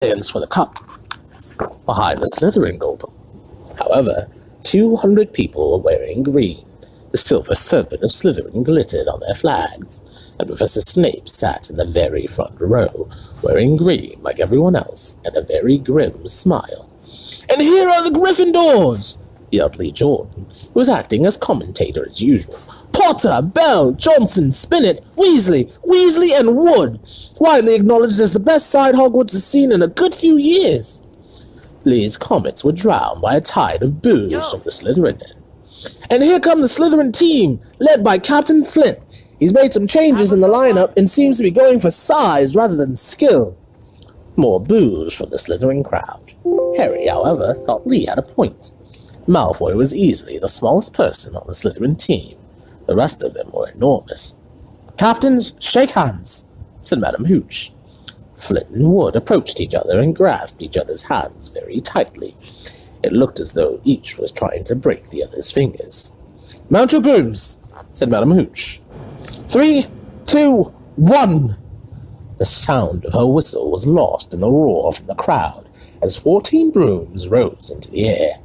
Lions for the cup. Behind the Slytherin goalpost, however, 200 people were wearing green. The silver serpent of Slytherin glittered on their flags, and Professor Snape sat in the very front row, wearing green like everyone else, and a very grim smile. "And here are the Gryffindors!" yelled Lee Jordan, who was acting as commentator as usual. "Potter, Bell, Johnson, Spinnet, Weasley, and Wood, widely acknowledged as the best side Hogwarts has seen in a good few years." Lee's comments were drowned by a tide of boos from the Slytherin. "And here come the Slytherin team, led by Captain Flint. He's made some changes in the lineup and seems to be going for size rather than skill." More boos from the Slytherin crowd. Harry, however, thought Lee had a point. Malfoy was easily the smallest person on the Slytherin team. The rest of them were enormous. "Captains, shake hands," said Madame Hooch. Flint and Wood approached each other and grasped each other's hands very tightly. It looked as though each was trying to break the other's fingers. "Mount your brooms," said Madame Hooch. 3, 2, 1. The sound of her whistle was lost in a roar from the crowd as 14 brooms rose into the air.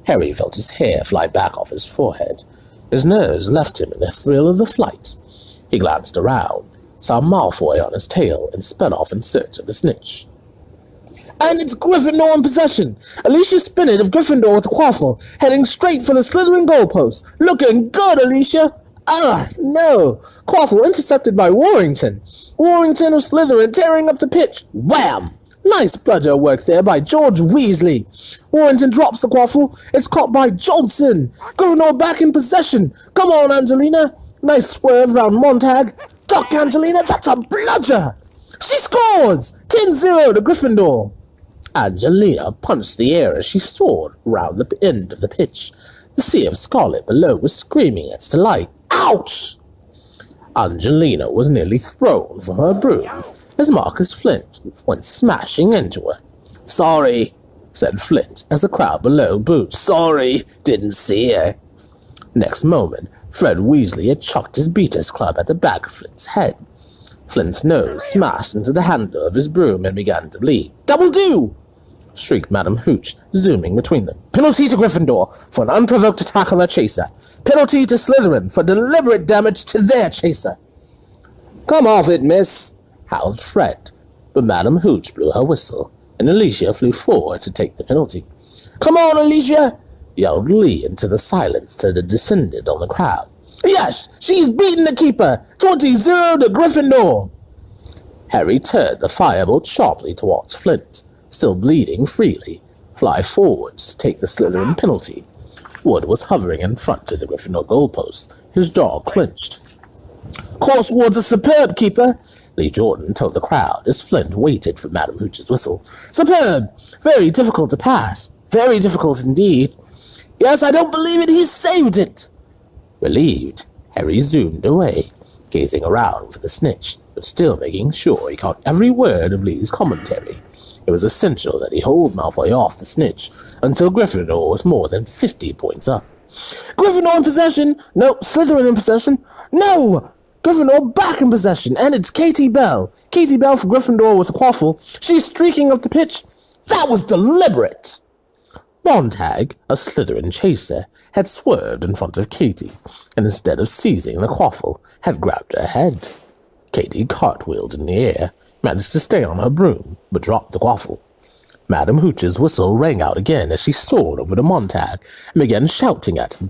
Harry felt his hair fly back off his forehead. His nerves left him in the thrill of the flight. He glanced around, saw Malfoy on his tail, and sped off in search of the snitch. "And it's Gryffindor in possession! Alicia Spinnet of Gryffindor with the quaffle, heading straight for the Slytherin goalpost. Looking good, Alicia!" "Ah, no!" Quaffle intercepted by Warrington. Warrington of Slytherin tearing up the pitch. Wham! Nice bludger work there by George Weasley. Warrington drops the quaffle. It's caught by Johnson. Gryffindor back in possession. Come on, Angelina. Nice swerve round Montag. Duck, Angelina, that's a bludger! She scores! 10-0 to Gryffindor. Angelina punched the air as she soared round the end of the pitch. The sea of scarlet below was screaming its delight. Ouch! Angelina was nearly thrown from her broom as Marcus Flint went smashing into her. "Sorry," said Flint as the crowd below booed. "Sorry, didn't see her." Next moment, Fred Weasley had chucked his beater's club at the back of Flint's head. Flint's nose smashed into the handle of his broom and began to bleed. "Double do!" shrieked Madame Hooch, zooming between them. "Penalty to Gryffindor for an unprovoked attack on their chaser. Penalty to Slytherin for deliberate damage to their chaser." "Come off it, miss," howled Fred, but Madame Hooch blew her whistle, and Alicia flew forward to take the penalty. "Come on, Alicia!" yelled Lee into the silence that had descended on the crowd. "Yes, she's beaten the keeper! 20-0 to Gryffindor!" Harry turned the firebolt sharply towards Flint, still bleeding freely, fly forwards to take the Slytherin penalty. Wood was hovering in front of the Gryffindor goalpost, his jaw clenched. "Course wards are superb, keeper," Lee Jordan told the crowd as Flint waited for Madame Hooch's whistle. "Superb! Very difficult to pass. Very difficult indeed. Yes, I don't believe it, he's saved it." Relieved, Harry zoomed away, gazing around for the snitch, but still making sure he caught every word of Lee's commentary. It was essential that he hold Malfoy off the snitch until Gryffindor was more than 50 points up. "Gryffindor in possession! No, Slytherin in possession! No! Gryffindor back in possession, and it's Katie Bell. Katie Bell for Gryffindor with the quaffle. She's streaking up the pitch. That was deliberate!" Montag, a Slytherin chaser, had swerved in front of Katie, and instead of seizing the quaffle, had grabbed her head. Katie cartwheeled in the air, managed to stay on her broom, but dropped the quaffle. Madame Hooch's whistle rang out again as she soared over to Montag and began shouting at him.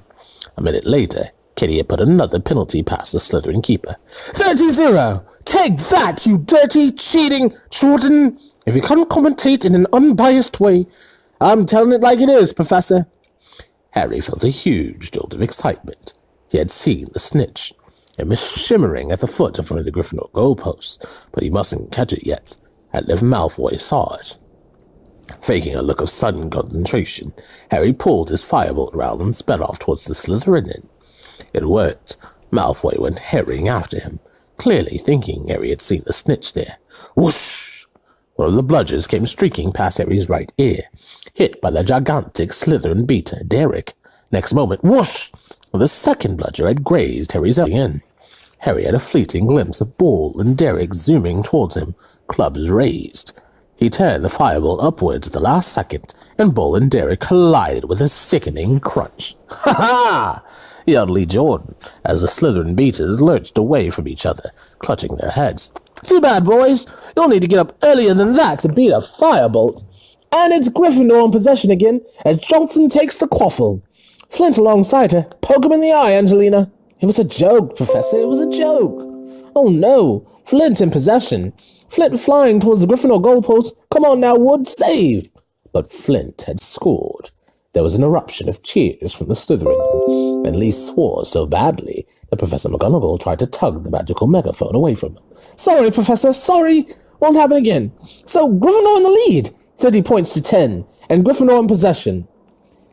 A minute later, Katie had put another penalty past the Slytherin keeper. 30-0! Take that, you dirty, cheating Jordan! If you can't commentate in an unbiased way, I'm telling it like it is, Professor. Harry felt a huge jolt of excitement. He had seen the snitch. It was shimmering at the foot of one of the Gryffindor goalposts, but he mustn't catch it yet, and if Malfoy saw it. Faking a look of sudden concentration, Harry pulled his firebolt round and sped off towards the Slytherin inn. It worked. Malfoy went hurrying after him, clearly thinking Harry had seen the snitch there. Whoosh! One of the bludgers came streaking past Harry's right ear, hit by the gigantic Slytherin beater, Derek. Next moment, whoosh! The second bludger had grazed Harry's inn. Harry had a fleeting glimpse of Ball and Derek zooming towards him, clubs raised. He turned the firebolt upwards at the last second, and Bull and Derek collided with a sickening crunch. "Ha ha!" yelled Lee Jordan, as the Slytherin beaters lurched away from each other, clutching their heads. "Too bad, boys. You'll need to get up earlier than that to beat a firebolt." And it's Gryffindor in possession again, as Johnson takes the quaffle. Flint alongside her. "Poke him in the eye, Angelina." "It was a joke, Professor. It was a joke." "Oh no. Flint in possession. Flint flying towards the Gryffindor goalpost. Come on now, Wood, save." But Flint had scored. There was an eruption of cheers from the Slytherin, and Lee swore so badly that Professor McGonagall tried to tug the magical megaphone away from him. "Sorry, Professor, sorry. Won't happen again. So, Gryffindor in the lead. 30 points to 10, and Gryffindor in possession."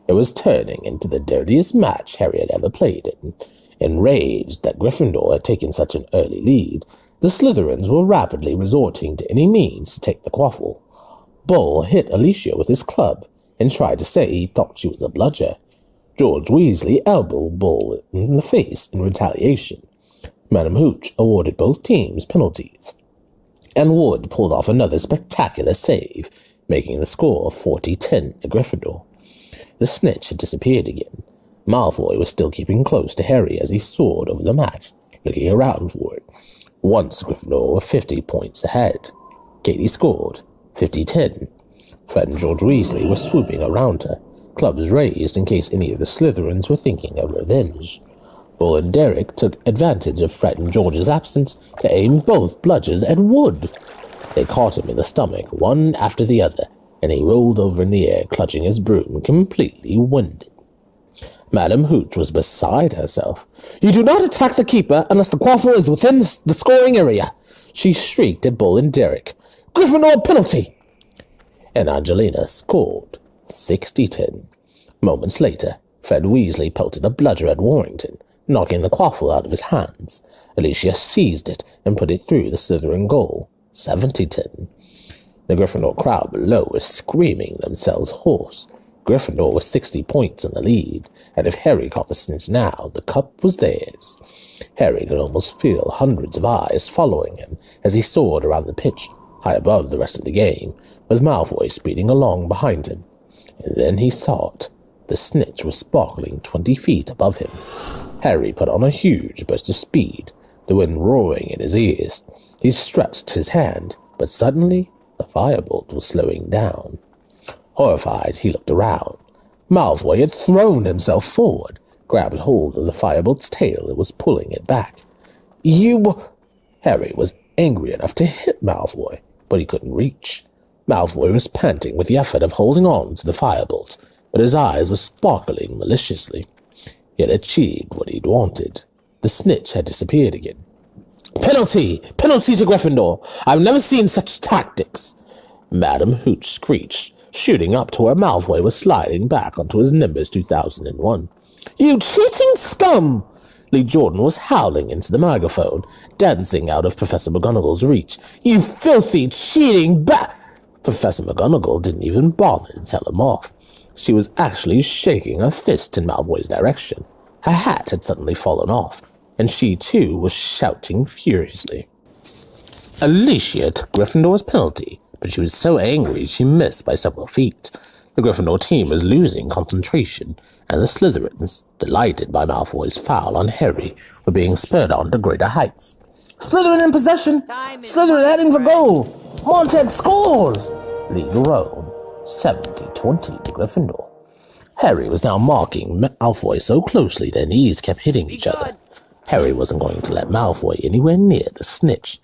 It was turning into the dirtiest match Harry had ever played in. Enraged that Gryffindor had taken such an early lead, the Slytherins were rapidly resorting to any means to take the quaffle. Bull hit Alicia with his club and tried to say he thought she was a bludger. George Weasley elbowed Bull in the face in retaliation. Madam Hooch awarded both teams penalties, and Wood pulled off another spectacular save, making the score 40-10 to Gryffindor. The snitch had disappeared again. Malfoy was still keeping close to Harry as he soared over the match, looking around for it. Once Gryffindor were 50 points ahead. Katie scored 50-10. Fred and George Weasley were swooping around her, clubs raised in case any of the Slytherins were thinking of revenge. Bull and Derek took advantage of Fred and George's absence to aim both bludgers at Wood. They caught him in the stomach, one after the other, and he rolled over in the air, clutching his broom, completely winded. Madam Hooch was beside herself. "You do not attack the keeper unless the quaffle is within the scoring area," she shrieked at Bull and Derek. "Gryffindor penalty!" And Angelina scored 60-10. Moments later, Fred Weasley pelted a bludger at Warrington, knocking the quaffle out of his hands. Alicia seized it and put it through the Slytherin goal, 70-10. The Gryffindor crowd below was screaming themselves hoarse. Gryffindor was 60 points in the lead, and if Harry caught the snitch now, the cup was theirs. Harry could almost feel hundreds of eyes following him as he soared around the pitch, high above the rest of the game, with Malfoy speeding along behind him. And then he saw it. The snitch was sparkling 20 feet above him. Harry put on a huge burst of speed, the wind roaring in his ears. He stretched his hand, but suddenly the firebolt was slowing down. Horrified, he looked around. Malfoy had thrown himself forward, grabbed hold of the firebolt's tail, and was pulling it back. "You—" Harry was angry enough to hit Malfoy, but he couldn't reach. Malfoy was panting with the effort of holding on to the firebolt, but his eyes were sparkling maliciously. He had achieved what he'd wanted. The snitch had disappeared again. "Penalty! Penalty to Gryffindor! I've never seen such tactics!" Madam Hooch screeched, shooting up to where Malfoy was sliding back onto his Nimbus 2001. "You cheating scum!" Lee Jordan was howling into the megaphone, dancing out of Professor McGonagall's reach. "You filthy, cheating Professor McGonagall didn't even bother to tell him off. She was actually shaking her fist in Malfoy's direction. Her hat had suddenly fallen off, and she too was shouting furiously. Alicia took Gryffindor's penalty, but she was so angry she missed by several feet. The Gryffindor team was losing concentration, and the Slytherins, delighted by Malfoy's foul on Harry, were being spurred on to greater heights. "Slytherin in possession! Slytherin heading for goal! Montague scores!" League groaned, 70-20 to Gryffindor. Harry was now marking Malfoy so closely their knees kept hitting each other. Harry wasn't going to let Malfoy anywhere near the snitch.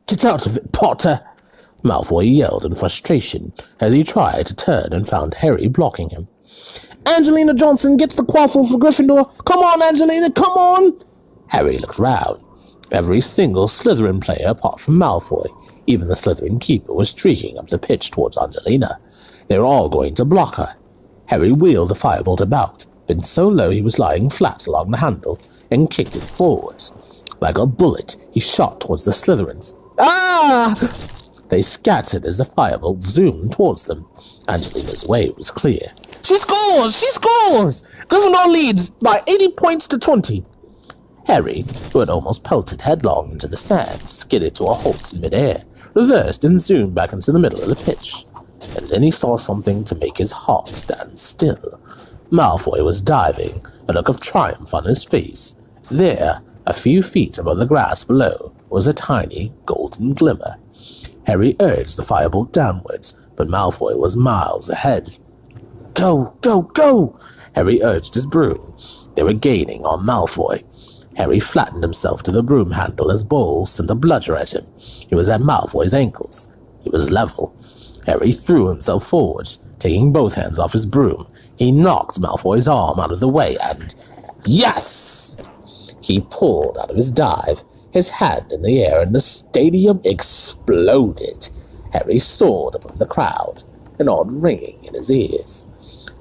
"Get out of it, Potter!" Malfoy yelled in frustration as he tried to turn and found Harry blocking him. "Angelina Johnson gets the quaffle for Gryffindor! Come on, Angelina, come on!" Harry looked round. Every single Slytherin player apart from Malfoy, even the Slytherin keeper, was streaking up the pitch towards Angelina. They were all going to block her. Harry wheeled the firebolt about, bent so low he was lying flat along the handle, and kicked it forwards. Like a bullet, he shot towards the Slytherins. "Ah!" They scattered as the firebolt zoomed towards them. Angelina's way was clear. "She scores! She scores! Gryffindor leads by 80 points to 20. Harry, who had almost pelted headlong into the stands, skidded to a halt in midair, reversed and zoomed back into the middle of the pitch. And then he saw something to make his heart stand still. Malfoy was diving, a look of triumph on his face. There, a few feet above the grass below, was a tiny golden glimmer. Harry urged the firebolt downwards, but Malfoy was miles ahead. Go, go, go! Harry urged his broom. They were gaining on Malfoy. Harry flattened himself to the broom handle as Bull sent a bludger at him. He was at Malfoy's ankles. He was level. Harry threw himself forwards, taking both hands off his broom. He knocked Malfoy's arm out of the way and... Yes! He pulled out of his dive, his hand in the air, and the stadium exploded. Harry soared above the crowd, an odd ringing in his ears.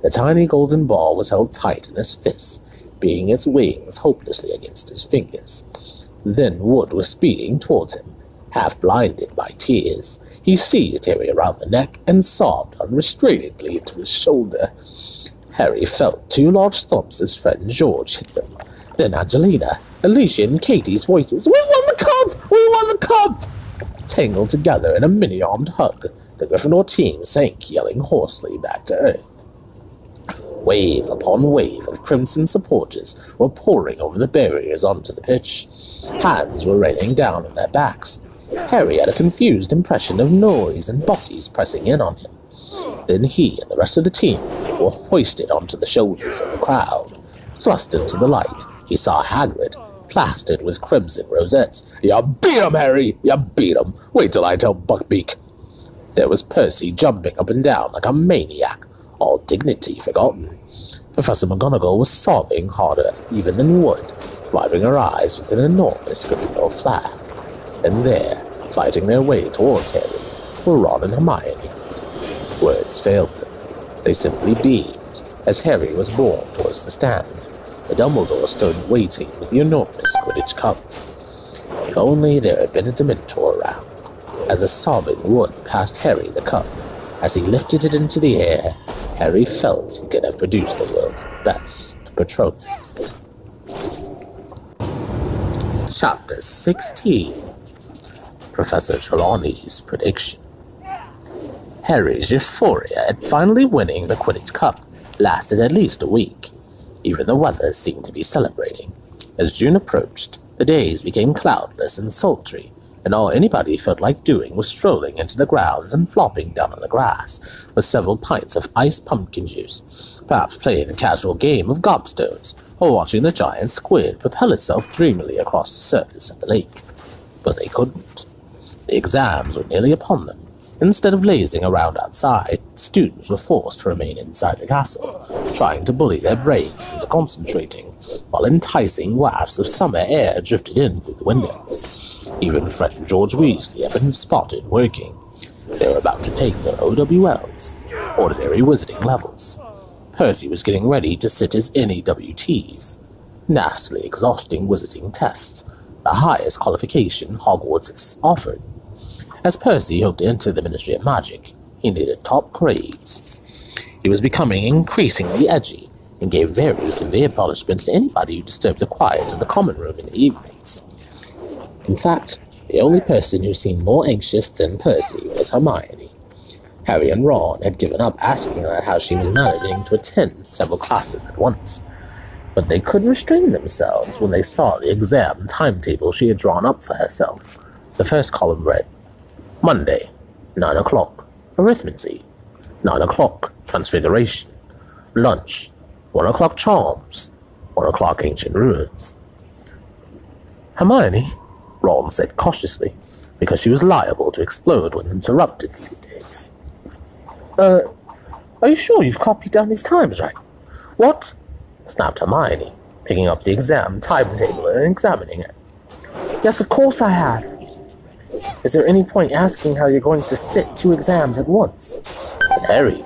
The tiny golden ball was held tight in his fists, beating its wings hopelessly against his fingers. Then Wood was speeding towards him, half blinded by tears. He seized Harry around the neck and sobbed unrestrainedly into his shoulder. Harry felt two large thumps as Fred and George hit them. Then Angelina, Alicia, and Katie's voices, "We won the cup! We won the cup!" tangled together in a mini-armed hug. The Gryffindor team sank, yelling hoarsely back to earth. Wave upon wave of crimson supporters were pouring over the barriers onto the pitch. Hands were raining down on their backs. Harry had a confused impression of noise and bodies pressing in on him. Then he and the rest of the team were hoisted onto the shoulders of the crowd. Thrust into the light, he saw Hagrid, plastered with crimson rosettes. "You beat him, Harry! You beat him! Wait till I tell Buckbeak!" There was Percy jumping up and down like a maniac, all dignity forgotten. Professor McGonagall was sobbing harder even than Wood, wiping her eyes with an enormous Gryffindor flag. And there, fighting their way towards Harry, were Ron and Hermione. Words failed them. They simply beamed as Harry was borne towards the stands. The Dumbledore stood waiting with the enormous Quidditch cup. If only there had been a Dementor around. As a sobbing Wood passed Harry the cup, as he lifted it into the air, Harry felt he could have produced the world's best Patronus. Chapter 16. Professor Trelawney's Prediction. Harry's euphoria at finally winning the Quidditch Cup lasted at least a week. Even the weather seemed to be celebrating. As June approached, the days became cloudless and sultry, and all anybody felt like doing was strolling into the grounds and flopping down on the grass with several pints of iced pumpkin juice, perhaps playing a casual game of gobstones, or watching the giant squid propel itself dreamily across the surface of the lake. But they couldn't. The exams were nearly upon them. Instead of lazing around outside, students were forced to remain inside the castle, trying to bully their brains into concentrating, while enticing wafts of summer air drifted in through the windows. Even Fred and George Weasley had been spotted working. They were about to take their OWLs, ordinary wizarding levels. Percy was getting ready to sit his NEWTs, nastily exhausting wizarding tests, the highest qualification Hogwarts offered. As Percy hoped to enter the Ministry of Magic, he needed top grades. He was becoming increasingly edgy, and gave very severe punishments to anybody who disturbed the quiet of the common room in the evenings. In fact, the only person who seemed more anxious than Percy was Hermione. Harry and Ron had given up asking her how she was managing to attend several classes at once, but they couldn't restrain themselves when they saw the exam timetable she had drawn up for herself. The first column read, Monday, 9 o'clock, arithmancy. 9 o'clock, transfiguration. Lunch, 1 o'clock charms. 1 o'clock ancient ruins. Hermione, Ron said cautiously, because she was liable to explode when interrupted these days. Are you sure you've copied down these times right? What? Snapped Hermione, picking up the exam timetable and examining it. Yes, of course I have. Is there any point asking how you're going to sit 2 exams at once? Said Harry.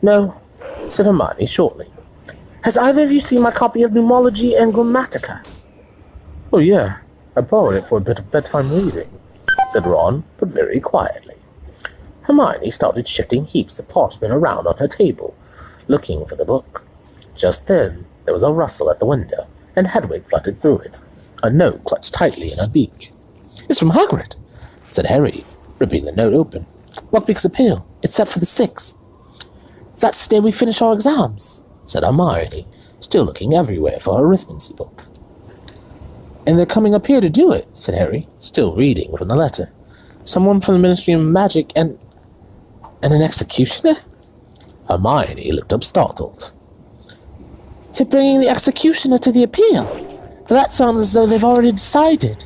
No, said Hermione shortly. Has either of you seen my copy of Pneumology and Grammatica? Oh yeah, I borrowed it for a bit of bedtime reading, said Ron, but very quietly. Hermione started shifting heaps of parchment around on her table, looking for the book. Just then, there was a rustle at the window, and Hedwig fluttered through it, a note clutched tightly in her beak. It's from Hagrid, said Harry, ripping the note open. "Buckbeak's appeal. It's set for the 6th. That's the day we finish our exams," said Hermione, still looking everywhere for her arithmancy book. "And they're coming up here to do it," said Harry, still reading from the letter. "Someone from the Ministry of Magic and an executioner?" Hermione looked up startled. "They're bringing the executioner to the appeal. But that sounds as though they've already decided."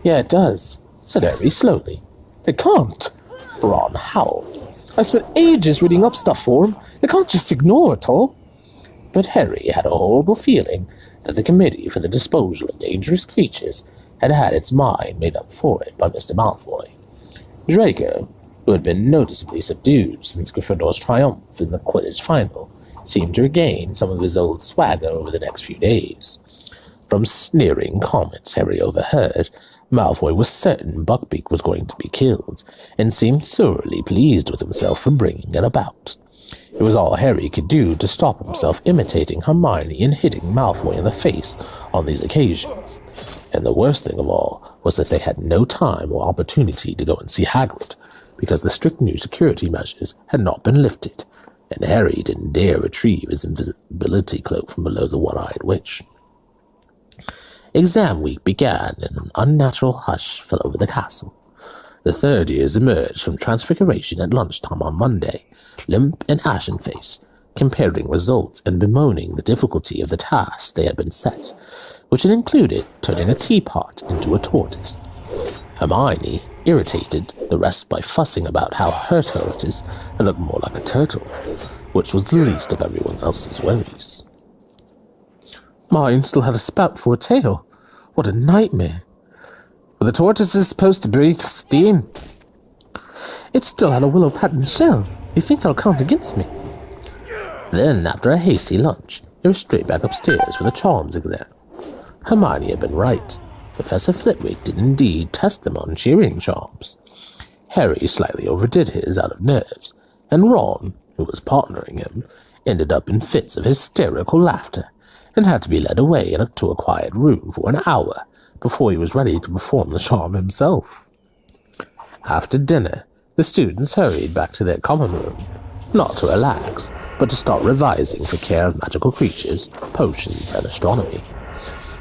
"Yeah, it does," said Harry slowly. "They can't," Ron howled. "I spent ages reading up stuff for them. They can't just ignore it all." But Harry had a horrible feeling that the Committee for the Disposal of Dangerous Creatures had its mind made up for it by Mr. Malfoy. Draco, who had been noticeably subdued since Gryffindor's triumph in the Quidditch final, seemed to regain some of his old swagger over the next few days. From sneering comments Harry overheard, Malfoy was certain Buckbeak was going to be killed, and seemed thoroughly pleased with himself for bringing it about. It was all Harry could do to stop himself imitating Hermione and hitting Malfoy in the face on these occasions. And the worst thing of all was that they had no time or opportunity to go and see Hagrid, because the strict new security measures had not been lifted, and Harry didn't dare retrieve his invisibility cloak from below the one-eyed witch. Exam week began, and an unnatural hush fell over the castle. The third years emerged from Transfiguration at lunchtime on Monday, limp and ashen-faced, comparing results and bemoaning the difficulty of the task they had been set, which had included turning a teapot into a tortoise. Hermione irritated the rest by fussing about how her tortoise had looked more like a turtle, which was the least of everyone else's worries. "Mine still had a spout for a tail. What a nightmare. But the tortoise is supposed to breathe steam. It still had a willow pattern shell. You think that'll count against me?" Then, after a hasty lunch, they were straight back upstairs for the charms exam. Hermione had been right. Professor Flitwick did indeed test them on cheering charms. Harry slightly overdid his out of nerves, and Ron, who was partnering him, ended up in fits of hysterical laughter, and had to be led away to a quiet room for an hour before he was ready to perform the charm himself. After dinner, the students hurried back to their common room, not to relax, but to start revising for care of magical creatures, potions, and astronomy.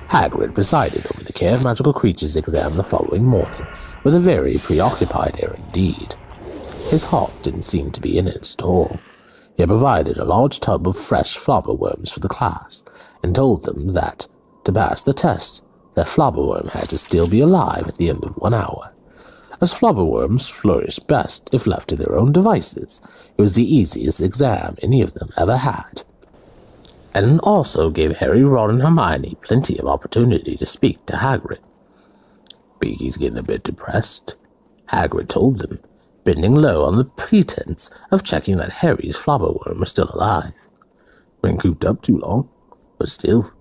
Hagrid presided over the Care of Magical Creatures exam the following morning, with a very preoccupied air indeed. His heart didn't seem to be in it at all. He had provided a large tub of fresh flobberworms for the class, and told them that, to pass the test, their flobberworm had to still be alive at the end of 1 hour. As flobberworms flourish best if left to their own devices, it was the easiest exam any of them ever had. And also gave Harry, Ron, and Hermione plenty of opportunity to speak to Hagrid. "Beaky's getting a bit depressed," Hagrid told them, bending low on the pretense of checking that Harry's flobberworm was still alive. "Been cooped up too long, but still,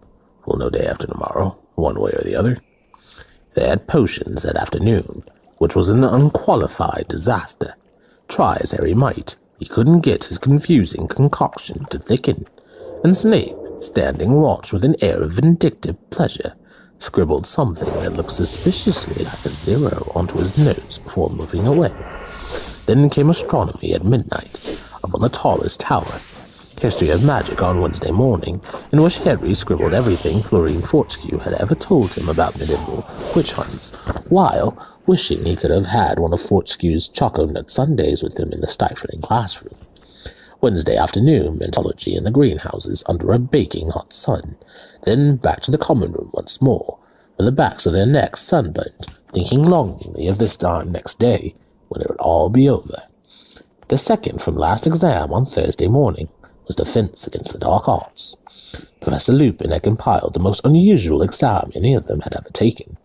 we'll know day after tomorrow, one way or the other." They had potions that afternoon, which was an unqualified disaster. Try as Harry might, he couldn't get his confusing concoction to thicken, and Snape, standing watch with an air of vindictive pleasure, scribbled something that looked suspiciously like a 0 onto his notes before moving away. Then came astronomy at midnight, up on the tallest tower, history of magic on Wednesday morning, in which Harry scribbled everything Florine Fortescue had ever told him about medieval witch hunts, while wishing he could have had one of Fortescue's chocolate sundaes with him in the stifling classroom. Wednesday afternoon, mentology in the greenhouses under a baking hot sun, then back to the common room once more, with the backs of their necks sunburnt, thinking longingly of this darn next day, when it would all be over. The second from last exam on Thursday morning was Defense Against the Dark Arts. Professor Lupin had compiled the most unusual exam any of them had ever taken,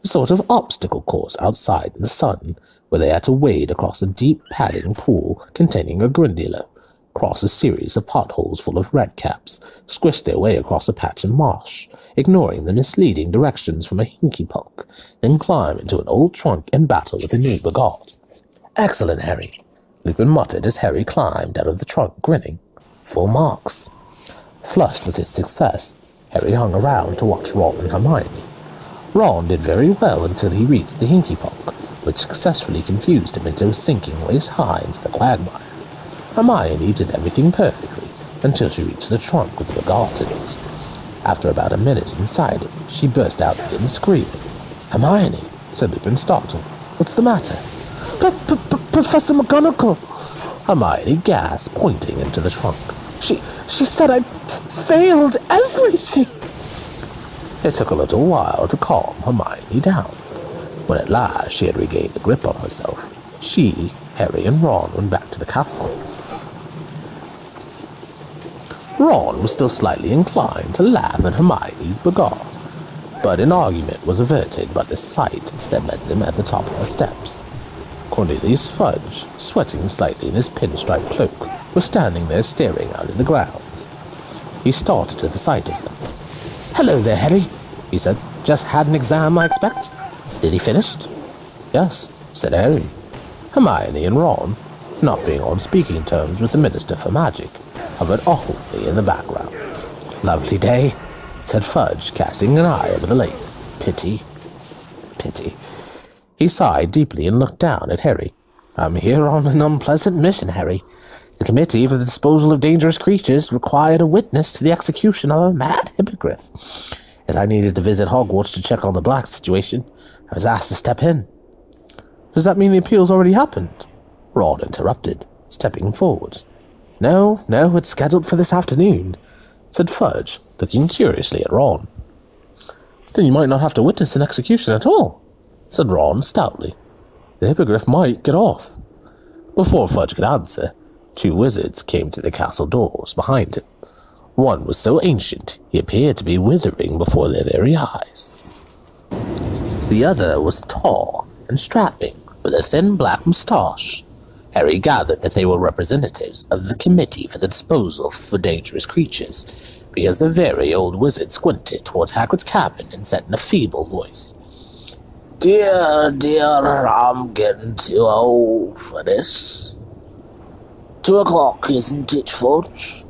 a sort of obstacle course outside in the sun, where they had to wade across a deep padding pool containing a Grindylow, cross a series of potholes full of redcaps, squish their way across a patch of marsh, ignoring the misleading directions from a hinky-punk, then climb into an old trunk and battle with a new Bagard. "Excellent, Harry," Lupin muttered as Harry climbed out of the trunk, grinning. "Full marks." Flushed with his success, Harry hung around to watch Ron and Hermione. Ron did very well until he reached the hinky-punk, which successfully confused him into sinking waist-high into the quagmire. Hermione did everything perfectly until she reached the trunk with the regards in it. After about a minute inside it, she burst out again screaming. "Hermione," said Lupin, startled. "What's the matter?" Professor McGonagall," Hermione gasped, pointing into the trunk. She said I failed everything." It took a little while to calm Hermione down. When at last she had regained a grip on herself, she, Harry, and Ron went back to the castle. Ron was still slightly inclined to laugh at Hermione's bagarre, but an argument was averted by the sight that met them at the top of the steps. Cornelius Fudge, sweating slightly in his pinstripe cloak, was standing there staring out at the grounds. He started at the sight of them. "Hello there, Harry," he said. "Just had an exam, I expect. Did he finish?" "Yes," said Harry. Hermione and Ron, not being on speaking terms with the Minister for Magic, hovered awkwardly in the background. "Lovely day," said Fudge, casting an eye over the lake. Pity. He sighed deeply and looked down at Harry. "I'm here on an unpleasant mission, Harry. The Committee for the Disposal of Dangerous Creatures required a witness to the execution of a mad hippogriff. As I needed to visit Hogwarts to check on the black situation, I was asked to step in." "Does that mean the appeal's already happened?" Ron interrupted, stepping forward. No, it's scheduled for this afternoon," said Fudge, looking curiously at Ron. "Then you might not have to witness an execution at all," said Ron stoutly. "The hippogriff might get off." Before Fudge could answer, 2 wizards came through the castle doors behind him. One was so ancient, he appeared to be withering before their very eyes. The other was tall and strapping, with a thin black moustache. Harry gathered that they were representatives of the Committee for the Disposal for Dangerous Creatures, because the very old wizard squinted towards Hagrid's cabin and said in a feeble voice, Dear, I'm getting too old for this. 2 o'clock, isn't it, Fudge?"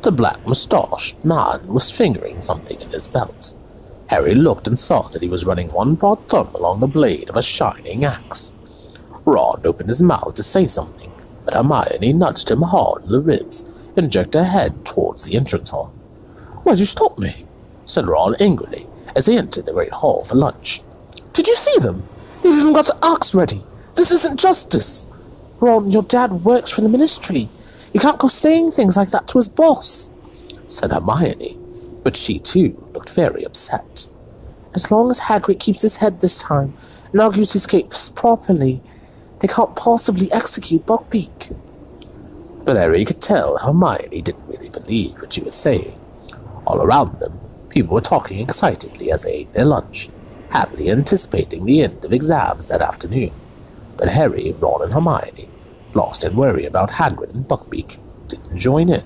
The black-moustached man was fingering something in his belt. Harry looked and saw that he was running one broad thumb along the blade of a shining axe. Ron opened his mouth to say something, but Hermione nudged him hard in the ribs and jerked her head towards the entrance hall. "Why'd you stop me?" said Ron angrily as they entered the great hall for lunch. "Did you see them? They've even got the axe ready. This isn't justice. Ron, your dad works for the Ministry. You can't go saying things like that to his boss," said Hermione, but she too looked very upset. "As long as Hagrid keeps his head this time and argues his case properly, they can't possibly execute Buckbeak." But Harry could tell Hermione didn't really believe what she was saying. All around them, people were talking excitedly as they ate their lunch, happily anticipating the end of exams that afternoon. But Harry, Ron, and Hermione, lost in worry about Hagrid and Buckbeak, didn't join in.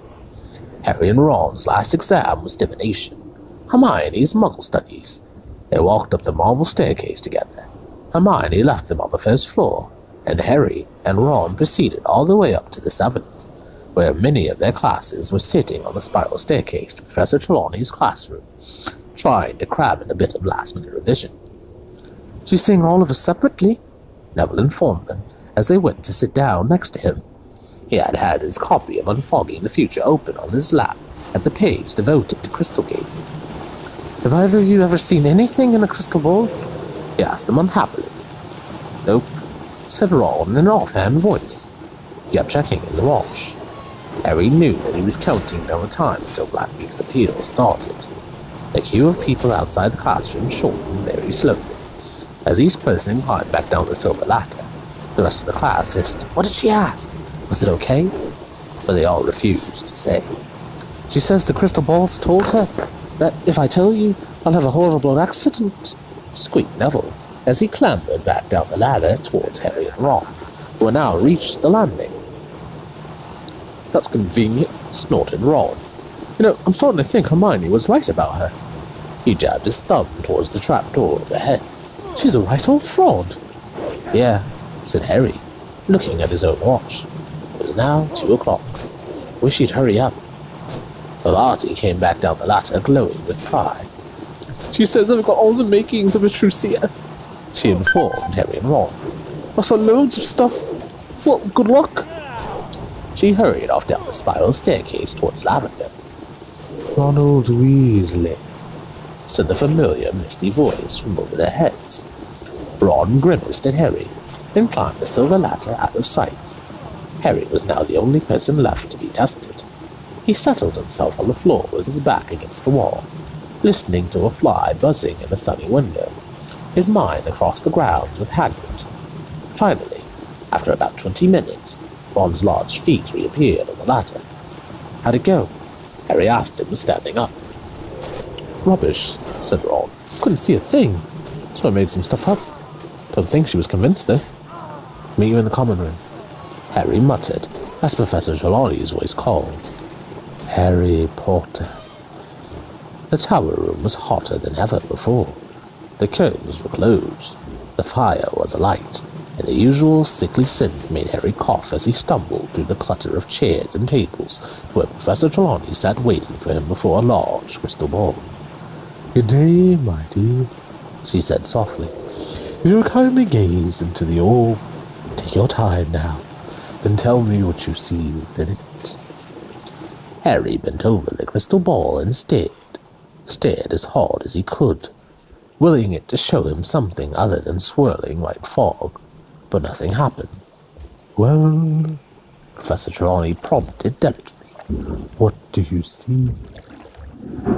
Harry and Ron's last exam was divination, Hermione's Muggle studies. They walked up the marble staircase together. Hermione left them on the first floor, and Harry and Ron proceeded all the way up to the 7th, where many of their classes were sitting on the spiral staircase to Professor Trelawney's classroom, trying to cram in a bit of last-minute revision. "She's seeing all of us separately," Neville informed them as they went to sit down next to him. He had had his copy of Unfogging the Future open on his lap at the page devoted to crystal gazing. "Have either of you ever seen anything in a crystal ball?" he asked them unhappily. "Nope," said Ron in an offhand voice. He kept checking his watch. Harry knew that he was counting down the time until Blackbeak's appeal started. The queue of people outside the classroom shortened very slowly. As each person climbed back down the silver ladder, the rest of the class hissed, "What did she ask? Was it okay?" But they all refused to say. "She says the crystal balls told her that if I tell you, I'll have a horrible accident," squeaked Neville, as he clambered back down the ladder towards Harry and Ron, who had now reached the landing. "That's convenient," snorted Ron. I'm starting to think Hermione was right about her." He jabbed his thumb towards the trapdoor overhead. "She's a right old fraud." "Yeah," said Harry, looking at his own watch. It was now 2 o'clock. Wish he'd hurry up. Artie came back down the ladder glowing with pride. "She says I've got all the makings of a true seer. she informed Harry and Ron. "I saw loads of stuff. Well, good luck." She hurried off down the spiral staircase towards Lavender. "Ronald Weasley," said the familiar misty voice from over their heads. Ron grimaced at Harry, then climbed the silver ladder out of sight. Harry was now the only person left to be tested. He settled himself on the floor with his back against the wall, listening to a fly buzzing in a sunny window, his mind across the grounds with Hagrid. Finally, after about 20 minutes, Ron's large feet reappeared on the ladder. "How'd it go?" Harry asked him, standing up. "Rubbish," said Ron. "Couldn't see a thing, so I made some stuff up. Don't think she was convinced, though." "Meet you in the common room," Harry muttered, as Professor Trelawney's voice called. Harry Potter. The tower room was hotter than ever before. The curtains were closed, the fire was alight, and the usual sickly scent made Harry cough as he stumbled through the clutter of chairs and tables where Professor Trelawney sat waiting for him before a large crystal ball. "Good day, my dear," she said softly. "If you'll kindly gaze into the orb, take your time now, then tell me what you see within it." Harry bent over the crystal ball and stared as hard as he could, willing it to show him something other than swirling white fog, but nothing happened. "Well," Professor Trelawney prompted delicately, "what do you see?"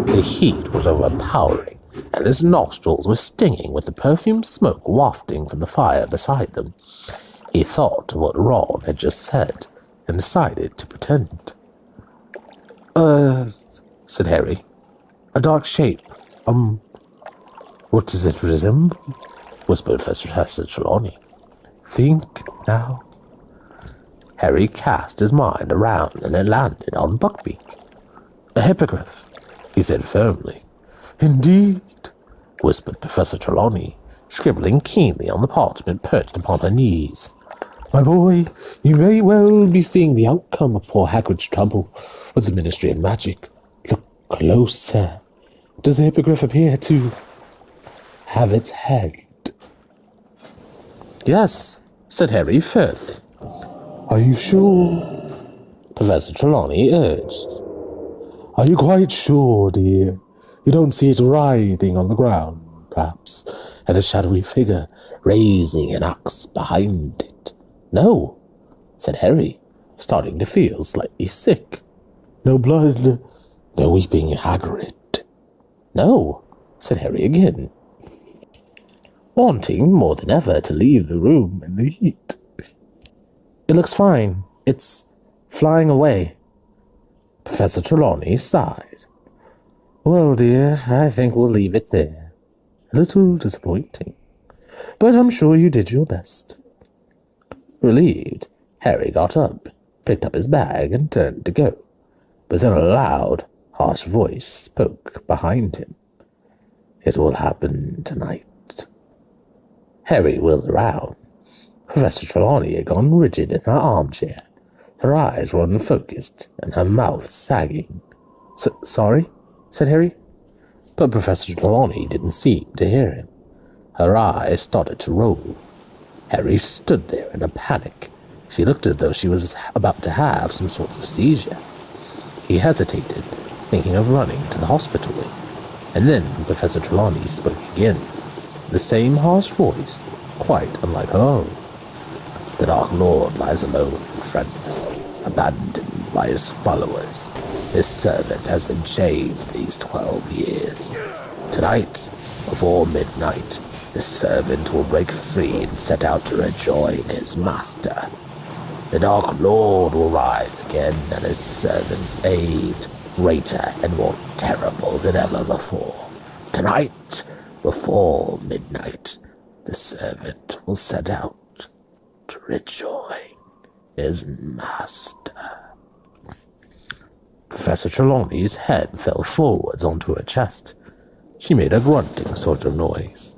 The heat was overpowering, and his nostrils were stinging with the perfumed smoke wafting from the fire beside them. He thought of what Ron had just said, and decided to pretend. Said Harry. "A dark shape. What does it resemble?" whispered Professor Trelawney. "Think now." Harry cast his mind around and it landed on Buckbeak. "A hippogriff," he said firmly. "Indeed," whispered Professor Trelawney, scribbling keenly on the parchment perched upon her knees. "My boy, you may well be seeing the outcome of poor Hagrid's trouble with the Ministry of Magic. Look closer. Does the hippogriff appear to have its head?" "Yes," said Harry firmly. "Are you sure?" Professor Trelawney urged. "Are you quite sure, dear? You don't see it writhing on the ground, perhaps, and a shadowy figure raising an axe behind it?" "No," said Harry, starting to feel slightly sick. "No blood, no weeping Hagrid?" "No," said Harry again, wanting more than ever to leave the room in the heat. "It looks fine. It's flying away." Professor Trelawney sighed. "Well, dear, I think we'll leave it there. A little disappointing, but I'm sure you did your best." Relieved, Harry got up, picked up his bag, and turned to go. But then a loud, harsh voice spoke behind him. "It will happen tonight." Harry wheeled around. Professor Trelawney had gone rigid in her armchair. Her eyes were unfocused, and her mouth sagging. Sorry?" said Harry. But Professor Trelawney didn't seem to hear him. Her eyes started to roll. Harry stood there in a panic. She looked as though she was about to have some sort of seizure. He hesitated, thinking of running to the hospital wing. And then Professor Trelawney spoke again. The same harsh voice, quite unlike her own. "The Dark Lord lies alone, friendless, abandoned by his followers. His servant has been chained these 12 years. Tonight, before midnight, the servant will break free and set out to rejoin his master. The Dark Lord will rise again, and his servant's aid, greater and more terrible than ever before. Tonight, before midnight, the servant will set out to rejoin his master." Professor Trelawney's head fell forwards onto her chest. She made a grunting sort of noise.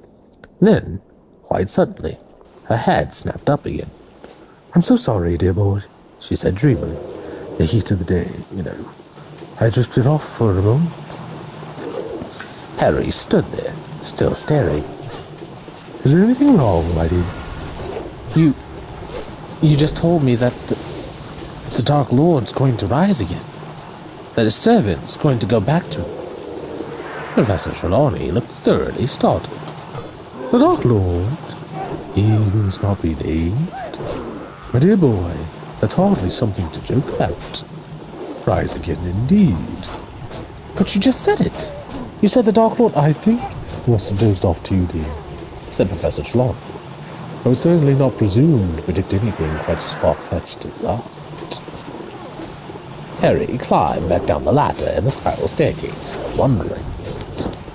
Then, quite suddenly, her head snapped up again. "I'm so sorry, dear boy," she said dreamily. "The heat of the day, you know. I drifted off for a moment." Harry stood there, still staring. Is there anything wrong, my dear? You just told me that the Dark Lord's going to rise again. That his servant's going to go back to him. Professor Trelawney looked thoroughly startled. The Dark Lord? He who's not be named? My dear boy, that's hardly something to joke about. Rise again indeed. But you just said it. You said the Dark Lord. I think you must have dozed off too, dear, said Professor Trelawney. I would certainly not presume to predict anything quite as far-fetched as that. Harry climbed back down the ladder in the spiral staircase, wondering,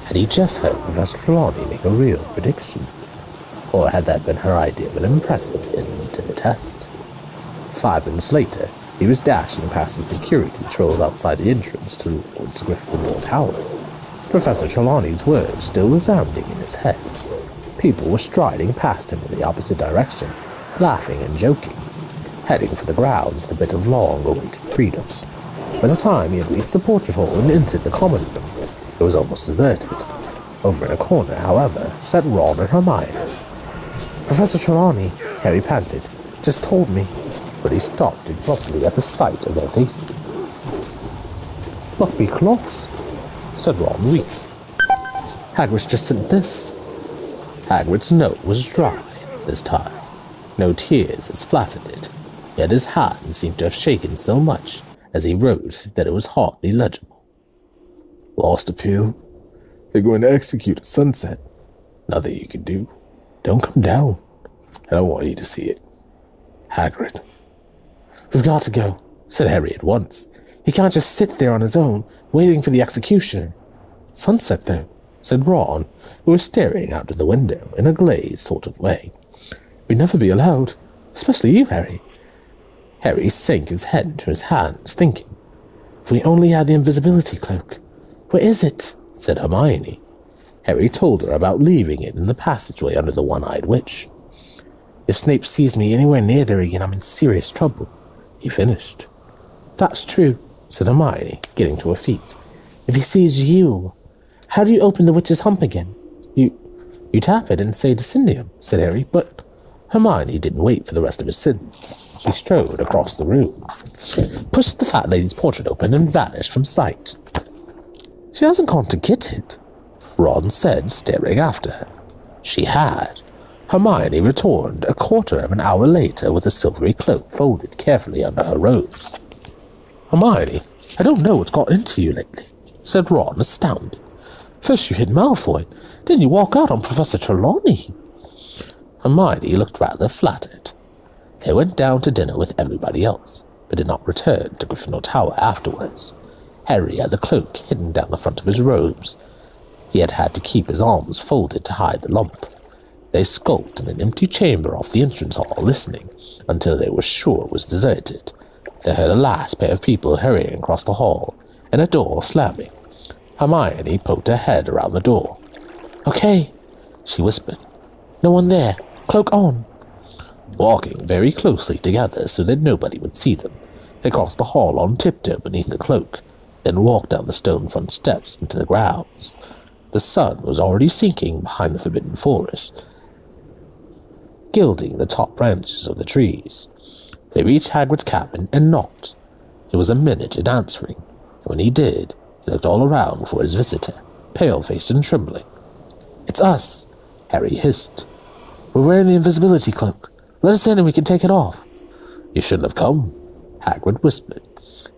had he just heard Professor Trelawney make a real prediction? Or had that been her idea of an impressive end to the test? 5 minutes later, he was dashing past the security trolls outside the entrance towards Gryffindor Tower, Professor Trelawney's words still resounding in his head. People were striding past him in the opposite direction, laughing and joking, heading for the grounds in a bit of long-awaited freedom. By the time he had reached the portrait hall and entered the common room, it was almost deserted. Over in a corner, however, sat Ron and Hermione. Professor Trelawney, Harry panted, just told me, but he stopped abruptly at the sight of their faces. Luck be closed, said Ron weakly. Hagrid's just sent this. Hagrid's note was dry this time. No tears had splattered it, yet his hand seemed to have shaken so much as he wrote that it was hardly legible. Lost appeal. They're going to execute at sunset. Nothing you can do. Don't come down. I don't want you to see it. Hagrid. We've got to go, said Harry at once. He can't just sit there on his own, waiting for the executioner. Sunset, though, said Ron, who was staring out of the window in a glazed sort of way. We'd never be allowed, especially you, Harry. Harry sank his head into his hands, thinking. If we only had the invisibility cloak. Where is it? Said Hermione. Harry told her about leaving it in the passageway under the one-eyed witch. If Snape sees me anywhere near there again, I'm in serious trouble, he finished. That's true, said Hermione, getting to her feet. If he sees you, how do you open the witch's hump again? You tap it and say Descendium, said Harry, but Hermione didn't wait for the rest of his sentence. She strode across the room, pushed the fat lady's portrait open, and vanished from sight. She hasn't gone to get it, Ron said, staring after her. She had. Hermione returned a quarter of an hour later with a silvery cloak folded carefully under her robes. Hermione, I don't know what's got into you lately, said Ron, astounded. First you hit Malfoy, then you walk out on Professor Trelawney. Hermione looked rather flattered. They went down to dinner with everybody else, but did not return to Gryffindor Tower afterwards. Harry had the cloak hidden down the front of his robes. He had had to keep his arms folded to hide the lump. They skulked in an empty chamber off the entrance hall, listening, until they were sure it was deserted. They heard a last pair of people hurrying across the hall, and a door slamming. Hermione poked her head around the door. Okay, she whispered. No one there. Cloak on. Walking very closely together so that nobody would see them, they crossed the hall on tiptoe beneath the cloak, then walked down the stone front steps into the grounds. The sun was already sinking behind the forbidden forest, gilding the top branches of the trees. They reached Hagrid's cabin and knocked. It was a minute in answering, and when he did, he looked all around for his visitor, pale-faced and trembling. It's us, Harry hissed. We're wearing the invisibility cloak. Let us in and we can take it off. You shouldn't have come, Hagrid whispered,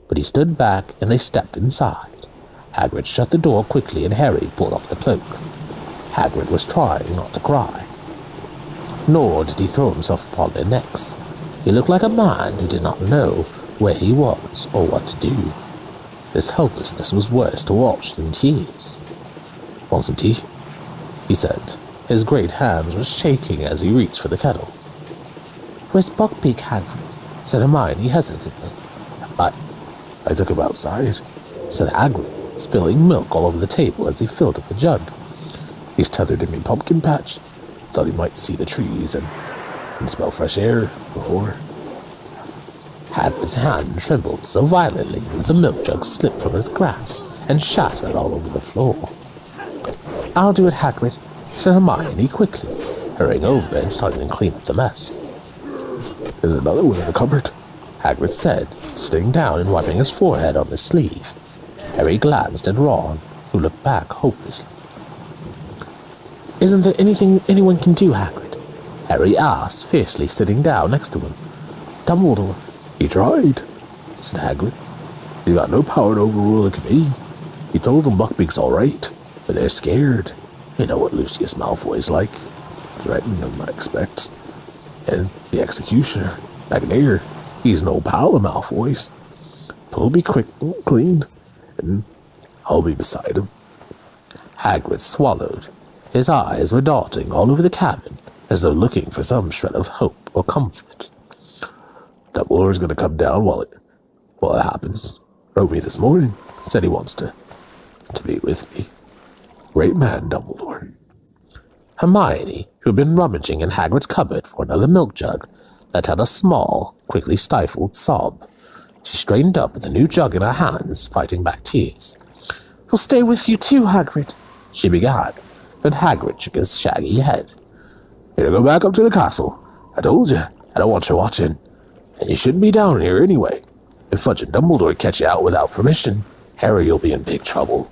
but he stood back and they stepped inside. Hagrid shut the door quickly and Harry pulled off the cloak. Hagrid was trying not to cry. Nor did he throw himself upon their necks. He looked like a man who did not know where he was or what to do. This helplessness was worse to watch than tears. Want some tea? He said. His great hands were shaking as he reached for the kettle. Where's Buckbeak, Hagrid? Said Hermione hesitantly. I took him outside, said Hagrid, spilling milk all over the table as he filled up the jug. He's tethered in me pumpkin patch. Thought he might see the trees and smell fresh air before. Hagrid's hand trembled so violently that the milk jug slipped from his grasp and shattered all over the floor. I'll do it, Hagrid, said Hermione quickly, hurrying over and starting to clean up the mess. "There's another one in the cupboard," Hagrid said, sitting down and wiping his forehead on his sleeve. Harry glanced at Ron, who looked back hopelessly. "Isn't there anything anyone can do, Hagrid?" Harry asked, fiercely sitting down next to him. "Dumbledore." "He tried," said Hagrid. "He's got no power to overrule the committee. He told them Buckbeak's all right, but they're scared. You know what Lucius Malfoy's like. Threatened them, I expect. And the executioner, back there, he's no pal of Malfoy's. But he'll be quick and clean, and I'll be beside him." Hagrid swallowed. His eyes were darting all over the cabin, as though looking for some shred of hope or comfort. "Dumbledore's going to come down while it happens. Wrote me this morning. Said he wants to be with me. Great man, Dumbledore." Hermione, who had been rummaging in Hagrid's cupboard for another milk jug, let out a small, quickly stifled sob. She straightened up with the new jug in her hands, fighting back tears. "He'll stay with you too, Hagrid," she began, but Hagrid shook his shaggy head. "You're to go back up to the castle. I told you, I don't want you watching. And you shouldn't be down here anyway. If Fudge and Dumbledore catch you out without permission, Harry'll be in big trouble."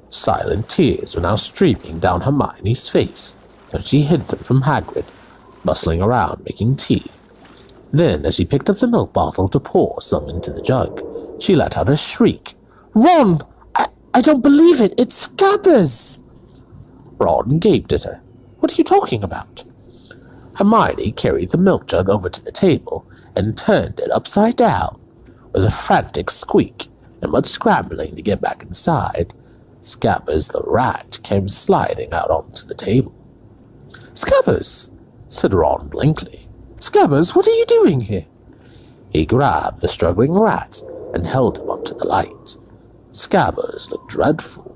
Silent tears were now streaming down Hermione's face, but she hid them from Hagrid, bustling around making tea. Then, as she picked up the milk bottle to pour some into the jug, she let out a shriek. "Ron! I don't believe it! It's Scabbers!" Ron gaped at her. "What are you talking about?" Hermione carried the milk jug over to the table and turned it upside down. With a frantic squeak and much scrambling to get back inside, Scabbers the rat came sliding out onto the table. "Scabbers," said Ron blankly. "Scabbers, what are you doing here?" He grabbed the struggling rat and held him up to the light. Scabbers looked dreadful.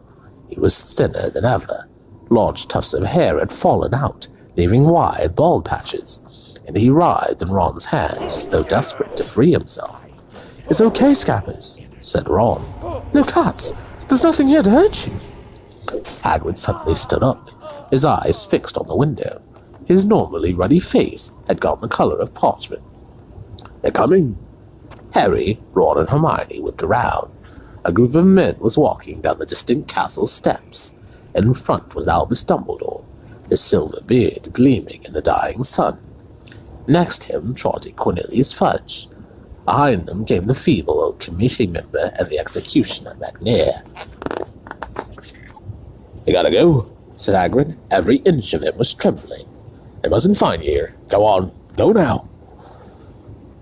He was thinner than ever. Large tufts of hair had fallen out, leaving wide bald patches, and he writhed in Ron's hands as though desperate to free himself. "It's okay, Scabbers," said Ron. "No cats. There's nothing here to hurt you." Hagrid suddenly stood up, his eyes fixed on the window. His normally ruddy face had gone the color of parchment. "They're coming." Harry, Ron, and Hermione looked around. A group of men was walking down the distant castle steps, and in front was Albus Dumbledore, his silver beard gleaming in the dying sun. Next him trotted Cornelius Fudge. Behind them came the feeble old committee member and the executioner back near. "You gotta go," said Hagrid. Every inch of him was trembling. "They mustn't find you here. Go on. Go now."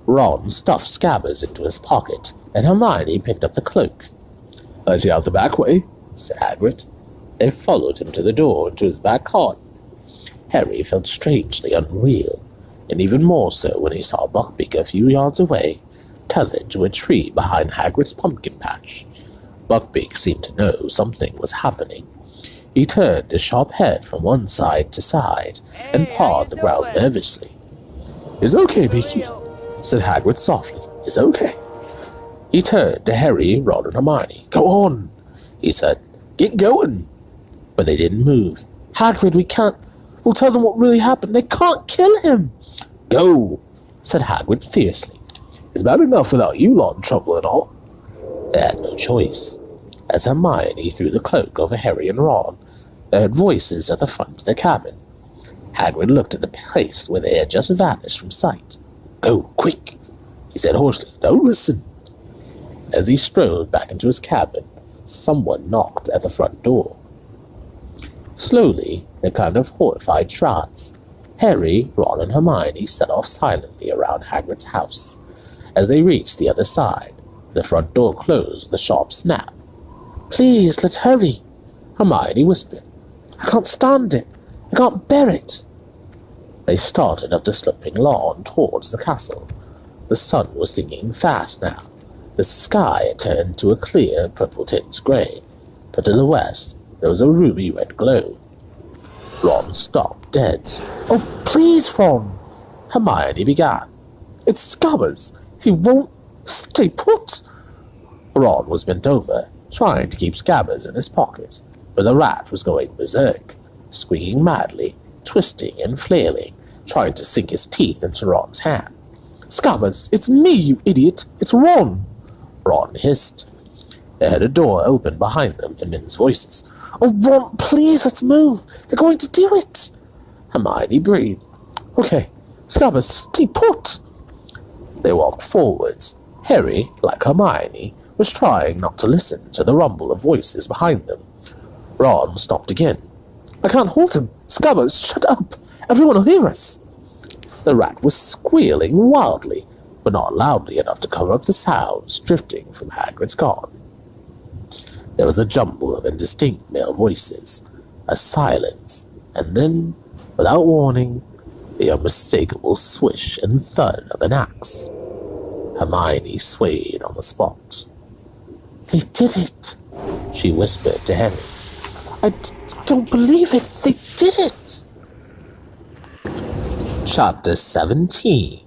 Ron stuffed Scabbers into his pocket, and Hermione picked up the cloak. "Let you out the back way," said Hagrid. They followed him to the door into his back garden. Harry felt strangely unreal, and even more so when he saw Buckbeak a few yards away, tethered to a tree behind Hagrid's pumpkin patch. Buckbeak seemed to know something was happening. He turned his sharp head from one side to side and pawed the ground nervously. "It's okay, Beaky," said Hagrid softly. "It's okay." He turned to Harry, Ron, and Hermione. "Go on," he said. "Get going." But they didn't move. "Hagrid, we can't. We'll tell them what really happened. They can't kill him." "Go," said Hagrid fiercely. "It's bad enough without you lot in trouble and all." They had no choice. As Hermione threw the cloak over Harry and Ron, they heard voices at the front of the cabin. Hagrid looked at the place where they had just vanished from sight. "Go, quick," he said hoarsely. "Don't listen." As he strode back into his cabin, someone knocked at the front door. Slowly, in a kind of horrified trance, Harry, Ron, and Hermione set off silently around Hagrid's house. As they reached the other side, the front door closed with a sharp snap. "Please, let's hurry," Hermione whispered. "I can't stand it. I can't bear it." They started up the sloping lawn towards the castle. The sun was sinking fast now. The sky had turned to a clear purple-tinged grey, but to the west there was a ruby-red glow. Ron stopped dead. "Oh, please, Ron," Hermione began. "It's Scabbers. He won't stay put." Ron was bent over, trying to keep Scabbers in his pocket, but the rat was going berserk, squeaking madly, twisting and flailing, trying to sink his teeth into Ron's hand. "Scabbers, it's me, you idiot! It's Ron!" Ron hissed. They heard a door open behind them and men's voices. "Oh, Ron, please, let's move! They're going to do it!" Hermione breathed. "Okay, Scabbers, stay put!" They walked forwards. Harry, like Hermione, was trying not to listen to the rumble of voices behind them. Ron stopped again. "I can't hold him! Scabbers, shut up! Everyone will hear us!" The rat was squealing wildly, but not loudly enough to cover up the sounds drifting from Hagrid's garden. There was a jumble of indistinct male voices, a silence, and then, without warning, the unmistakable swish and thud of an axe. Hermione swayed on the spot. "They did it," she whispered to Harry. "I don't believe it. They did it." Chapter 17.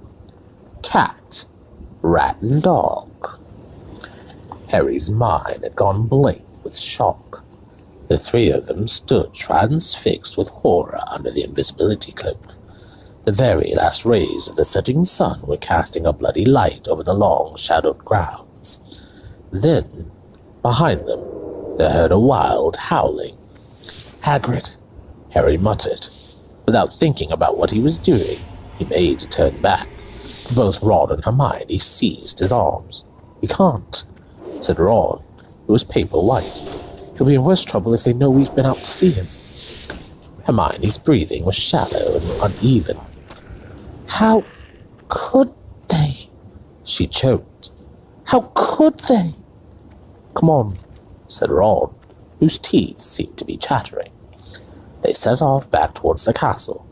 Cat, Rat and Dog. Harry's mind had gone blank with shock. The three of them stood transfixed with horror under the invisibility cloak. The very last rays of the setting sun were casting a bloody light over the long, shadowed grounds. Then, behind them, they heard a wild howling. "Hagrid," Harry muttered. Without thinking about what he was doing, he made to turn back. Both Ron and Hermione seized his arms. "We can't," said Ron. It was paper white. "He'll be in worse trouble if they know we've been out to see him." Hermione's breathing was shallow and uneven. "How could they?" she choked. "How could they?" "Come on," said Ron, whose teeth seemed to be chattering. They set off back towards the castle,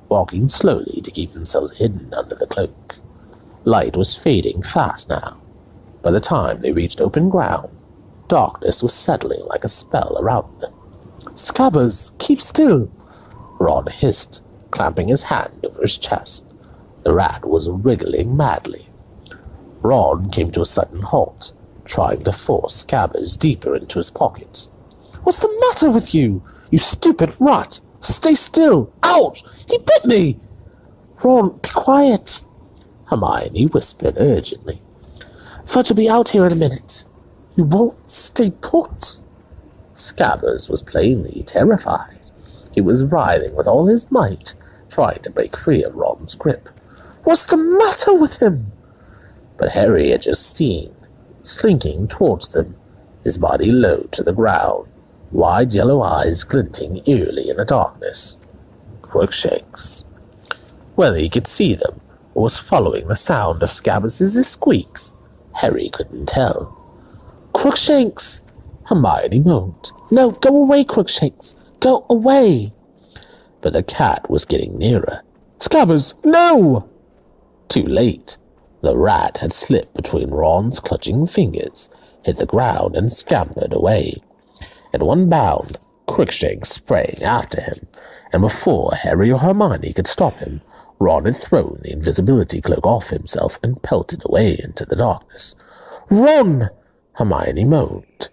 walking slowly to keep themselves hidden under the cloak. Light was fading fast now. By the time they reached open ground, darkness was settling like a spell around them. "Scabbers, keep still!" Ron hissed, clamping his hand over his chest. The rat was wriggling madly. Ron came to a sudden halt, trying to force Scabbers deeper into his pocket. "What's the matter with you, you stupid rat? Stay still! Ouch! He bit me!" "Ron, be quiet!" Hermione whispered urgently. "Fudge will be out here in a minute." "You won't stay put." Scabbers was plainly terrified. He was writhing with all his might, trying to break free of Ron's grip. "What's the matter with him?" But Harry had just seen, slinking towards them, his body low to the ground, wide yellow eyes glinting eerily in the darkness. Crookshanks. Whether he could see them, or was following the sound of Scabbers' squeaks, Harry couldn't tell. "Crookshanks!" Hermione moaned. "No, go away, Crookshanks! Go away!" But the cat was getting nearer. "Scabbers, no!" Too late. The rat had slipped between Ron's clutching fingers, hit the ground, and scampered away. In one bound, Crookshanks sprang after him, and before Harry or Hermione could stop him, Ron had thrown the invisibility cloak off himself and pelted away into the darkness. "Ron!" Hermione moaned.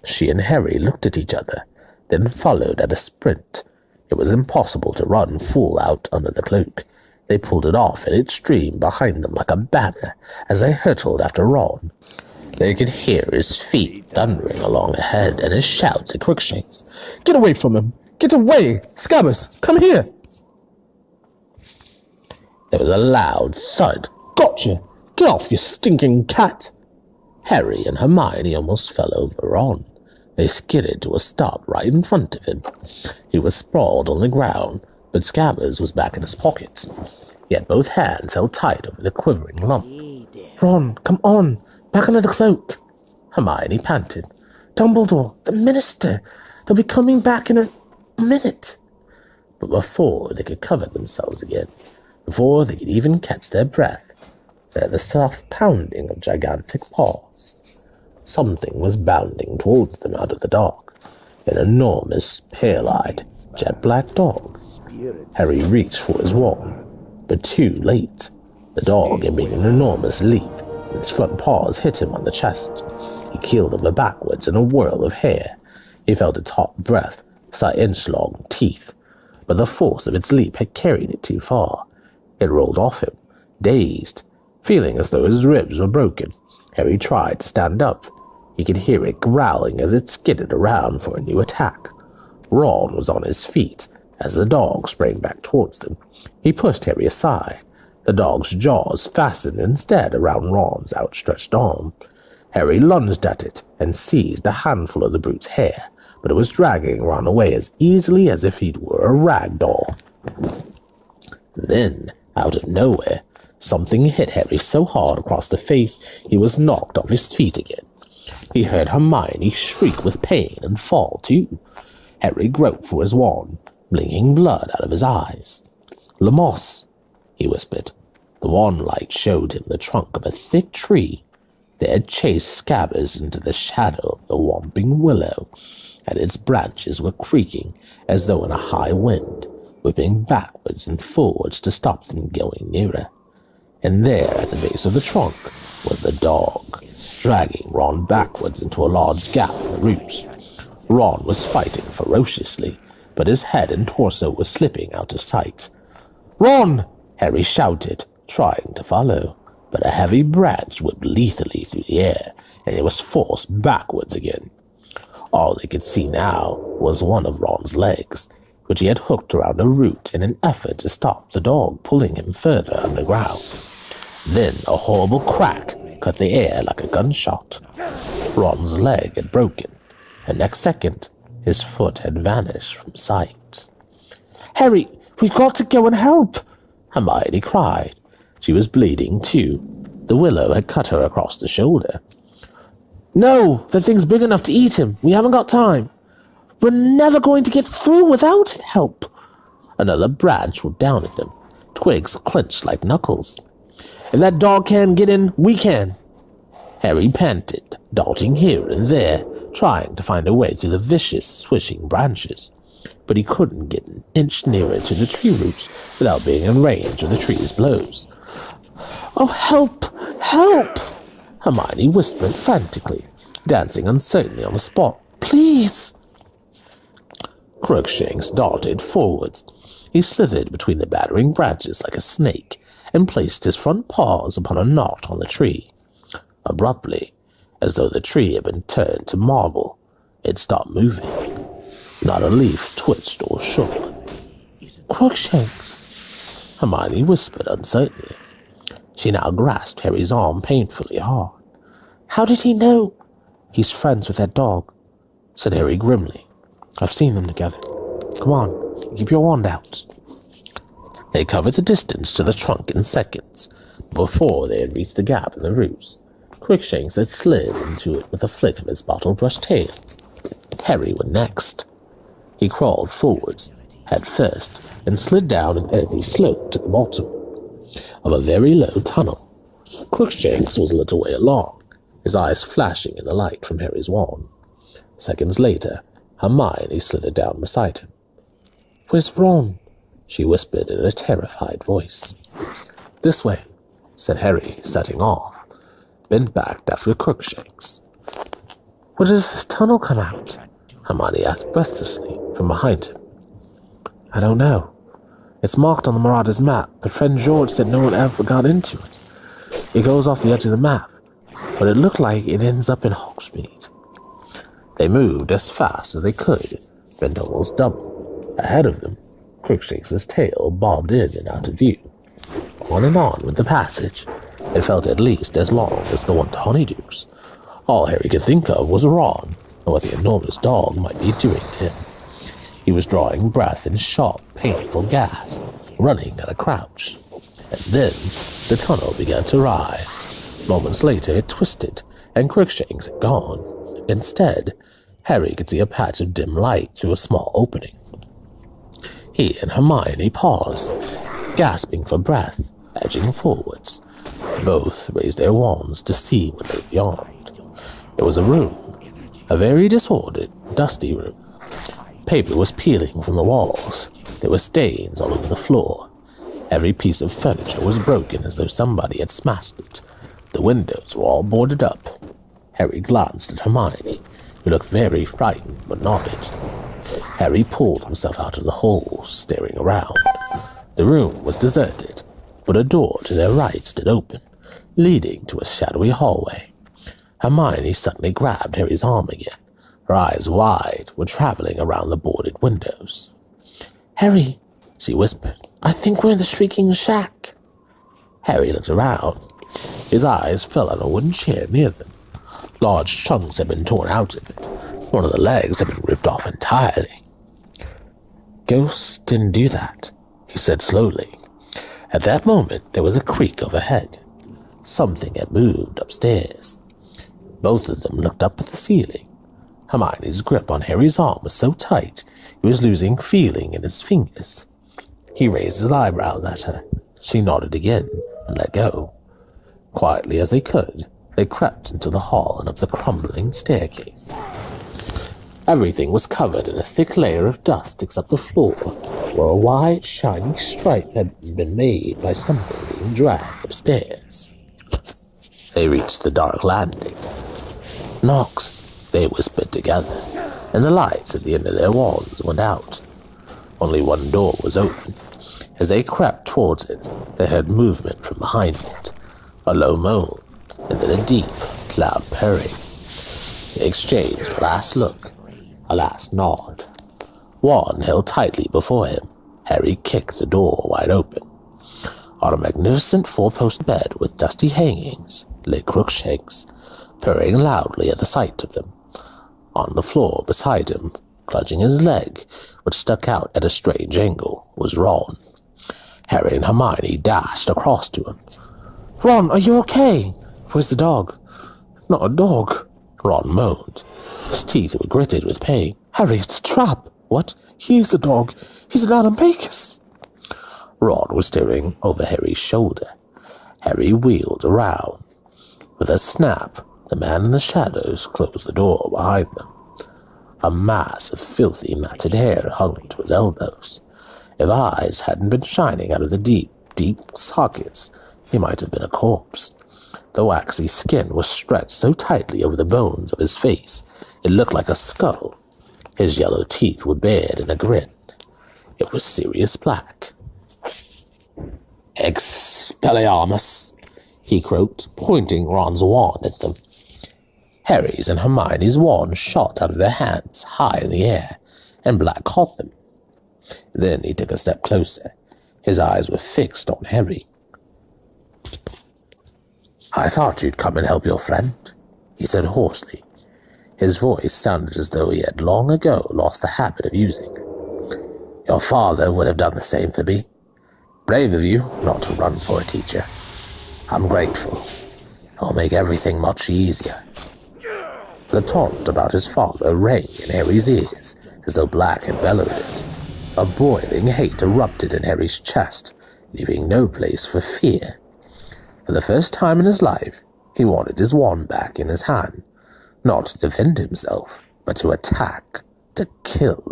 She and Harry looked at each other, then followed at a sprint. It was impossible to run full out under the cloak. They pulled it off, and it streamed behind them like a banner as they hurtled after Ron. They could hear his feet thundering along ahead and his shouts at Crookshanks. "Get away from him! Get away! Scabbers, come here!" There was a loud thud. "Gotcha! Get off, you stinking cat!" Harry and Hermione almost fell over Ron. They skidded to a stop right in front of him. He was sprawled on the ground, but Scabbers was back in his pocket. Yet both hands held tight over the quivering lump. "Ron, come on! Back under the cloak!" Hermione panted. "Dumbledore, the minister! They'll be coming back in a minute!" But before they could cover themselves again, before they could even catch their breath, they heard the soft pounding of gigantic paws. Something was bounding towards them out of the dark, an enormous, pale-eyed, jet-black dog. Harry reached for his wand, but too late. The dog had made an enormous leap, and its front paws hit him on the chest. He keeled over backwards in a whirl of hair. He felt its hot breath, saw inch-long teeth. but the force of its leap had carried it too far. It rolled off him, dazed, feeling as though his ribs were broken. Harry tried to stand up. He could hear it growling as it skidded around for a new attack. Ron was on his feet as the dog sprang back towards them. He pushed Harry aside. The dog's jaws fastened instead around Ron's outstretched arm. Harry lunged at it and seized a handful of the brute's hair, but it was dragging Ron away as easily as if he were a rag doll. Then, out of nowhere, something hit Harry so hard across the face he was knocked off his feet again. He heard Hermione shriek with pain and fall too. Harry groped for his wand, blinking blood out of his eyes. "Lumos," he whispered. The wand light showed him the trunk of a thick tree. They had chased Scabbers into the shadow of the whomping willow, and its branches were creaking as though in a high wind, whipping backwards and forwards to stop them going nearer. And there, at the base of the trunk, was the dog, dragging Ron backwards into a large gap in the roots. Ron was fighting ferociously, but his head and torso were slipping out of sight. "Ron!" Harry shouted, trying to follow, but a heavy branch whipped lethally through the air, and it was forced backwards again. All they could see now was one of Ron's legs, which he had hooked around a root in an effort to stop the dog pulling him further underground. Then a horrible crack cut the air like a gunshot. Ron's leg had broken, and next second his foot had vanished from sight. "Harry, we've got to go and help!" Hermione cried. She was bleeding too. The willow had cut her across the shoulder. "No, that thing's big enough to eat him. We haven't got time. We're never going to get through without help." Another branch rolled down at them, twigs clenched like knuckles. "If that dog can't get in, we can." Harry panted, darting here and there, trying to find a way through the vicious, swishing branches. But he couldn't get an inch nearer to the tree roots without being in range of the tree's blows. "Oh, help! Help!" Hermione whispered frantically, dancing uncertainly on the spot. "Please!" Crookshanks darted forwards. He slithered between the battering branches like a snake and placed his front paws upon a knot on the tree. Abruptly, as though the tree had been turned to marble, it stopped moving. Not a leaf twitched or shook. "Crookshanks," Hermione whispered uncertainly. She now grasped Harry's arm painfully hard. "How did he know?" "He's friends with that dog," said Harry grimly. "I've seen them together. Come on, keep your wand out." They covered the distance to the trunk in seconds. Before they had reached the gap in the roots, Crookshanks had slid into it with a flick of his bottle-brush tail. Harry went next. He crawled forwards, head first, and slid down an earthy slope to the bottom of a very low tunnel. Crookshanks was a little way along, his eyes flashing in the light from Harry's wand. Seconds later, Hermione slithered down beside him. "Where's Ron?" she whispered in a terrified voice. "This way," said Harry, setting off, bent back after Crookshanks. "Where does this tunnel come out?" Hermione asked breathlessly from behind him. "I don't know. It's marked on the Marauders' map, but friend George said no one ever got into it. It goes off the edge of the map, but it looked like it ends up in Hogsmeade." They moved as fast as they could, bent almost double. Ahead of them, Crookshanks' tail bobbed in and out of view. On and on with the passage. It felt at least as long as the one to Honeydews. All Harry could think of was Ron, and what the enormous dog might be doing to him. He was drawing breath in sharp, painful gas, running at a crouch. And then the tunnel began to rise. Moments later it twisted, and Crookshanks had gone. Instead, Harry could see a patch of dim light through a small opening. He and Hermione paused, gasping for breath, edging forwards. Both raised their wands to see what lay beyond. It was a room, a very disordered, dusty room. Paper was peeling from the walls. There were stains all over the floor. Every piece of furniture was broken as though somebody had smashed it. The windows were all boarded up. Harry glanced at Hermione, who looked very frightened but nodded. Harry pulled himself out of the hole, staring around. The room was deserted, but a door to their right stood open, leading to a shadowy hallway. Hermione suddenly grabbed Harry's arm again. Her eyes wide, were traveling around the boarded windows. "Harry," she whispered, "I think we're in the Shrieking Shack." Harry looked around. His eyes fell on a wooden chair near them. Large chunks had been torn out of it. One of the legs had been ripped off entirely. "Ghosts didn't do that," he said slowly. At that moment, there was a creak overhead. Something had moved upstairs. Both of them looked up at the ceiling. Hermione's grip on Harry's arm was so tight, he was losing feeling in his fingers. He raised his eyebrows at her. She nodded again and let go. Quietly as they could, they crept into the hall and up the crumbling staircase. Everything was covered in a thick layer of dust except the floor, where a wide, shiny stripe had been made by something being dragged upstairs. They reached the dark landing. "Nox," they whispered together, and the lights at the end of their wands went out. Only one door was open. As they crept towards it, they heard movement from behind it, a low moan, and then a deep, loud purring. They exchanged a last look, a last nod. One held tightly before him. Harry kicked the door wide open. On a magnificent four-post bed with dusty hangings lay Crookshanks, purring loudly at the sight of them. On the floor beside him, clutching his leg, which stuck out at a strange angle, was Ron. Harry and Hermione dashed across to him. "Ron, are you okay? Where's the dog?" "Not a dog," Ron moaned. His teeth were gritted with pain. "Harry, it's a trap." "What?" "He's the dog. He's an animagus." Ron was staring over Harry's shoulder. Harry wheeled around. With a snap, the man in the shadows closed the door behind them. A mass of filthy, matted hair hung to his elbows. If eyes hadn't been shining out of the deep, deep sockets, he might have been a corpse. The waxy skin was stretched so tightly over the bones of his face, it looked like a skull. His yellow teeth were bared in a grin. It was Sirius Black. "Expelliarmus," he croaked, pointing Ron's wand at them. Harry's and Hermione's wands shot out of their hands, high in the air, and Black caught them. Then he took a step closer. His eyes were fixed on Harry. "I thought you'd come and help your friend," he said hoarsely. His voice sounded as though he had long ago lost the habit of using. "Your father would have done the same for me. Brave of you not to run for a teacher. I'm grateful. It'll make everything much easier." The taunt about his father rang in Harry's ears as though Black had bellowed it. A boiling hate erupted in Harry's chest, leaving no place for fear. For the first time in his life, he wanted his wand back in his hand, not to defend himself, but to attack, to kill.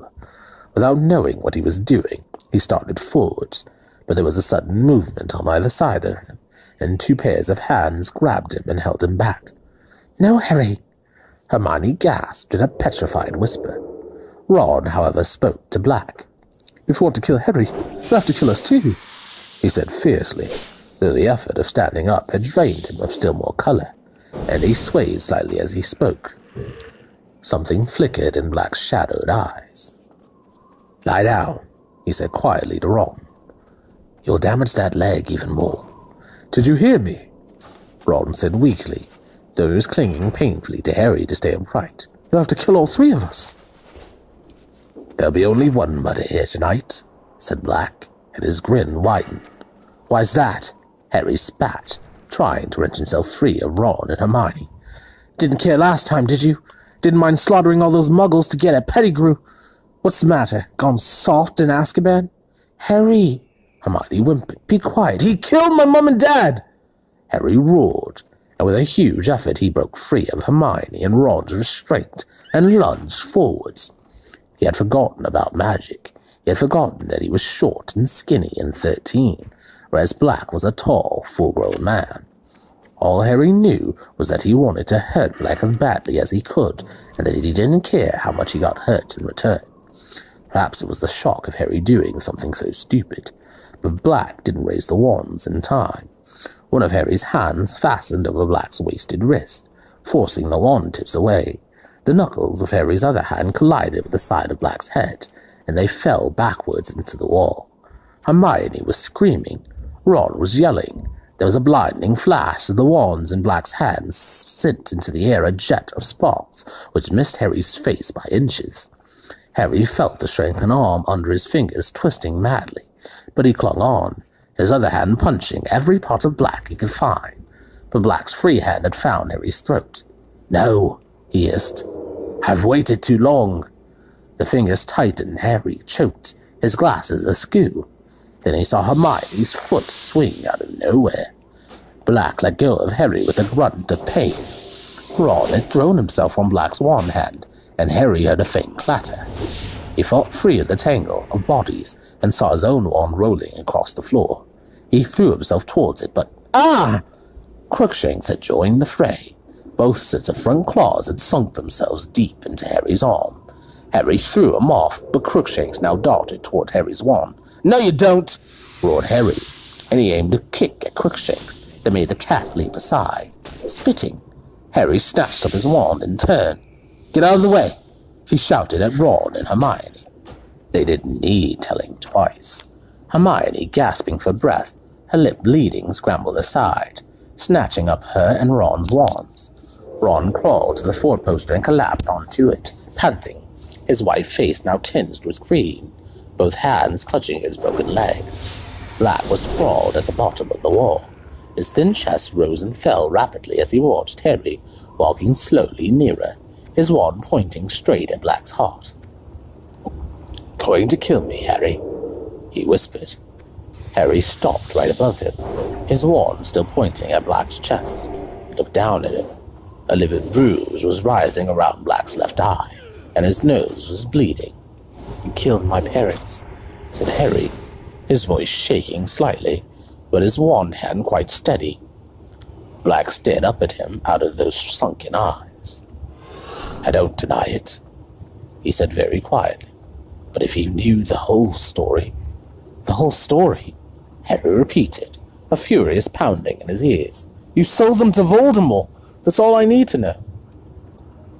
Without knowing what he was doing, he started forwards, but there was a sudden movement on either side of him, and two pairs of hands grabbed him and held him back. "No, Harry!" Hermione gasped in a petrified whisper. Ron, however, spoke to Black. "If you want to kill Harry, you have to kill us too," he said fiercely, though the effort of standing up had drained him of still more color, and he swayed slightly as he spoke. Something flickered in Black's shadowed eyes. "Lie down," he said quietly to Ron. "You'll damage that leg even more." "Did you hear me?" Ron said weakly, though he was clinging painfully to Harry to stay upright. "You'll have to kill all three of us." "There'll be only one murder here tonight," said Black, and his grin widened. "Why's that?" Harry spat, trying to wrench himself free of Ron and Hermione. "Didn't care last time, did you? Didn't mind slaughtering all those muggles to get at Pettigrew? What's the matter? Gone soft in Azkaban?" "Harry," Hermione whimpered, "be quiet. He killed my mom and dad!" Harry roared, and with a huge effort he broke free of Hermione and Ron's restraint and lunged forwards. He had forgotten about magic. He had forgotten that he was short and skinny and 13, whereas Black was a tall, full-grown man. All Harry knew was that he wanted to hurt Black as badly as he could, and that he didn't care how much he got hurt in return. Perhaps it was the shock of Harry doing something so stupid, but Black didn't raise the wands in time. One of Harry's hands fastened over Black's wasted wrist, forcing the wand tips away. The knuckles of Harry's other hand collided with the side of Black's head, and they fell backwards into the wall. Hermione was screaming. Ron was yelling. There was a blinding flash as the wands in Black's hands sent into the air a jet of sparks, which missed Harry's face by inches. Harry felt the shrunken arm under his fingers twisting madly, but he clung on, his other hand punching every part of Black he could find. But Black's free hand had found Harry's throat. "No," he hissed. "I've waited too long." The fingers tightened. Harry choked, his glasses askew. Then he saw Hermione's foot swing out of nowhere. Black let go of Harry with a grunt of pain. Ron had thrown himself on Black's wand hand, and Harry heard a faint clatter. He fought free of the tangle of bodies and saw his own wand rolling across the floor. He threw himself towards it, but "Ah!" Crookshanks had joined the fray. Both sets of front claws had sunk themselves deep into Harry's arm. Harry threw him off, but Crookshanks now darted toward Harry's wand. "No, you don't!" roared Harry, and he aimed a kick at Crookshanks that made the cat leap aside. Spitting, Harry snatched up his wand and turned. "Get out of the way!" he shouted at Ron and Hermione. They didn't need telling twice. Hermione, gasping for breath, her lip bleeding, scrambled aside, snatching up her and Ron's wands. Ron crawled to the four-poster and collapsed onto it, panting, his white face now tinged with green, both hands clutching his broken leg. Black was sprawled at the bottom of the wall. His thin chest rose and fell rapidly as he watched Harry walking slowly nearer, his wand pointing straight at Black's heart. "Going to kill me, Harry?" he whispered. Harry stopped right above him, his wand still pointing at Black's chest. He looked down at him. A livid bruise was rising around Black's left eye, and his nose was bleeding. "You killed my parents," said Harry, his voice shaking slightly, but his wand hand quite steady. Black stared up at him out of those sunken eyes. "I don't deny it," he said very quietly. "But if you knew the whole story—" "The whole story?" Harry repeated, a furious pounding in his ears. "You sold them to Voldemort. That's all I need to know."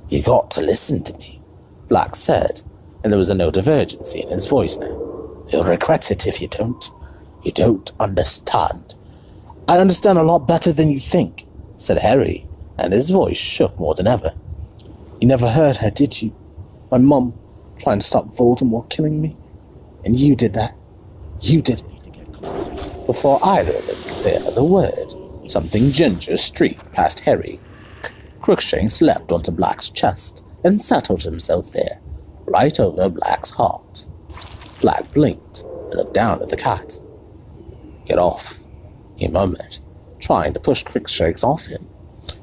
"You got to listen to me," Black said, and there was a note of urgency in his voice now. "You'll regret it if you don't. You don't understand." "I understand a lot better than you think," said Harry, and his voice shook more than ever. "You never heard her, did you? My mum trying to stop Voldemort killing me? And you did that. You did it." Before either of them could say another word, something ginger streaked past Harry. Crookshanks leapt onto Black's chest and settled himself there, right over Black's heart. Black blinked and looked down at the cat. "Get off," he murmured, trying to push Crookshanks off him.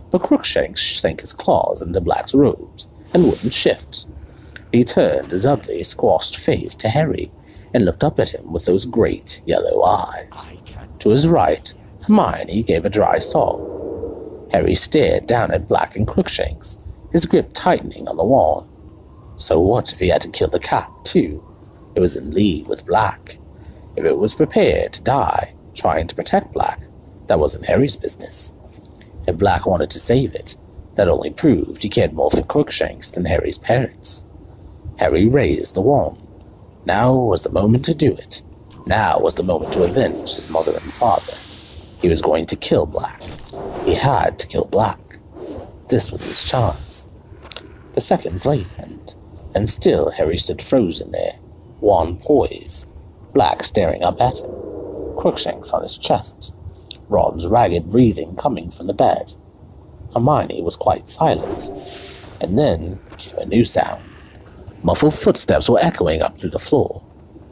But Crookshanks sank his claws into Black's robes and wouldn't shift. He turned his ugly, squashed face to Harry and looked up at him with those great yellow eyes. To his right, Hermione gave a dry sob. Harry stared down at Black and Crookshanks, his grip tightening on the wall. So what if he had to kill the cat, too? It was in league with Black. If it was prepared to die, trying to protect Black, that wasn't Harry's business. If Black wanted to save it, that only proved he cared more for Crookshanks than Harry's parents. Harry raised the wand. Now was the moment to do it. Now was the moment to avenge his mother and father. He was going to kill Black. He had to kill Black. This was his chance. The seconds lengthened, and still Harry stood frozen there, wand poised, Black staring up at him, Crookshanks on his chest, Ron's ragged breathing coming from the bed. Hermione was quite silent, and then came a new sound. Muffled footsteps were echoing up through the floor.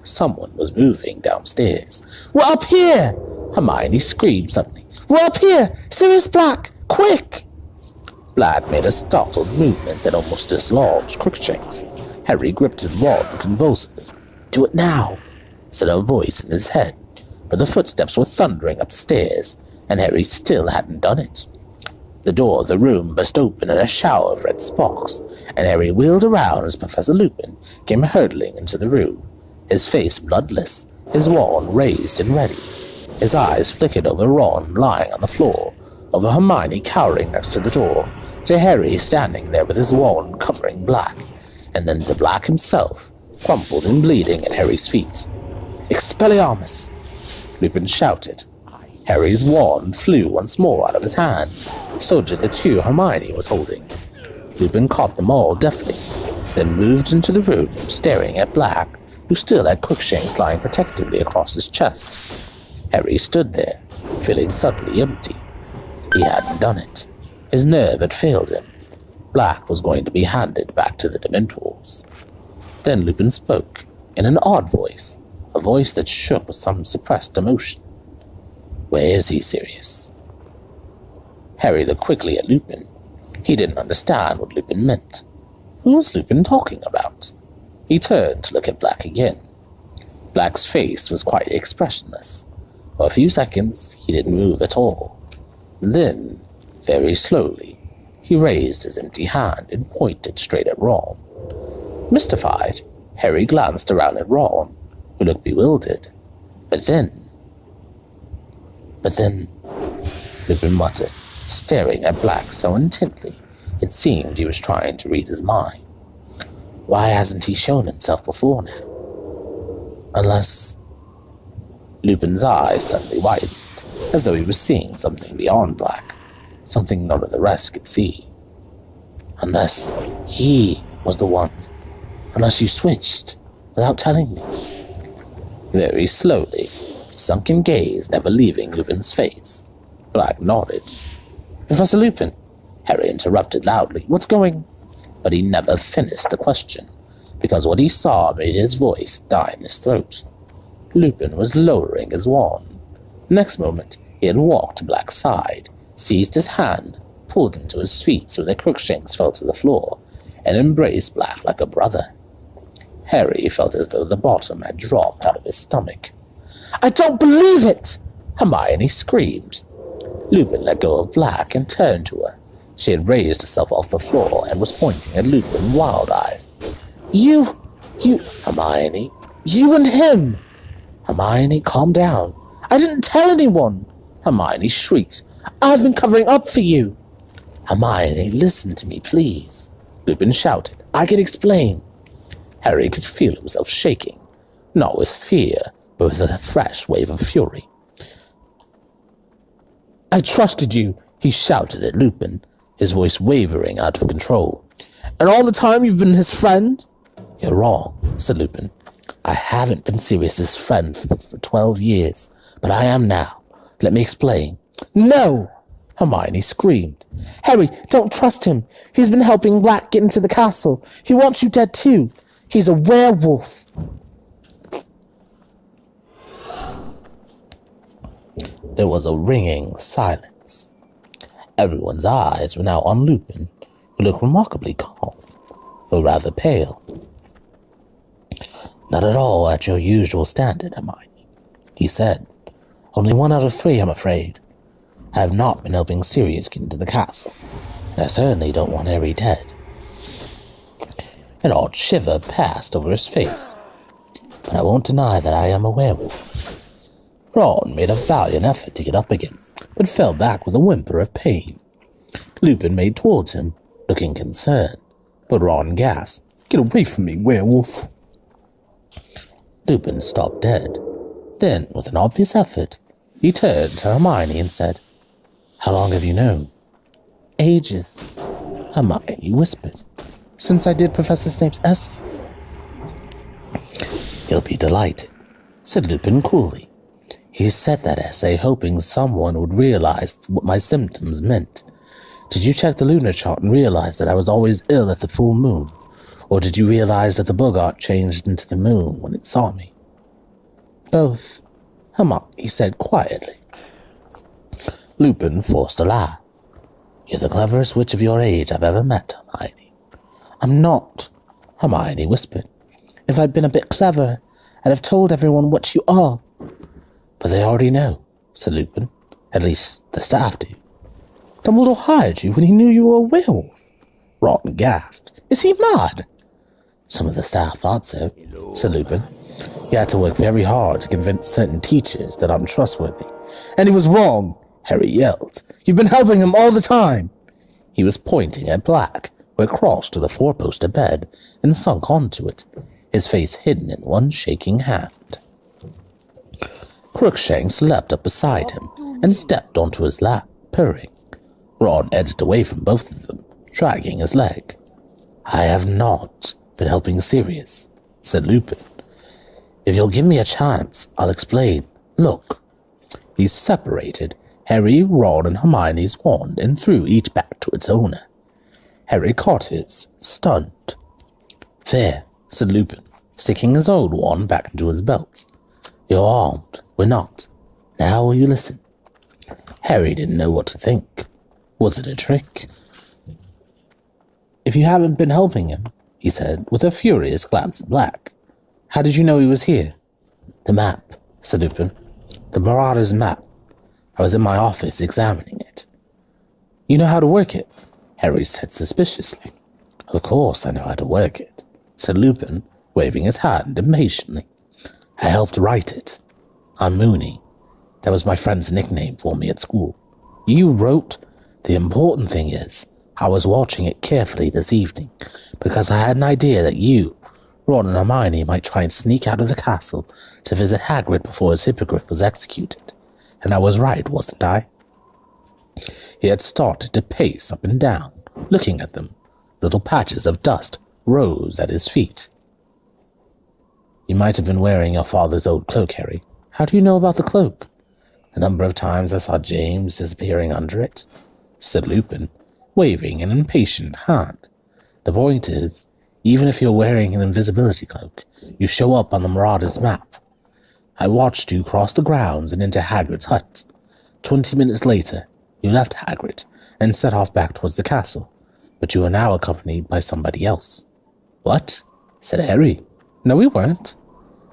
Someone was moving downstairs. "We're up here!" Hermione screamed suddenly. "We're up here! Sirius Black! Quick!" Black made a startled movement that almost dislodged Crookshanks. Harry gripped his wand convulsively. "Do it now," said a voice in his head, but the footsteps were thundering up the stairs, and Harry still hadn't done it. The door of the room burst open in a shower of red sparks, and Harry wheeled around as Professor Lupin came hurtling into the room, his face bloodless, his wand raised and ready. His eyes flickered over Ron lying on the floor, over Hermione cowering next to the door, to Harry standing there with his wand covering Black, and then to Black himself, crumpled and bleeding at Harry's feet. "Expelliarmus!" Lupin shouted. Harry's wand flew once more out of his hand. So did the two Hermione was holding. Lupin caught them all deftly, then moved into the room, staring at Black, who still had Crookshanks lying protectively across his chest. Harry stood there, feeling suddenly empty. He hadn't done it. His nerve had failed him. Black was going to be handed back to the Dementors. Then Lupin spoke, in an odd voice, a voice that shook with some suppressed emotion. "Where is he, Sirius?" Harry looked quickly at Lupin. He didn't understand what Lupin meant. Who was Lupin talking about? He turned to look at Black again. Black's face was quite expressionless. For a few seconds, he didn't move at all. Then, very slowly, he raised his empty hand and pointed straight at Ron. Mystified, Harry glanced around at Ron, who looked bewildered. But then, Lupin muttered, staring at Black so intently it seemed he was trying to read his mind. Why hasn't he shown himself before now? Unless... Lupin's eyes suddenly widened, as though he was seeing something beyond Black, something none of the rest could see. Unless he was the one. Unless you switched, without telling me. Very slowly, sunken gaze never leaving Lupin's face. Black nodded. "Professor Lupin," Harry interrupted loudly. "What's going—" But he never finished the question, because what he saw made his voice die in his throat. Lupin was lowering his wand. Next moment, he had walked to Black's side, seized his hand, pulled him to his feet so that Crookshanks fell to the floor, and embraced Black like a brother. Harry felt as though the bottom had dropped out of his stomach. "I don't believe it!" Hermione screamed. Lupin let go of Black and turned to her. She had raised herself off the floor and was pointing at Lupin wild-eyed. You, Hermione, you and him!" "Hermione, calm down. I didn't tell anyone!" Hermione shrieked. "I've been covering up for you!" "Hermione, listen to me, please," Lupin shouted. "I can explain." Harry could feel himself shaking, not with fear, but with a fresh wave of fury. "I trusted you," he shouted at Lupin, his voice wavering out of control. "And all the time you've been his friend?" "You're wrong," said Lupin. "I haven't been Sirius's friend for 12 years, but I am now. Let me explain." "No!" Hermione screamed. "Harry, don't trust him. He's been helping Black get into the castle. He wants you dead too. He's a werewolf." There was a ringing silence. Everyone's eyes were now on Lupin, who looked remarkably calm, though rather pale. "Not at all at your usual standard, Hermione," he said. "Only 1 out of 3, I'm afraid. I have not been helping Sirius get into the castle, and I certainly don't want Harry dead." An odd shiver passed over his face, but I won't deny that I am a werewolf. Ron made a valiant effort to get up again, but fell back with a whimper of pain. Lupin made towards him, looking concerned, but Ron gasped, "Get away from me, werewolf!" Lupin stopped dead. Then, with an obvious effort, he turned to Hermione and said, "How long have you known?" "Ages," Hermione whispered. "Since I did Professor Snape's essay." "He'll be delighted," said Lupin coolly. "He said that essay hoping someone would realize what my symptoms meant. Did you check the lunar chart and realize that I was always ill at the full moon? Or did you realize that the boggart changed into the moon when it saw me?" "Both," Hermione said quietly. Lupin forced a laugh. "You're the cleverest witch of your age I've ever met, Hermione." "I'm not," Hermione whispered. "If I'd been a bit clever, I'd have told everyone what you are." "But they already know," said Lupin. "At least the staff do." Dumbledore hired you when he knew you were a werewolf. Ron gasped. Is he mad? Some of the staff thought so, said Lupin. He had to work very hard to convince certain teachers that I'm trustworthy. And he was wrong, Harry yelled. You've been helping him all the time. He was pointing at Black, who had crossed to the four-poster bed and sunk onto it, his face hidden in one shaking hand. Crookshanks leapt up beside him and stepped onto his lap, purring. Ron edged away from both of them, dragging his leg. I have not been helping Sirius, said Lupin. If you'll give me a chance, I'll explain. Look. He separated Harry, Ron, and Hermione's wand and threw each back to its owner. Harry caught his, stunned. There, said Lupin, sticking his old wand back into his belt. You're armed. We're not. Now will you listen? Harry didn't know what to think. Was it a trick? If you haven't been helping him, he said, with a furious glance at Black. How did you know he was here? The map, said Lupin. The Marauder's map. I was in my office examining it. You know how to work it? Harry said suspiciously. Of course I know how to work it, said Lupin, waving his hand impatiently. I helped write it. I'm Moony. That was my friend's nickname for me at school. You wrote? The important thing is, I was watching it carefully this evening, because I had an idea that you, Ron and Hermione, might try and sneak out of the castle to visit Hagrid before his hippogriff was executed. And I was right, wasn't I? He had started to pace up and down, looking at them. Little patches of dust rose at his feet. You might have been wearing your father's old cloak, Harry. How do you know about the cloak? The number of times I saw James disappearing under it, said Lupin, waving an impatient hand. The point is, even if you're wearing an invisibility cloak, you show up on the Marauder's map. I watched you cross the grounds and into Hagrid's hut. 20 minutes later, you left Hagrid and set off back towards the castle, but you are now accompanied by somebody else. What? Said Harry. No, we weren't.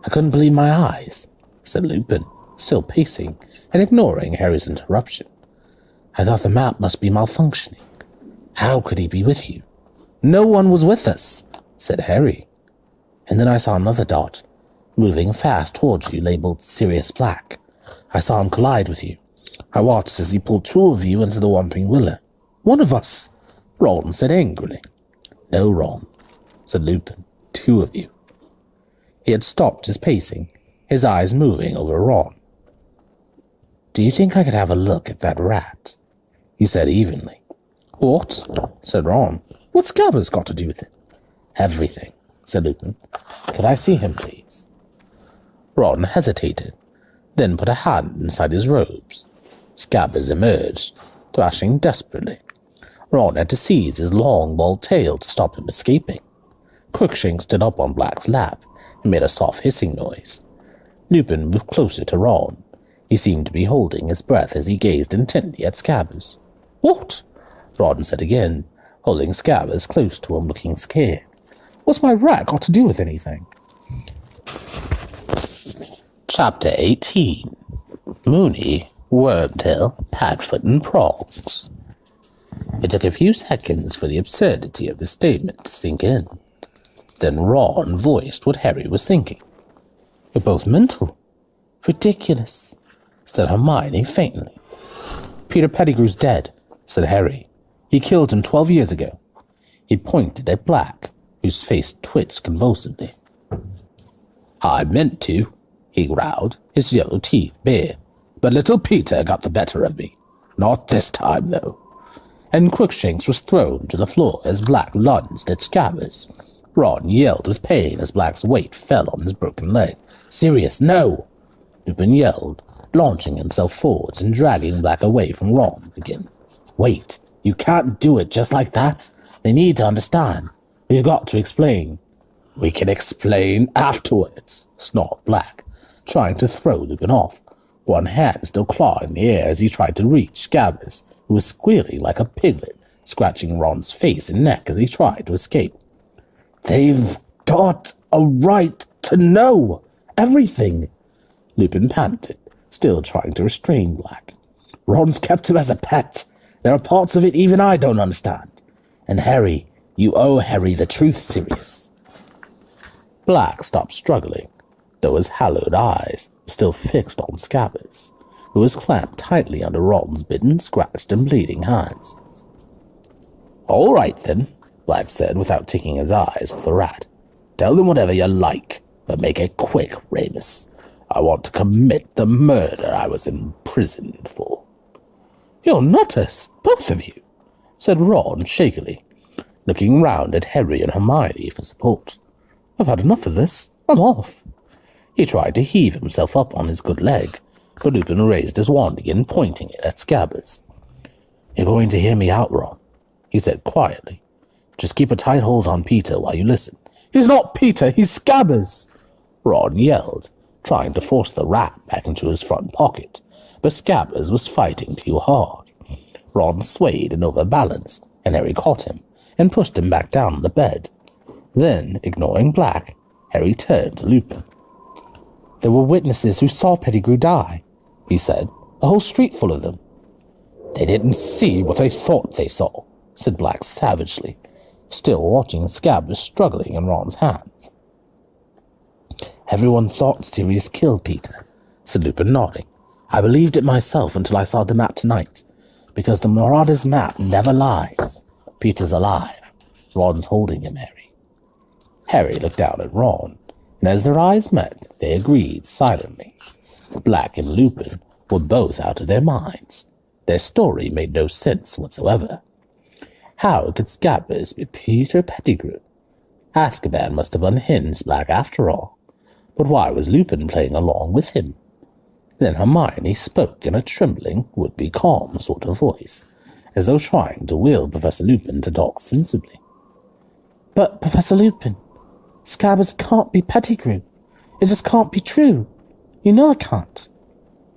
I couldn't believe my eyes, said Lupin, still pacing and ignoring Harry's interruption. I thought the map must be malfunctioning. How could he be with you? No one was with us, said Harry. And then I saw another dot, moving fast towards you, labeled Sirius Black. I saw him collide with you. I watched as he pulled two of you into the Wandering Willow. One of us, Ron said angrily. No, Ron, said Lupin. Two of you. He had stopped his pacing, his eyes moving over Ron. Do you think I could have a look at that rat? He said evenly. What? Said Ron. What's Scabbers got to do with it? Everything, said Lupin. Could I see him, please? Ron hesitated, then put a hand inside his robes. Scabbers emerged, thrashing desperately. Ron had to seize his long, bald tail to stop him escaping. Crookshanks stood up on Black's lap and made a soft hissing noise. Lupin moved closer to Ron. He seemed to be holding his breath as he gazed intently at Scabbers. What? Ron said again, holding Scabbers close to him, looking scared. What's my rat got to do with anything? Chapter 18. Moony, Wormtail, Padfoot, and Prongs. It took a few seconds for the absurdity of the statement to sink in. Then Ron voiced what Harry was thinking. You're both mental. Ridiculous, said Hermione faintly. Peter Pettigrew's dead, said Harry. He killed him 12 years ago. He pointed at Black, whose face twitched convulsively. I meant to, he growled, his yellow teeth bare. But little Peter got the better of me. Not this time, though. And Crookshanks was thrown to the floor as Black lunged at Scabbers. Ron yelled with pain as Black's weight fell on his broken leg. Sirius, no! Lupin yelled, launching himself forwards and dragging Black away from Ron again. Wait, you can't do it just like that. They need to understand. We've got to explain. We can explain afterwards, snarled Black, trying to throw Lupin off, one hand still clawing the air as he tried to reach Scabbers, who was squealing like a piglet, scratching Ron's face and neck as he tried to escape. They've got a right to know everything, Lupin panted, still trying to restrain Black. Ron's kept him as a pet. There are parts of it even I don't understand. And Harry, you owe Harry the truth, Sirius. Black stopped struggling, though his hallowed eyes were still fixed on Scabbers, who was clamped tightly under Ron's bitten, scratched, and bleeding hands. All right, then, Black said without taking his eyes off the rat. Tell them whatever you like, but make it quick, Remus. I want to commit the murder I was imprisoned for. You're nutters, both of you, said Ron shakily, looking round at Harry and Hermione for support. I've had enough of this. I'm off. He tried to heave himself up on his good leg, but Lupin raised his wand again, pointing it at Scabbers. You're going to hear me out, Ron, he said quietly. Just keep a tight hold on Peter while you listen. He's not Peter, he's Scabbers, Ron yelled, trying to force the rat back into his front pocket, but Scabbers was fighting too hard. Ron swayed and overbalanced, and Harry caught him and pushed him back down on the bed. Then, ignoring Black, Harry turned to Lupin. There were witnesses who saw Pettigrew die, he said, a whole street full of them. They didn't see what they thought they saw, said Black savagely, still watching Scabbers struggling in Ron's hands. Everyone thought Sirius killed Peter, said Lupin, nodding. I believed it myself until I saw the map tonight, because the Marauder's map never lies. Peter's alive. Ron's holding him, Harry. Harry looked down at Ron, and as their eyes met, they agreed silently. Black and Lupin were both out of their minds. Their story made no sense whatsoever. How could Scabbers be Peter Pettigrew? Azkaban must have unhinged Black after all. But why was Lupin playing along with him? Then Hermione spoke in a trembling, would-be calm sort of voice, as though trying to will Professor Lupin to talk sensibly. But, Professor Lupin, Scabbers can't be Pettigrew. It just can't be true. You know it can't.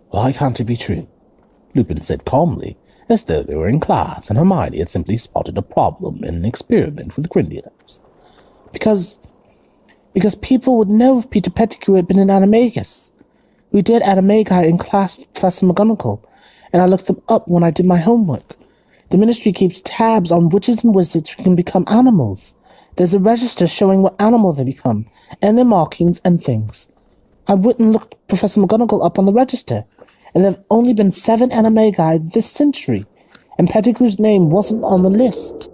Why can't it be true? Lupin said calmly, as though they were in class and Hermione had simply spotted a problem in an experiment with Grindylows. Because people would know if Peter Pettigrew had been an animagus. We did animagi in class with Professor McGonagall, and I looked them up when I did my homework. The Ministry keeps tabs on witches and wizards who can become animals. There's a register showing what animal they become, and their markings and things. I went and looked Professor McGonagall up on the register, and there have only been 7 animagi this century, and Pettigrew's name wasn't on the list.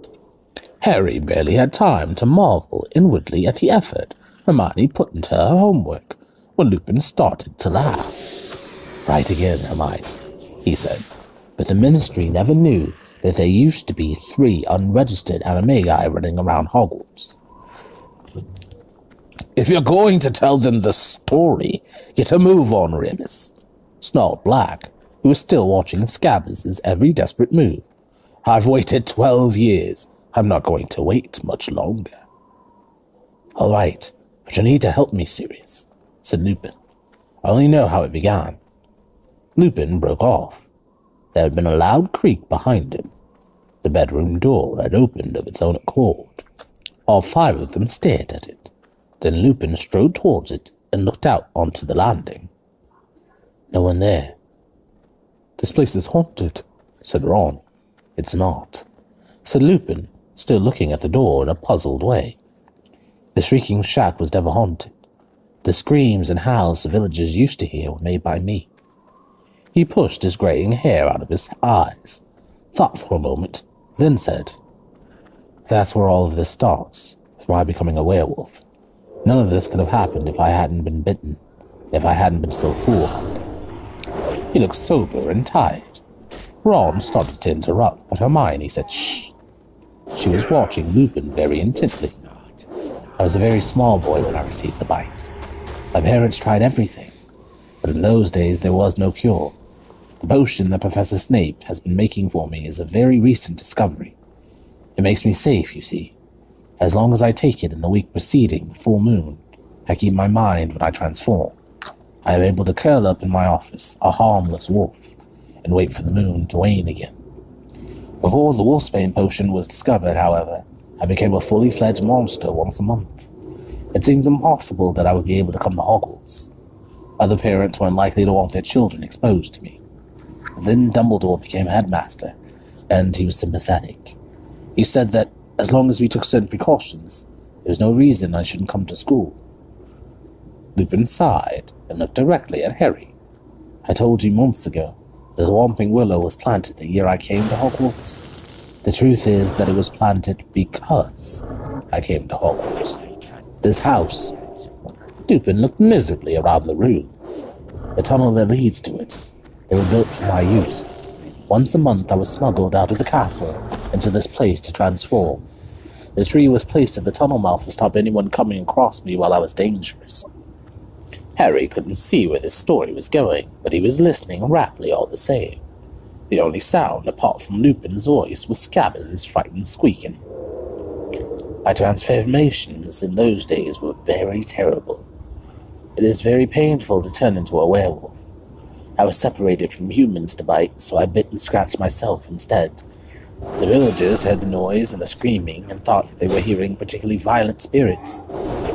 Harry barely had time to marvel inwardly at the effort Hermione put into her homework, when Lupin started to laugh. Right again, Hermione, he said, but the Ministry never knew that there used to be 3 unregistered animagi running around Hogwarts. If you're going to tell them the story, get a move on, Remus, snarled Black, who was still watching Scabbers' every desperate move. I've waited 12 years. I'm not going to wait much longer. All right, but you need to help me, Sirius, said Lupin. I only know how it began. Lupin broke off. There had been a loud creak behind him. The bedroom door had opened of its own accord. All 5 of them stared at it. Then Lupin strode towards it and looked out onto the landing. No one there. This place is haunted, said Ron. It's not, said Lupin, still looking at the door in a puzzled way. The shrieking shack was never haunted. The screams and howls the villagers used to hear were made by me. He pushed his graying hair out of his eyes, thought for a moment, then said, That's where all of this starts, with my becoming a werewolf. None of this could have happened if I hadn't been bitten, if I hadn't been so foolhardy. He looked sober and tired. Ron started to interrupt, but Hermione said, Shh. She was watching Lupin very intently. I was a very small boy when I received the bite. My parents tried everything, but in those days there was no cure. The potion that Professor Snape has been making for me is a very recent discovery. It makes me safe, you see. As long as I take it in the week preceding the full moon, I keep my mind when I transform. I am able to curl up in my office, a harmless wolf, and wait for the moon to wane again. Before the wolfsbane potion was discovered, however, I became a fully fledged monster once a month. It seemed impossible that I would be able to come to Hogwarts. Other parents were unlikely to want their children exposed to me. Then Dumbledore became headmaster, and he was sympathetic. He said that as long as we took certain precautions, there was no reason I shouldn't come to school. Lupin sighed and looked directly at Harry. I told you months ago that the Whomping Willow was planted the year I came to Hogwarts. The truth is that it was planted because I came to Hogwarts. This house. Lupin looked miserably around the room. The tunnel that leads to it. They were built for my use. Once a month I was smuggled out of the castle into this place to transform. The tree was placed at the tunnel mouth to stop anyone coming across me while I was dangerous. Harry couldn't see where this story was going, but he was listening raptly all the same. The only sound, apart from Lupin's voice, was Scabbers' frightened squeaking. My transformations in those days were very terrible. It is very painful to turn into a werewolf. I was separated from humans to bite, so I bit and scratched myself instead. The villagers heard the noise and the screaming and thought they were hearing particularly violent spirits.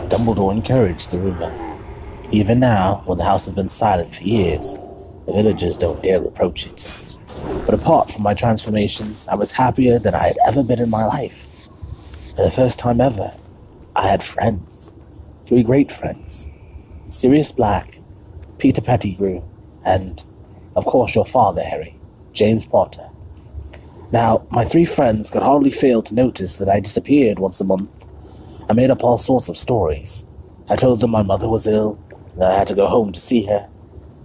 Dumbledore encouraged the rumor. Even now, when the house has been silent for years, the villagers don't dare approach it. But apart from my transformations, I was happier than I had ever been in my life. For the first time ever, I had friends. 3 great friends. Sirius Black, Peter Pettigrew, and, of course, your father, Harry, James Potter. Now, my 3 friends could hardly fail to notice that I disappeared once a month. I made up all sorts of stories. I told them my mother was ill, and that I had to go home to see her.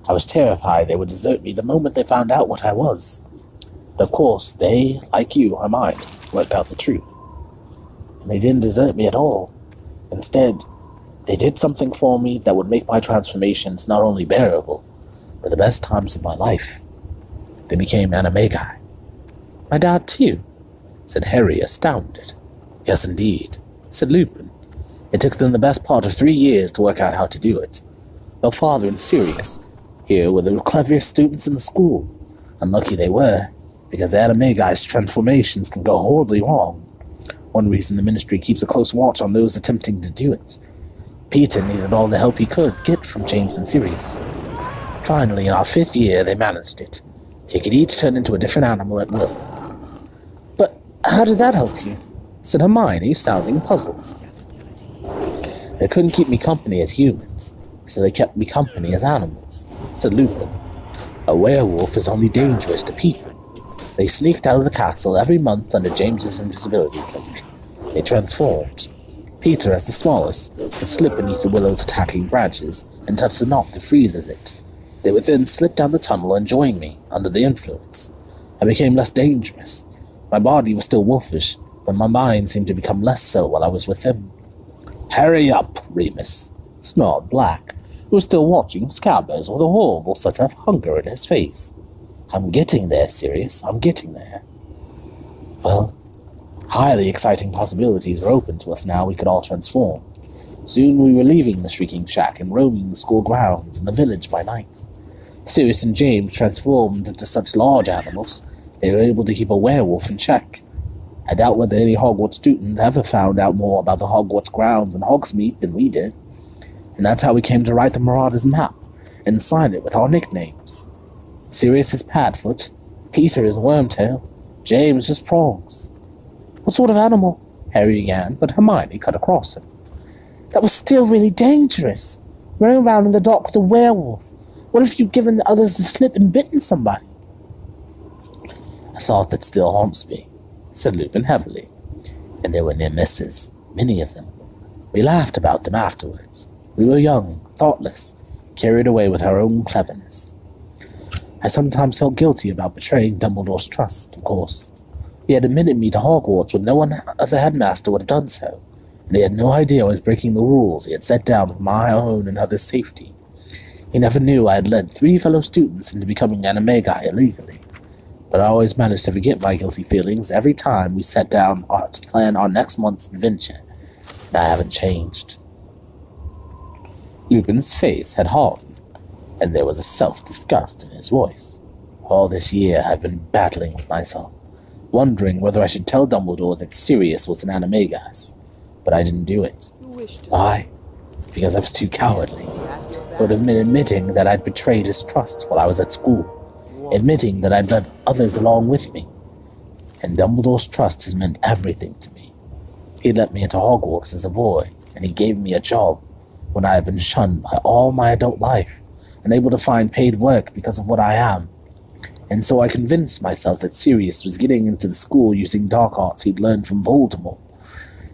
I was terrified they would desert me the moment they found out what I was. But of course, they, like you, Hermione, worked out the truth. And they didn't desert me at all. Instead, they did something for me that would make my transformations not only bearable, but the best times of my life. They became animagi. My dad, too, said Harry, astounded. Yes, indeed, said Lupin. It took them the best part of 3 years to work out how to do it. Your father and Sirius here were the cleverest students in the school. And lucky they were, because the animagi's transformations can go horribly wrong. One reason the Ministry keeps a close watch on those attempting to do it. Peter needed all the help he could get from James and Sirius. Finally, in our 5th year, they managed it. They could each turn into a different animal at will. But how did that help you? Said Hermione, sounding puzzled. They couldn't keep me company as humans, so they kept me company as animals, said Lupin. A werewolf is only dangerous to people. They sneaked out of the castle every month under James's invisibility cloak. They transformed. Peter, as the smallest, could slip beneath the willow's attacking branches and touch the knot that freezes it. They would then slip down the tunnel and join me, under the influence. I became less dangerous. My body was still wolfish, but my mind seemed to become less so while I was with them. Hurry up, Remus, snarled Black, who was still watching Scabbers with a horrible sort of hunger in his face. I'm getting there, Sirius, I'm getting there. Well, highly exciting possibilities were open to us now we could all transform. Soon we were leaving the Shrieking Shack and roaming the school grounds and the village by night. Sirius and James transformed into such large animals, they were able to keep a werewolf in check. I doubt whether any Hogwarts student ever found out more about the Hogwarts grounds and Hogsmeade than we did. And that's how we came to write the Marauders map and sign it with our nicknames. Sirius is Padfoot, Peter is Wormtail, James is Prongs. What sort of animal? Harry began, but Hermione cut across him. That was still really dangerous. Running around in the dark with a werewolf. What if you'd given the others the slip and bitten somebody? A thought that still haunts me, said Lupin heavily. And there were near misses, many of them. We laughed about them afterwards. We were young, thoughtless, carried away with our own cleverness. I sometimes felt guilty about betraying Dumbledore's trust, of course. He had admitted me to Hogwarts when no one as a headmaster would have done so, and he had no idea I was breaking the rules he had set down for my own and others' safety. He never knew I had led 3 fellow students into becoming animagi illegally, but I always managed to forget my guilty feelings every time we sat down to plan our next month's adventure, and I haven't changed. Lupin's face had hardened, and there was a self-disgust in his voice. All this year I've been battling with myself, wondering whether I should tell Dumbledore that Sirius was an animagus, but I didn't do it. Why? Because I was too cowardly. It would have been admitting that I'd betrayed his trust while I was at school, admitting that I'd led others along with me. and Dumbledore's trust has meant everything to me. He let me into Hogwarts as a boy, and he gave me a job when I had been shunned by all my adult life, unable to find paid work because of what I am. And so I convinced myself that Sirius was getting into the school using dark arts he'd learned from Voldemort,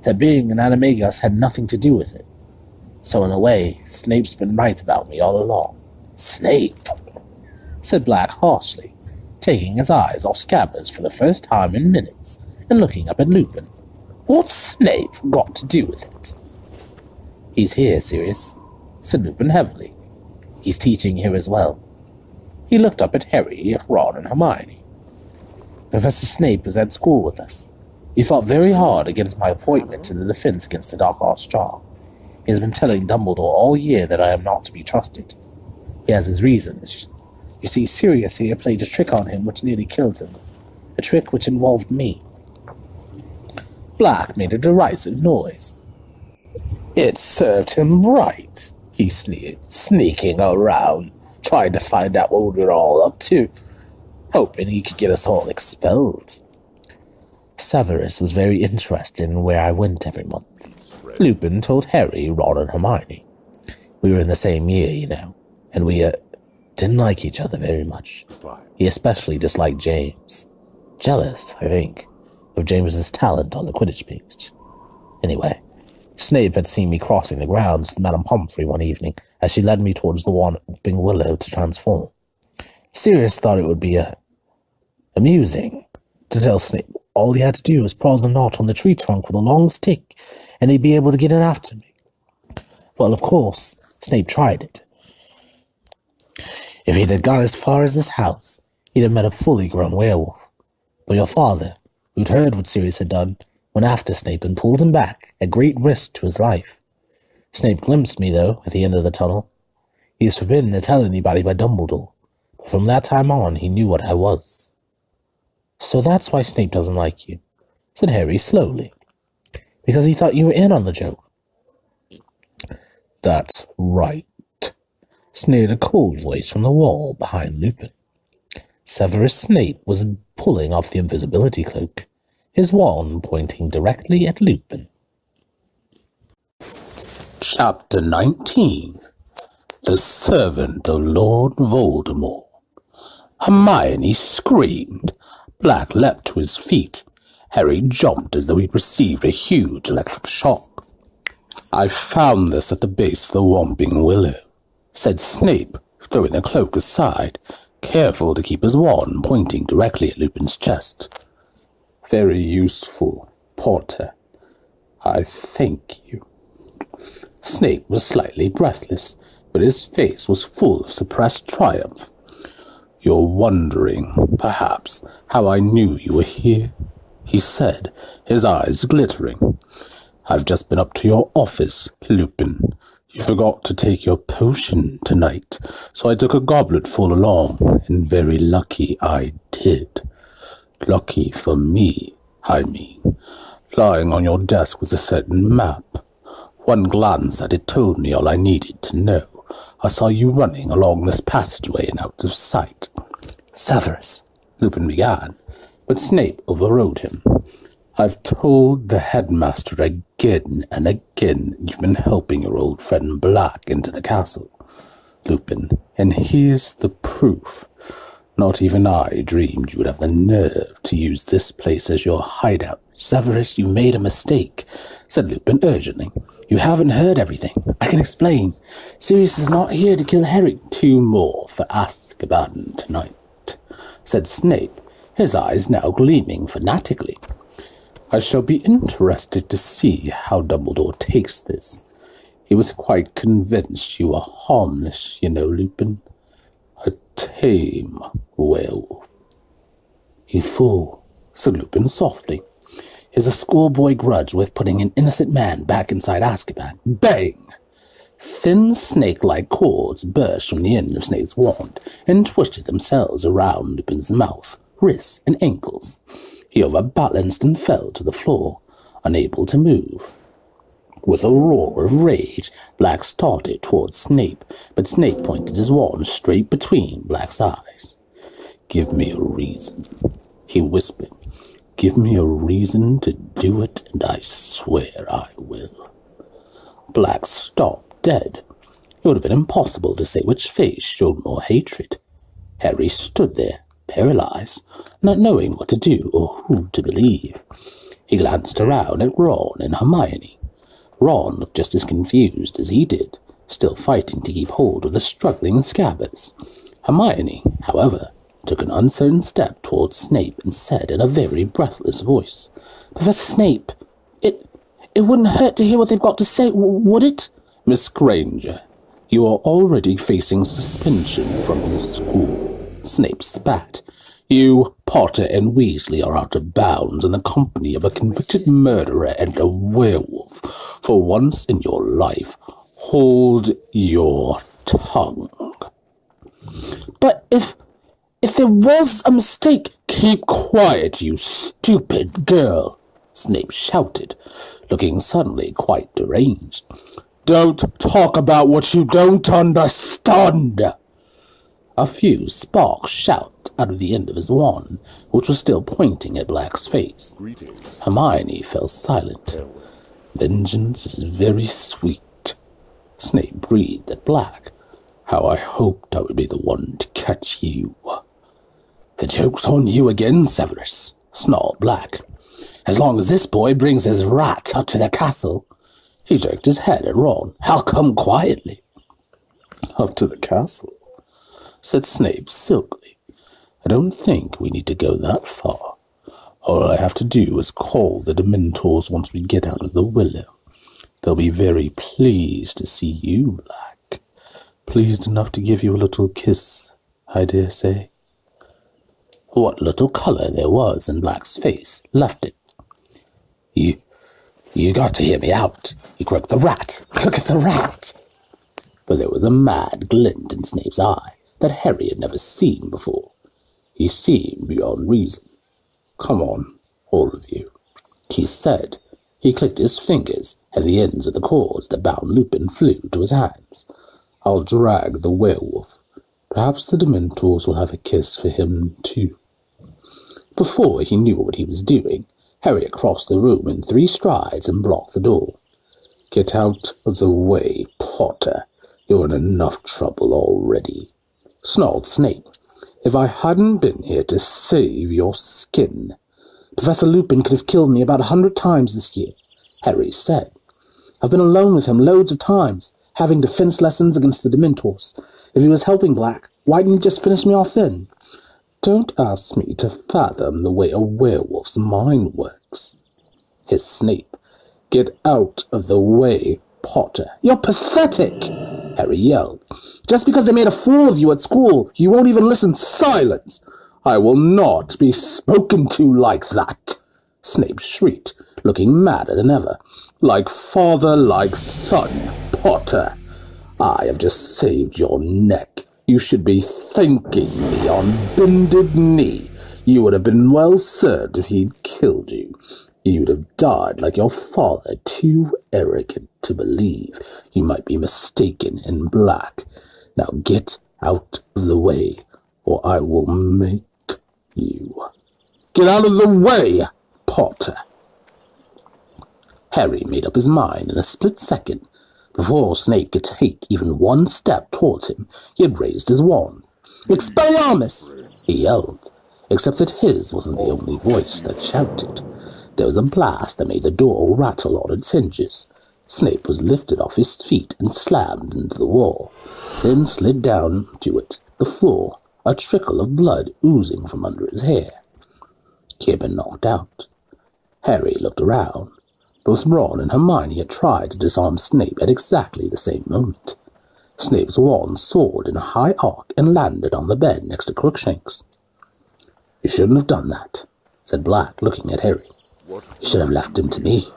that being an animagus had nothing to do with it. So in a way, Snape's been right about me all along. Snape, said Black harshly, taking his eyes off Scabbers for the first time in minutes and looking up at Lupin. What's Snape got to do with it? He's here, Sirius, said Lupin heavily. He's teaching here as well. He looked up at Harry, Ron, and Hermione. Professor Snape was at school with us. He fought very hard against my appointment in the defense against the Dark Arts jar. He has been telling Dumbledore all year that I am not to be trusted. He has his reasons. You see, Sirius here played a trick on him which nearly killed him. A trick which involved me. Black made a derisive noise. It served him right, he sneered, sneaking around, trying to find out what we were all up to, hoping he could get us all expelled. Severus was very interested in where I went every month. Lupin told Harry, Ron, and Hermione. We were in the same year, you know, and we didn't like each other very much. He especially disliked James. Jealous, I think, of James's talent on the Quidditch pitch. Anyway, Snape had seen me crossing the grounds with Madame Pomfrey one evening as she led me towards the Whomping Willow to transform. Sirius thought it would be amusing to tell Snape all he had to do was pull the knot on the tree trunk with a long stick, and he'd be able to get in after me. Well, of course, Snape tried it. If he'd gone as far as this house, he'd have met a fully grown werewolf. But your father, who'd heard what Sirius had done, went after Snape and pulled him back, at great risk to his life. Snape glimpsed me, though, at the end of the tunnel. He was forbidden to tell anybody by Dumbledore, but from that time on he knew what I was. So that's why Snape doesn't like you, said Harry slowly. Because he thought you were in on the joke. That's right, sneered a cold voice from the wall behind Lupin. Severus Snape was pulling off the invisibility cloak, his wand pointing directly at Lupin. Chapter 19. The Servant of Lord Voldemort. Hermione screamed. Black leapt to his feet. Harry jumped as though he'd received a huge electric shock. I found this at the base of the Whomping Willow, said Snape, throwing the cloak aside, careful to keep his wand pointing directly at Lupin's chest. Very useful, Potter. I thank you. Snape was slightly breathless, but his face was full of suppressed triumph. You're wondering, perhaps, how I knew you were here, he said, his eyes glittering. I've just been up to your office, Lupin. You forgot to take your potion tonight, so I took a goblet full along, and very lucky I did. Lucky for me, I mean. Lying on your desk was a certain map. One glance at it told me all I needed to know. I saw you running along this passageway and out of sight. Severus, Lupin began, but Snape overrode him. I've told the headmaster again and again you've been helping your old friend Black into the castle, Lupin, and here's the proof. Not even I dreamed you would have the nerve to use this place as your hideout. Severus, you made a mistake, said Lupin urgently. You haven't heard everything. I can explain. Sirius is not here to kill Harry. 2 more for Azkaban tonight, said Snape, his eyes now gleaming fanatically. I shall be interested to see how Dumbledore takes this. He was quite convinced you were harmless, you know, Lupin. A tame werewolf. You fool, said Lupin softly. Is a schoolboy grudge worth putting an innocent man back inside Azkaban? Bang! Thin snake-like cords burst from the end of Snape's wand and twisted themselves around Lupin's mouth, wrists, and ankles. He overbalanced and fell to the floor, unable to move. With a roar of rage, Black started towards Snape, but Snape pointed his wand straight between Black's eyes. Give me a reason, he whispered. Give me a reason to do it, and I swear I will. Black stopped dead. It would have been impossible to say which face showed more hatred. Harry stood there, paralyzed, not knowing what to do or who to believe. He glanced around at Ron and Hermione. Ron looked just as confused as he did, still fighting to keep hold of the struggling Scabbers. Hermione, however, took an uncertain step towards Snape and said in a very breathless voice, "Professor Snape, it wouldn't hurt to hear what they've got to say, would it?" "Miss Granger, you are already facing suspension from this school," Snape spat. "You, Potter, and Weasley are out of bounds in the company of a convicted murderer and a werewolf. For once in your life, hold your tongue." "But if there was a mistake—" "Keep quiet, you stupid girl," Snape shouted, looking suddenly quite deranged. "Don't talk about what you don't understand." A few sparks shot out of the end of his wand, which was still pointing at Black's face. Hermione fell silent. "Vengeance is very sweet," Snape breathed at Black. "How I hoped I would be the one to catch you." "The joke's on you again, Severus," snarled Black. "As long as this boy brings his rat up to the castle." He jerked his head at Ron. "I'll come quietly." "Up to the castle?" said Snape silkily. "I don't think we need to go that far. All I have to do is call the Dementors once we get out of the willow. They'll be very pleased to see you, Black. Pleased enough to give you a little kiss, I dare say." What little colour there was in Black's face left it. You got to hear me out," he croaked. "The rat! Look at the rat!" But there was a mad glint in Snape's eye that Harry had never seen before. He seemed beyond reason. "Come on, all of you," he said. He clicked his fingers, and the ends of the cords that bound Lupin flew to his hands. "I'll drag the werewolf. Perhaps the Dementors will have a kiss for him, too." Before he knew what he was doing, Harry had crossed the room in 3 strides and blocked the door. "Get out of the way, Potter. You're in enough trouble already," snarled Snape. "If I hadn't been here to save your skin—" "Professor Lupin could have killed me about 100 times this year," Harry said. "I've been alone with him loads of times, having defense lessons against the Dementors. If he was helping Black, why didn't he just finish me off then?" "Don't ask me to fathom the way a werewolf's mind works," hissed Snape. "Get out of the way, Potter." "You're pathetic!" Harry yelled. "Just because they made a fool of you at school, you won't even listen." "Silence! I will not be spoken to like that," Snape shrieked, looking madder than ever. "Like father, like son, Potter. I have just saved your neck. You should be thanking me on bended knee. You would have been well served if he'd killed you. You'd have died like your father, too arrogant to believe you might be mistaken in Black. Now get out of the way, or I will make you. Get out of the way, Potter." Harry made up his mind in a split second. Before Snape could take even one step towards him, he had raised his wand. "Expelliarmus!" he yelled, except that his wasn't the only voice that shouted. There was a blast that made the door rattle on its hinges. Snape was lifted off his feet and slammed into the wall, then slid down to it, the floor, a trickle of blood oozing from under his hair. He had been knocked out. Harry looked around. Both Ron and Hermione had tried to disarm Snape at exactly the same moment. Snape's wand soared in a high arc and landed on the bed next to Crookshanks. "You shouldn't have done that," said Black, looking at Harry. "You should have left him to me."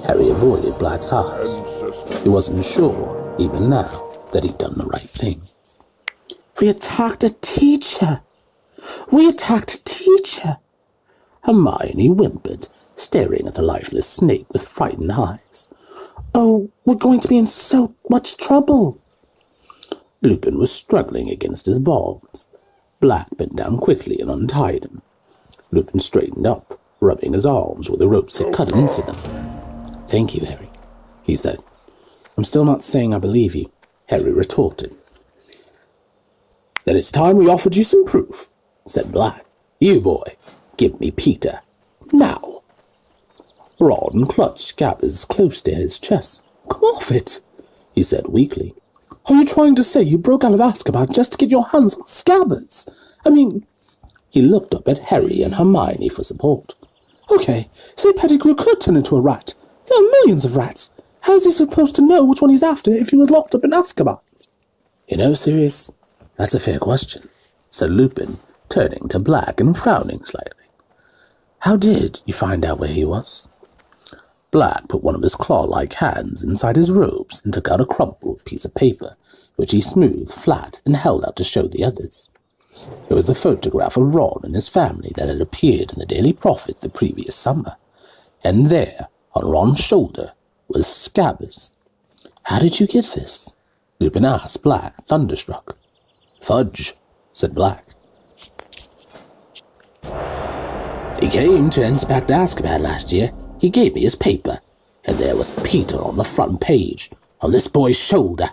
Harry avoided Black's eyes. He wasn't sure, even now, that he'd done the right thing. "We attacked a teacher! We attacked a teacher!" Hermione whimpered, staring at the lifeless Snape with frightened eyes. "Oh, we're going to be in so much trouble." Lupin was struggling against his bonds. Black bent down quickly and untied him. Lupin straightened up, rubbing his arms where the ropes had cut into them. "Thank you, Harry," he said. "I'm still not saying I believe you," Harry retorted. "Then it's time we offered you some proof," said Black. "You, boy, give me Peter. Now." Ron clutched Scabbers close to his chest. "Come off it," he said weakly. "Are you trying to say you broke out of Azkaban just to get your hands on Scabbers? I mean—" He looked up at Harry and Hermione for support. "Okay, say Pettigrew could turn into a rat. There are millions of rats. How is he supposed to know which one he's after if he was locked up in Azkaban?" "You know, Sirius, that's a fair question," said Lupin, turning to Black and frowning slightly. "How did you find out where he was?" Black put one of his claw-like hands inside his robes and took out a crumpled piece of paper, which he smoothed flat and held out to show the others. It was the photograph of Ron and his family that had appeared in the Daily Prophet the previous summer, and there, on Ron's shoulder, was Scabbers. "How did you get this?" Lupin asked Black, thunderstruck. "Fudge," said Black. "He came to inspect Azkaban last year. He gave me his paper, and there was Peter on the front page, on this boy's shoulder.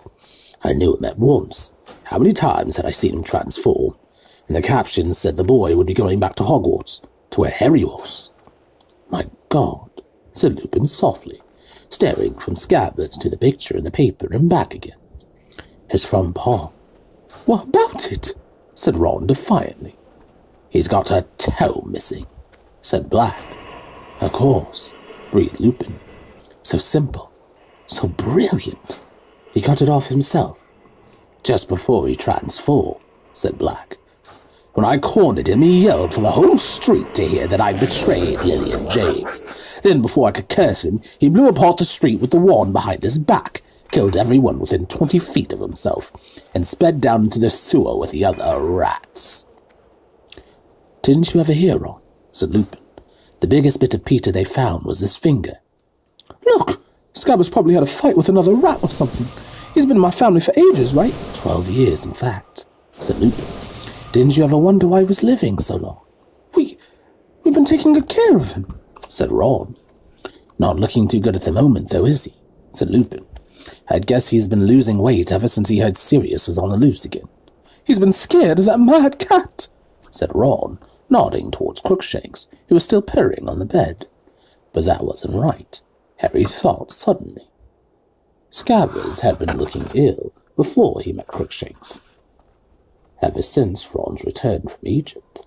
I knew him at once. How many times had I seen him transform? And the caption said the boy would be going back to Hogwarts, to where Harry was." "My God," said Lupin softly, staring from Scabbers to the picture in the paper and back again. "His front paw." "What about it?" said Ron defiantly. "He's got a toe missing," said Black. "Of course," breathed Lupin. "So simple, so brilliant. He cut it off himself." "Just before he transformed," said Black. "When I cornered him, he yelled for the whole street to hear that I betrayed Lily and James. Then, before I could curse him, he blew apart the street with the wand behind his back, killed everyone within 20 feet of himself, and sped down into the sewer with the other rats." "Didn't you ever hear, Ron?" said Lupin. "The biggest bit of Peter they found was his finger." "Look, Scabbers probably had a fight with another rat or something. He's been in my family for ages, right?" 12 years, in fact," said Lupin. "Didn't you ever wonder why he was living so long?" We've been taking good care of him," said Ron. "Not looking too good at the moment, though, is he?" said Lupin. "I'd guess he's been losing weight ever since he heard Sirius was on the loose again." "He's been scared of that mad cat," said Ron, nodding towards Crookshanks, who was still purring on the bed. But that wasn't right, Harry thought suddenly. Scabbers had been looking ill before he met Crookshanks. Ever since Ron's return from Egypt.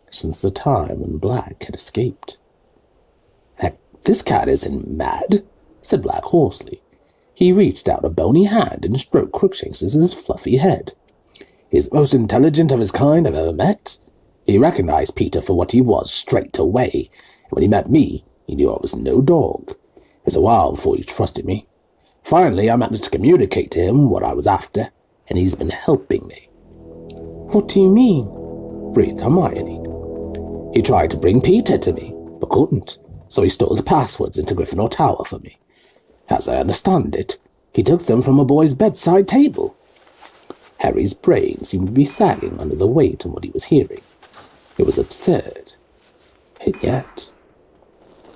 Since the time when Black had escaped. "This cat isn't mad," said Black hoarsely. He reached out a bony hand and stroked Crookshanks' fluffy head. "He's the most intelligent of his kind I've ever met. He recognized Peter for what he was straight away, and when he met me, he knew I was no dog. It was a while before he trusted me. Finally, I managed to communicate to him what I was after, and he's been helping me." "What do you mean?" breathed Hermione. "He tried to bring Peter to me, but couldn't, so he stole the passwords into Gryffindor Tower for me. As I understand it, he took them from a boy's bedside table." Harry's brain seemed to be sagging under the weight of what he was hearing. It was absurd. And yet...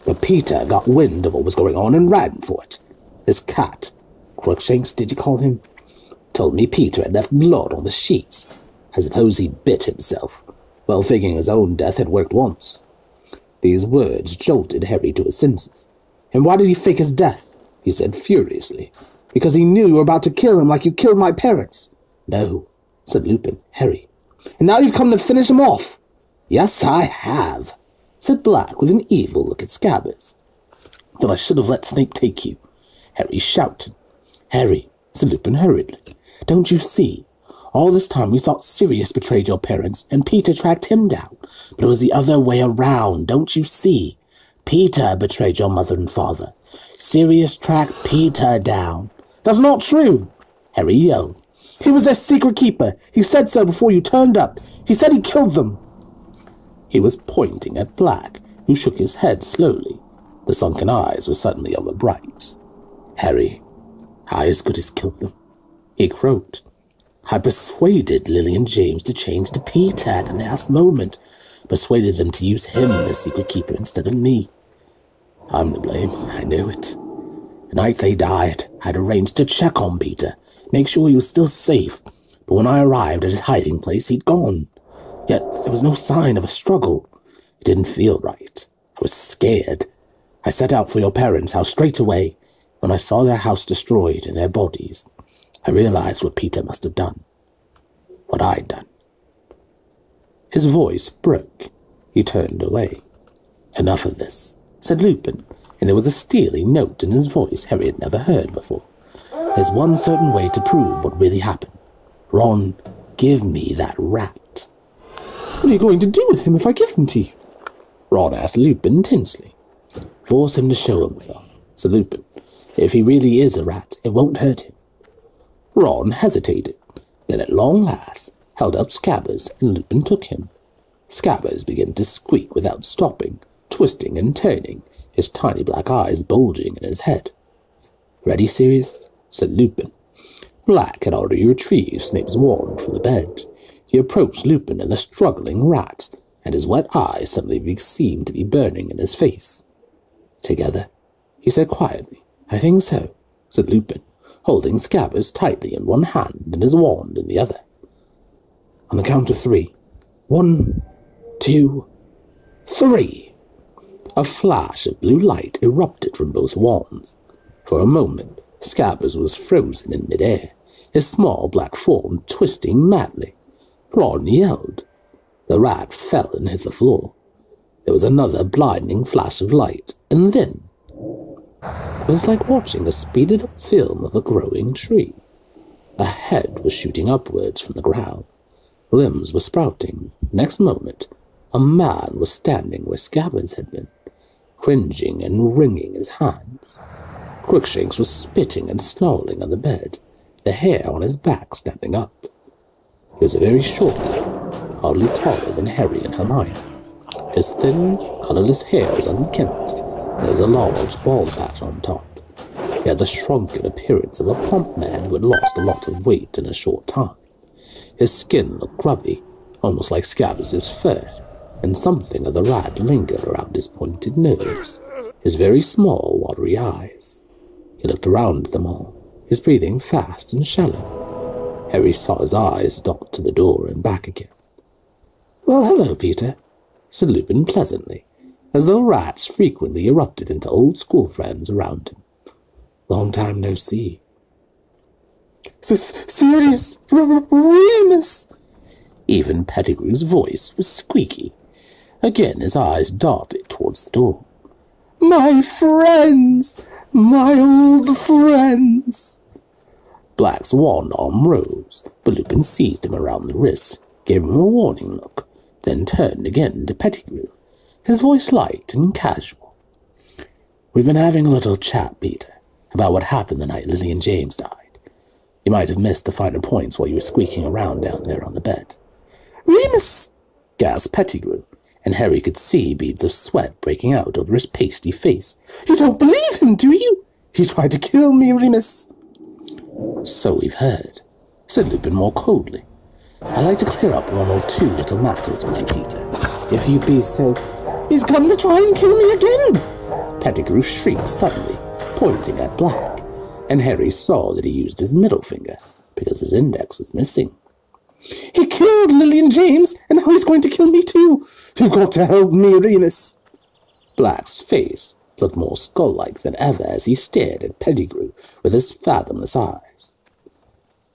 But Peter got wind of what was going on and ran for it. This cat, Crookshanks did you call him, told me Peter had left blood on the sheets. I suppose he bit himself, well figuring his own death had worked once. These words jolted Harry to his senses. "And why did he fake his death?" he said furiously. "Because he knew you were about to kill him like you killed my parents." "No," said Lupin. "Harry. And now you've come to finish him off." "Yes, I have," said Black with an evil look at Scabbers. "Then I should have let Snape take you," Harry shouted. "Harry," said Lupin hurriedly, "don't you see? All this time we thought Sirius betrayed your parents, and Peter tracked him down. But it was the other way around, don't you see? Peter betrayed your mother and father. Sirius tracked Peter down." "That's not true," Harry yelled. "He was their secret keeper. He said so before you turned up. He said he killed them." He was pointing at Black, who shook his head slowly. The sunken eyes were suddenly overbright. "Harry, I as good as killed them," he croaked. "I persuaded Lily and James to change to Peter at the last moment. persuaded them to use him as secret keeper instead of me. I'm to blame, I knew it. The night they died, I'd arranged to check on Peter, make sure he was still safe, but when I arrived at his hiding place, he'd gone. Yet there was no sign of a struggle. It didn't feel right. I was scared. I set out for your parents' house straight away. When I saw their house destroyed and their bodies, I realized what Peter must have done. What I'd done. His voice broke. He turned away. Enough of this, said Lupin, and there was a steely note in his voice Harry had never heard before. There's one certain way to prove what really happened. Ron, give me that rat. What are you going to do with him if I give him to you? Ron asked Lupin tensely. Force him to show himself, said Lupin. If he really is a rat, it won't hurt him. Ron hesitated, then at long last held up Scabbers, and Lupin took him. Scabbers began to squeak without stopping, twisting and turning, his tiny black eyes bulging in his head. Ready, Sirius? Said Lupin. Black had already retrieved Snape's wand from the bed. He approached Lupin and the struggling rat, and his wet eyes suddenly seemed to be burning in his face. Together, he said quietly. I think so, said Lupin, holding Scabbers tightly in one hand and his wand in the other. On the count of 3. 1, 2, 3. A flash of blue light erupted from both wands. For a moment, Scabbers was frozen in midair, his small black form twisting madly. Ron yelled. The rat fell and hit the floor. There was another blinding flash of light, and then it was like watching a speeded-up film of a growing tree. A head was shooting upwards from the ground. Limbs were sprouting. Next moment, a man was standing where Scabbers had been, cringing and wringing his hands. Crookshanks was spitting and snarling on the bed, the hair on his back standing up. He was a very short man, hardly taller than Harry and Hermione. His thin, colourless hair was unkempt, and there was a large bald patch on top. He had the shrunken appearance of a plump man who had lost a lot of weight in a short time. His skin looked grubby, almost like Scabbers' fur, and something of the rat lingered around his pointed nose, his very small, watery eyes. He looked around at them all, his breathing fast and shallow. Harry saw his eyes dart to the door and back again. Well, hello, Peter, said Lupin pleasantly, as though rats frequently erupted into old school friends around him. Long time no see. Sirius Remus! Even Pettigrew's voice was squeaky. Again his eyes darted towards the door. My friends! My old friends! Black's wand arm rose, but Lupin seized him around the wrist, gave him a warning look, then turned again to Pettigrew, his voice light and casual. We've been having a little chat, Peter, about what happened the night Lily and James died. You might have missed the finer points while you were squeaking around down there on the bed. Remus! Gasped Pettigrew, and Harry could see beads of sweat breaking out over his pasty face. You don't believe him, do you? He tried to kill me, Remus. So we've heard, said Lupin more coldly. I'd like to clear up 1 or 2 little matters with you, Peter, if you'd be so... He's come to try and kill me again! Pettigrew shrieked suddenly, pointing at Black, and Harry saw that he used his middle finger, because his index was missing. He killed Lily and James, and now he's going to kill me too! You've got to help me, Remus! Black's face looked more skull-like than ever as he stared at Pettigrew with his fathomless eyes.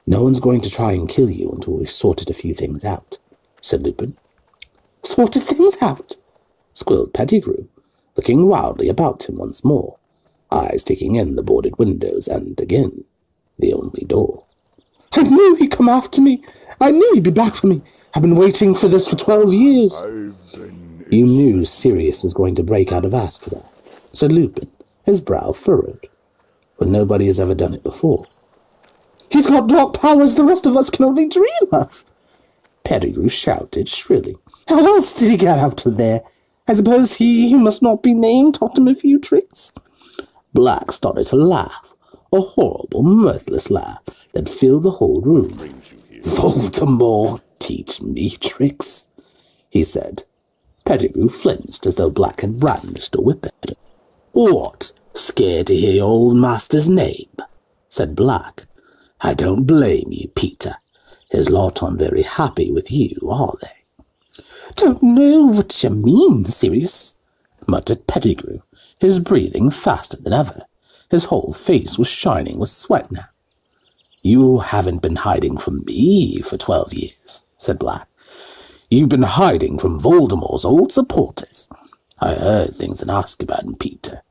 No one's going to try and kill you until we've sorted a few things out, said Lupin. Sorted things out? Squealed Pettigrew, looking wildly about him once more, eyes taking in the boarded windows and, again, the only door. I knew he'd come after me. I knew he'd be back for me. I've been waiting for this for 12 years. You knew Sirius was going to break out of Azkaban, said Lupin, his brow furrowed. But nobody has ever done it before. He's got dark powers the rest of us can only dream of. Pettigrew shouted shrilly. How else did he get out of there? I suppose he who must not be named taught him a few tricks. Black started to laugh, a horrible, mirthless laugh that filled the whole room. Voldemort, teach me tricks, he said. Pettigrew flinched as though Black had brandished a whip at him. "What, scared to hear your old master's name?" said Black. "I don't blame you, Peter. His lot aren't very happy with you, are they?" "Don't know what you mean, Sirius," muttered Pettigrew, his breathing faster than ever. His whole face was shining with sweat now. "You haven't been hiding from me for 12 years, said Black. "You've been hiding from Voldemort's old supporters. I heard things in Azkaban, Peter.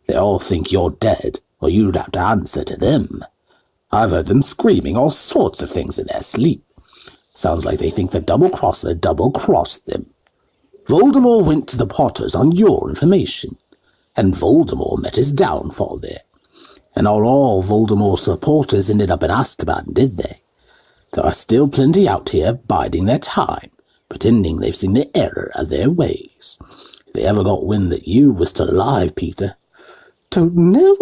They all think you're dead, or you'd have to answer to them. I've heard them screaming all sorts of things in their sleep. Sounds like they think the double-crosser double-crossed them. Voldemort went to the Potters on your information, and Voldemort met his downfall there. And not all Voldemort's supporters ended up in Azkaban, did they? There are still plenty out here biding their time, pretending they've seen the error of their ways. If they ever got wind that you were still alive, Peter—" "Don't know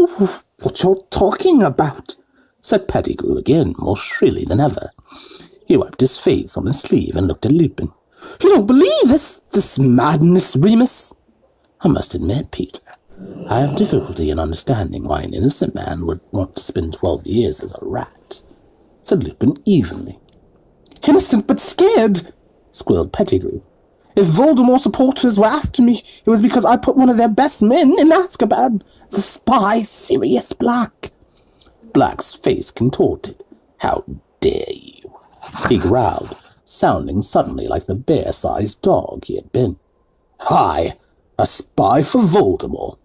what you're talking about," said Pettigrew again, more shrilly than ever. He wiped his face on his sleeve and looked at Lupin. "You don't believe this madness, Remus?" "I must admit, Peter, I have difficulty in understanding why an innocent man would want to spend 12 years as a rat," said Lupin evenly. "Innocent but scared," squealed Pettigrew. "If Voldemort supporters were after me, it was because I put one of their best men in Azkaban, the spy Sirius Black." Black's face contorted. "How dare you?" he growled, sounding suddenly like the bear-sized dog he had been. "I, a spy for Voldemort?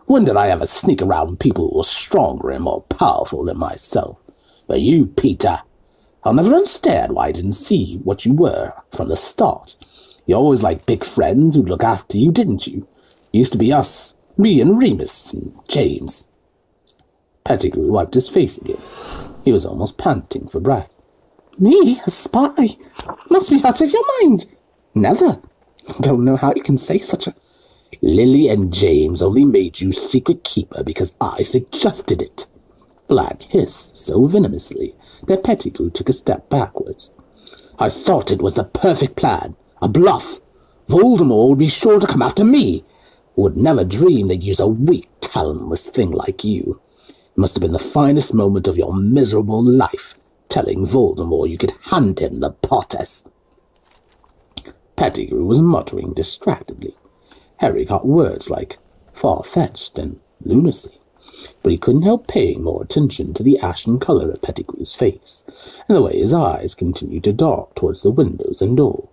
When did I ever sneak around people who were stronger and more powerful than myself? But you, Peter, I'll never understand why I didn't see what you were from the start. You always liked big friends who'd look after you, didn't you? It used to be us, me and Remus and James." Pettigrew wiped his face again. He was almost panting for breath. "Me, a spy? Must be out of your mind. Never. Don't know how you can say such a—" "Lily and James only made you secret keeper because I suggested it," Black hissed so venomously that Pettigrew took a step backwards. "I thought it was the perfect plan, a bluff. Voldemort would be sure to come after me. Would never dream they'd use a weak, talentless thing like you. It must have been the finest moment of your miserable life, telling Voldemort you could hand him the Potters." Pettigrew was muttering distractedly. Harry got words like far-fetched and lunacy, but he couldn't help paying more attention to the ashen color of Pettigrew's face, and the way his eyes continued to dart towards the windows and door.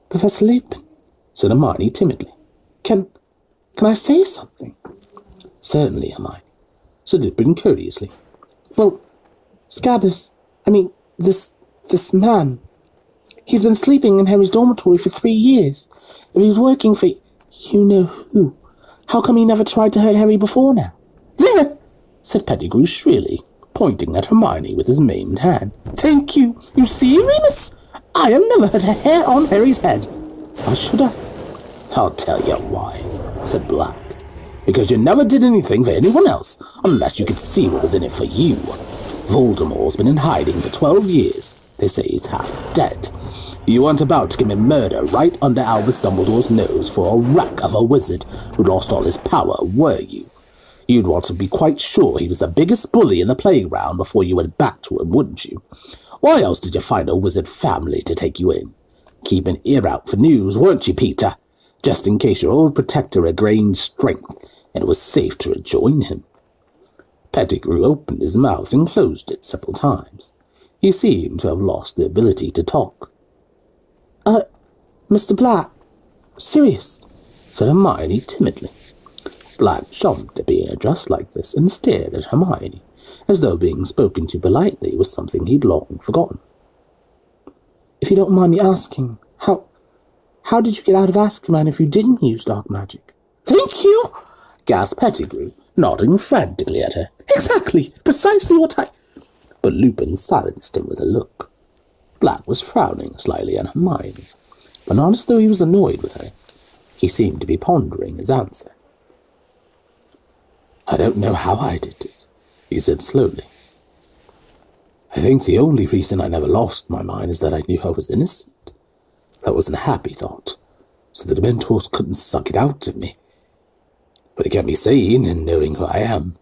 "Professor Lupin," said Hermione timidly, Can I say something?" "Certainly, Hermione," said Lupin courteously. "Well, Scabbers, this man, he's been sleeping in Harry's dormitory for 3 years. If he was working for you-know-who, how come he never tried to hurt Harry before now?" "There!" said Pettigrew shrilly, pointing at Hermione with his maimed hand. "Thank you. You see, Remus? I have never hurt a hair on Harry's head. Why should I?" "I'll tell you why," said Black. "Because you never did anything for anyone else, unless you could see what was in it for you. Voldemort's been in hiding for 12 years. They say he's half dead. You weren't about to commit murder right under Albus Dumbledore's nose for a wreck of a wizard who lost all his power, were you? You'd want to be quite sure he was the biggest bully in the playground before you went back to him, wouldn't you? Why else did you find a wizard family to take you in? Keep an ear out for news, weren't you, Peter? Just in case your old protector regained strength and it was safe to rejoin him." Pettigrew opened his mouth and closed it several times. He seemed to have lost the ability to talk. Mr. Black, Sirius," said Hermione timidly. Black jumped at being addressed like this and stared at Hermione, as though being spoken to politely was something he'd long forgotten. "If you don't mind me asking, how did you get out of Azkaban if you didn't use dark magic?" "Thank you," gasped Pettigrew, nodding frantically at her. "Exactly, precisely what I—" But Lupin silenced him with a look. Black was frowning slightly at Hermione, but not as though he was annoyed with her. He seemed to be pondering his answer. "I don't know how I did it," he said slowly. "I think the only reason I never lost my mind is that I knew I was innocent. That wasn't a happy thought. so the Dementors couldn't suck it out of me. But it kept me sane and knowing who I am.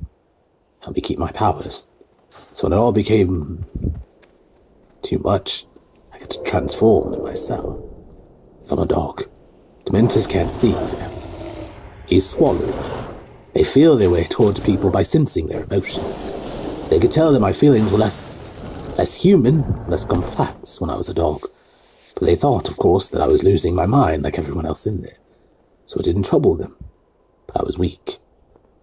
Helped me keep my powers. So when it all became too much, I could transform in myself. I'm a dog. Dementors can't see, you know. He swallowed. They feel their way towards people by sensing their emotions. They could tell that my feelings were less human, less complex when I was a dog. But they thought, of course, that I was losing my mind like everyone else in there. So it didn't trouble them. But I was weak.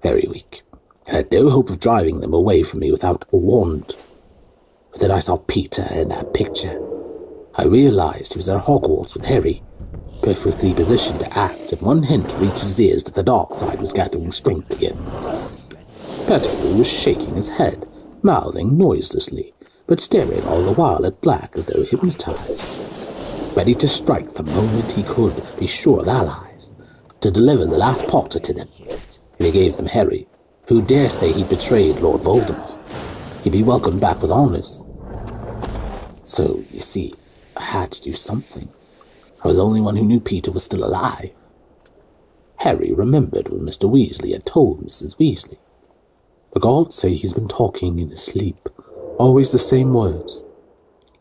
Very weak. And had no hope of driving them away from me without a wand. But then I saw Peter in that picture. I realized he was at Hogwarts with Harry, perfectly positioned to act if one hint reached his ears that the dark side was gathering strength again. Pettigrew was shaking his head, mouthing noiselessly, but staring all the while at Black as though hypnotized, ready to strike the moment he could be sure of allies, to deliver the last Potter to them. If he gave them Harry, who dare say he'd betrayed Lord Voldemort, he'd be welcomed back with honors. So, you see, I had to do something. I was the only one who knew Peter was still alive. Harry remembered what Mr. Weasley had told Mrs. Weasley. The gods say he's been talking in his sleep, always the same words.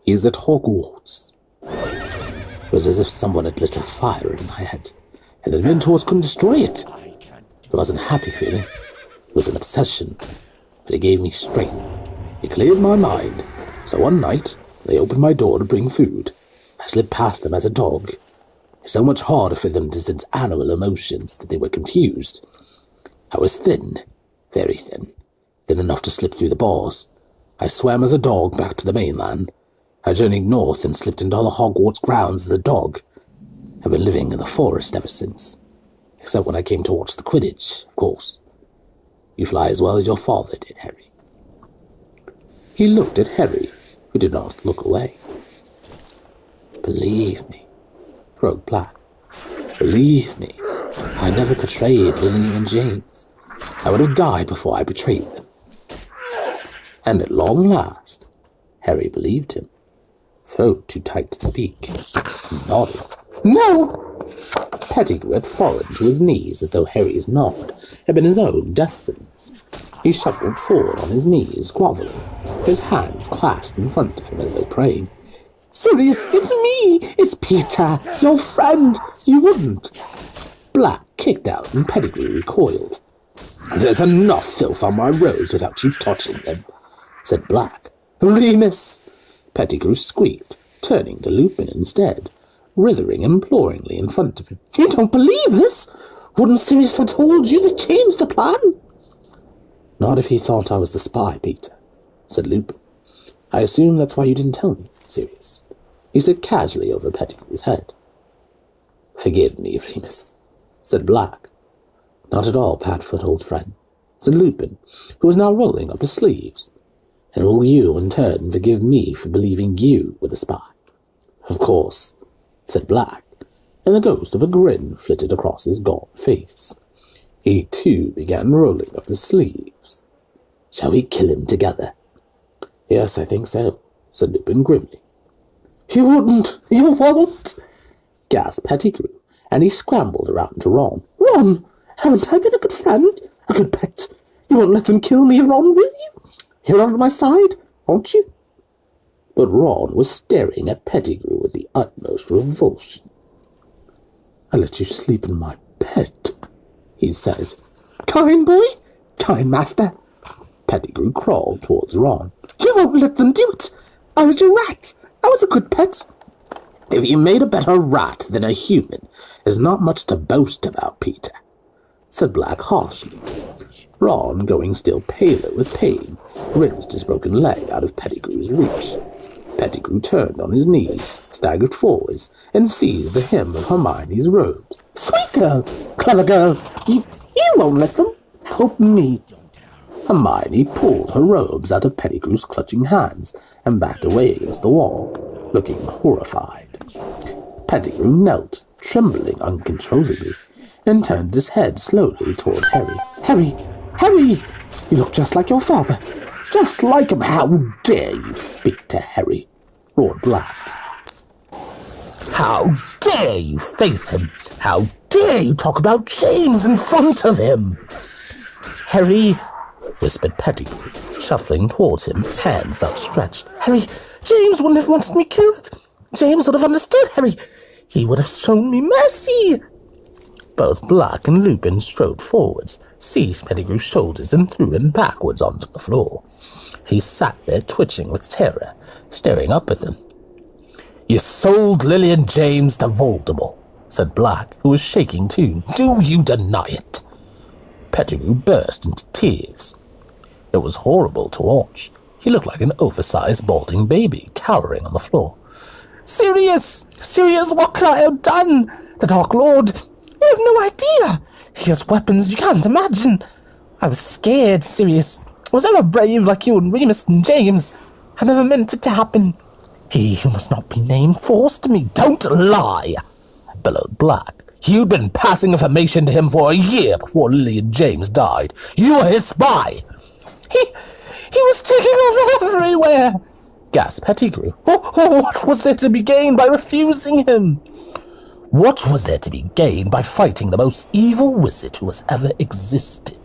He's at Hogwarts. It was as if someone had lit a fire in my head, and the Dementors couldn't destroy it. It wasn't a happy feeling. It was an obsession, but it gave me strength. It cleared my mind. So one night, they opened my door to bring food. I slipped past them as a dog. It's so much harder for them to sense animal emotions that they were confused. I was thin, very thin enough to slip through the bars. I swam as a dog back to the mainland. I journeyed north and slipped into all the Hogwarts grounds as a dog. I've been living in the forest ever since, except when I came to watch the Quidditch, of course. You fly as well as your father did, Harry. He looked at Harry, who did not look away. Believe me, wrote Black. Believe me, I never betrayed Lily and James. I would have died before I betrayed them. And at long last, Harry believed him. Throat too tight to speak. He nodded. No! Pettigrew had fallen to his knees as though Harry's nod had been his own death sentence. He shuffled forward on his knees, groveling, his hands clasped in front of him as though praying. Sirius, it's me! It's Peter, your friend! You wouldn't! Black kicked out and Pettigrew recoiled. There's enough filth on my robes without you touching them, said Black. Remus! Pettigrew squeaked, turning to Lupin instead, writhing imploringly in front of him. You don't believe this? Wouldn't Sirius have told you to change the plan? Not if he thought I was the spy, Peter, said Lupin. I assume that's why you didn't tell me, Sirius. He said casually over Pettigrew's head. Forgive me, Remus, said Black. Not at all, Padfoot, old friend, said Lupin, who was now rolling up his sleeves. And will you, in turn, forgive me for believing you were the spy? Of course, said Black, and the ghost of a grin flitted across his gaunt face. He, too, began rolling up his sleeves. Shall we kill him together? Yes, I think so, said Lupin grimly. You wouldn't! You won't! Gasped Pettigrew, and he scrambled around to Ron. Ron! Haven't I been a good friend? A good pet? You won't let them kill me, Ron, will you? You're on my side, aren't you? But Ron was staring at Pettigrew with the utmost revulsion. I let you sleep in my bed, he said. Kind boy? Kind master? Pettigrew crawled towards Ron. You won't let them do it! I was your rat! I was a good pet! If you made a better rat than a human, there's not much to boast about, Peter, said Black harshly. Ron, going still paler with pain, rinsed his broken leg out of Pettigrew's reach. Pettigrew turned on his knees, staggered forwards, and seized the hem of Hermione's robes. Sweet girl! Clever girl! You won't let them! Help me! Hermione pulled her robes out of Pettigrew's clutching hands and backed away against the wall, looking horrified. Pettigrew knelt, trembling uncontrollably, and turned his head slowly towards Harry. Harry! Harry! You look just like your father. Just like him. How dare you speak to Harry? Roared Black. How dare you face him? How dare you talk about James in front of him? Harry, whispered Pettigrew, shuffling towards him, hands outstretched. Harry, James wouldn't have wanted me killed. James would have understood, Harry. He would have shown me mercy. Both Black and Lupin strode forwards, seized Pettigrew's shoulders and threw him backwards onto the floor. He sat there twitching with terror, staring up at them. You sold Lily and James to Voldemort, said Black, who was shaking too. Do you deny it? Pettigrew burst into tears. It was horrible to watch. He looked like an oversized, balding baby, cowering on the floor. Sirius, what could I have done? The Dark Lord, you have no idea. He has weapons you can't imagine. I was scared, Sirius. I was ever brave like you and Remus and James. I never meant it to happen. He who must not be named forced me. Don't lie, bellowed Black. You'd been passing information to him for a year before Lily and James died. You were his spy. He was taking over everywhere, gasped Pettigrew. What was there to be gained by refusing him? What was there to be gained by fighting the most evil wizard who has ever existed?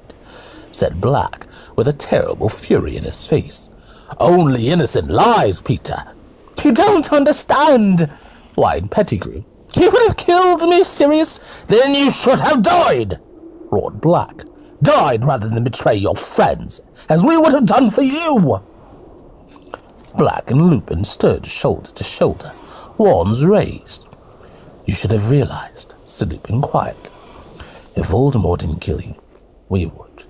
Said Black, with a terrible fury in his face. Only innocent lies, Peter. You don't understand, whined Pettigrew. You would have killed me, Sirius. Then you should have died, roared Black. Died rather than betray your friends, as we would have done for you. Black and Lupin stood shoulder to shoulder, wands raised. You should have realized, said Lupin quietly. If Voldemort didn't kill you, we would.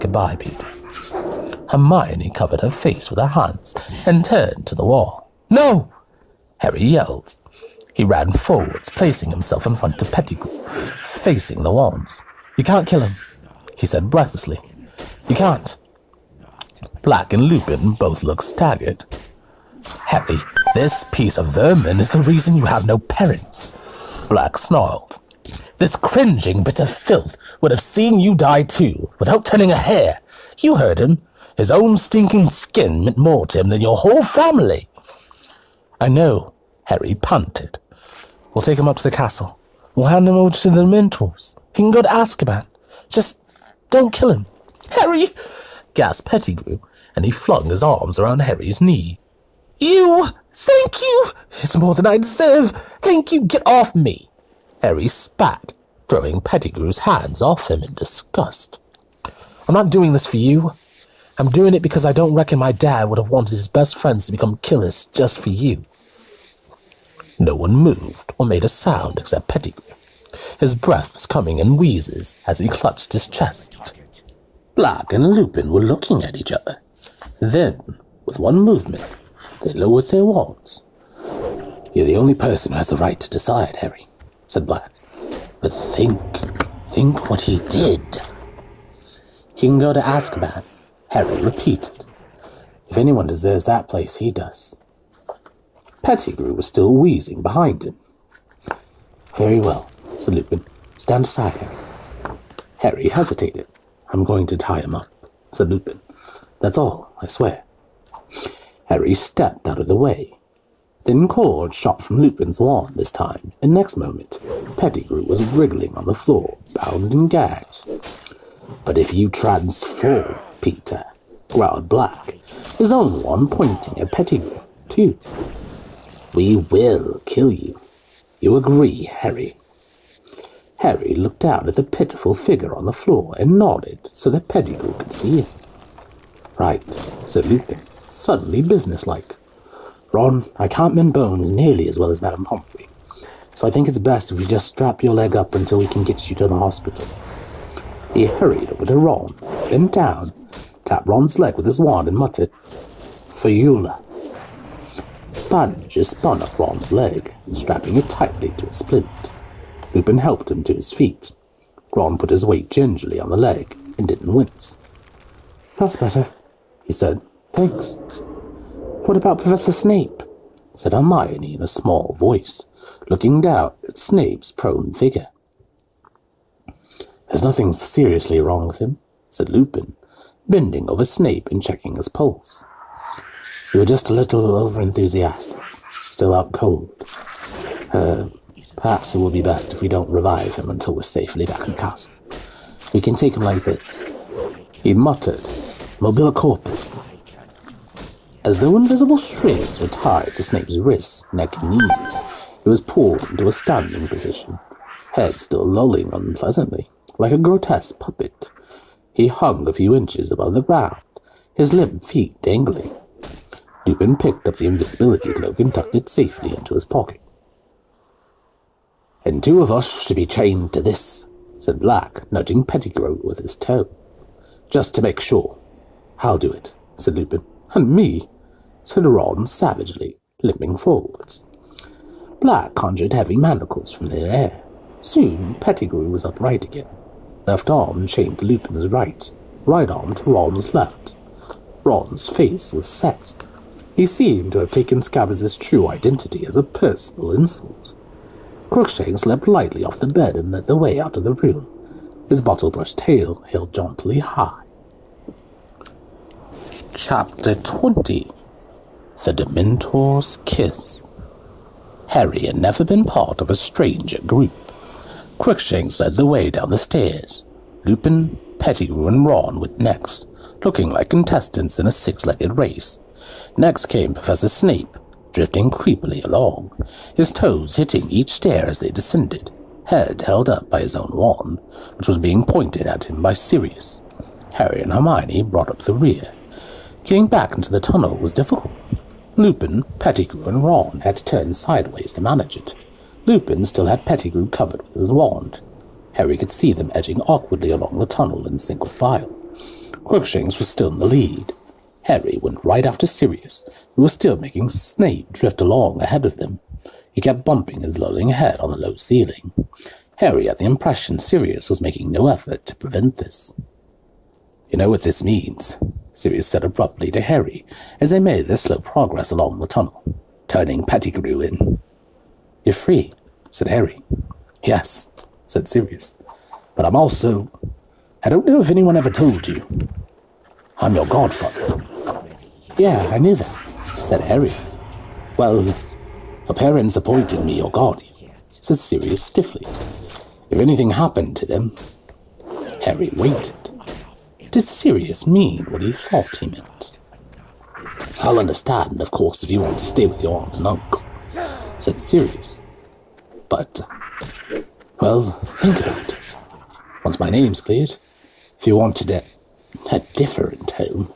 Goodbye, Peter. Hermione covered her face with her hands and turned to the wall. No! Harry yelled. He ran forwards, placing himself in front of Pettigrew, facing the wands. You can't kill him, he said breathlessly. You can't. Black and Lupin both looked staggered. Harry, this piece of vermin is the reason you have no parents, Black snarled. This cringing bit of filth would have seen you die too, without turning a hair. You heard him. His own stinking skin meant more to him than your whole family. I know, Harry panted. We'll take him up to the castle. We'll hand him over to the Mentors. He can go to Azkaban. Just don't kill him. Harry, gasped Pettigrew, and he flung his arms around Harry's knee. You! Thank you! It's more than I deserve. Thank you. Get off me. Harry spat, throwing Pettigrew's hands off him in disgust. I'm not doing this for you. I'm doing it because I don't reckon my dad would have wanted his best friends to become killers just for you. No one moved or made a sound except Pettigrew. His breath was coming in wheezes as he clutched his chest. Black and Lupin were looking at each other. Then, with one movement, they lowered their wands. You're the only person who has the right to decide, Harry, said Black. But think what he did. He can go to Azkaban, Harry repeated. If anyone deserves that place, he does. Pettigrew was still wheezing behind him. Very well, said Lupin. Stand aside, Harry. Harry hesitated. I'm going to tie him up, said Lupin. That's all, I swear. Harry stepped out of the way. Thin cord shot from Lupin's wand this time, and next moment, Pettigrew was wriggling on the floor, bound and gagged. But if you transform, Peter, growled Black, his own wand pointing at Pettigrew, too. We will kill you. You agree, Harry? Harry looked out at the pitiful figure on the floor and nodded so that Pettigrew could see him. Right, said Lupin, suddenly businesslike. Ron, I can't mend bones nearly as well as Madame Pomfrey, so I think it's best if we just strap your leg up until we can get you to the hospital. He hurried over to Ron, bent down, tapped Ron's leg with his wand and muttered, For Eula. Bandages spun up Ron's leg, strapping it tightly to a splint. Lupin helped him to his feet. Ron put his weight gingerly on the leg and didn't wince. That's better, he said. Thanks. What about Professor Snape? Said Hermione in a small voice, looking down at Snape's prone figure. There's nothing seriously wrong with him, said Lupin, bending over Snape and checking his pulse. You were just a little over-enthusiastic, still out cold. Perhaps it will be best if we don't revive him until we're safely back in the castle. We can take him like this. He muttered, mobile corpus. As though invisible strings were tied to Snape's wrists, neck, and knees, he was pulled into a standing position, head still lolling unpleasantly, like a grotesque puppet. He hung a few inches above the ground, his limp feet dangling. Lupin picked up the invisibility cloak and tucked it safely into his pocket. "And 2 of us should be chained to this," said Black, nudging Pettigrew with his toe. "Just to make sure." "I'll do it," said Lupin. "And me," said Ron savagely, limping forwards. Black conjured heavy manacles from the air. Soon Pettigrew was upright again, left arm chained to Lupin's right arm to Ron's left. Ron's face was set. He seemed to have taken Scabbers' true identity as a personal insult. Crookshanks leapt lightly off the bed and led the way out of the room, his bottle-brush tail held jauntily high. Chapter 20. The Dementor's Kiss. Harry had never been part of a stranger group. Crookshanks led the way down the stairs. Lupin, Pettigrew, and Ron went next, looking like contestants in a 6-legged race. Next came Professor Snape, drifting creepily along, his toes hitting each stair as they descended, head held up by his own wand, which was being pointed at him by Sirius. Harry and Hermione brought up the rear. Getting back into the tunnel was difficult. Lupin, Pettigrew, and Ron had to turn sideways to manage it. Lupin still had Pettigrew covered with his wand. Harry could see them edging awkwardly along the tunnel in single file. Crookshanks was still in the lead. Harry went right after Sirius, who was still making Snape drift along ahead of them. He kept bumping his lolling head on the low ceiling. Harry had the impression Sirius was making no effort to prevent this. "You know what this means," Sirius said abruptly to Harry as they made their slow progress along the tunnel, turning Pettigrew in. "You're free," said Harry. "Yes," said Sirius, "but I'm also... I don't know if anyone ever told you. I'm your godfather." "Yeah, I knew that," said Harry. "Well, your parents appointed me your guardian," said Sirius stiffly. "If anything happened to them..." Harry waited. Did Sirius mean what he thought he meant? "I'll understand, of course, if you want to stay with your aunt and uncle," said Sirius. "But, well, think about it. Once my name's cleared, if you wanted a different home..."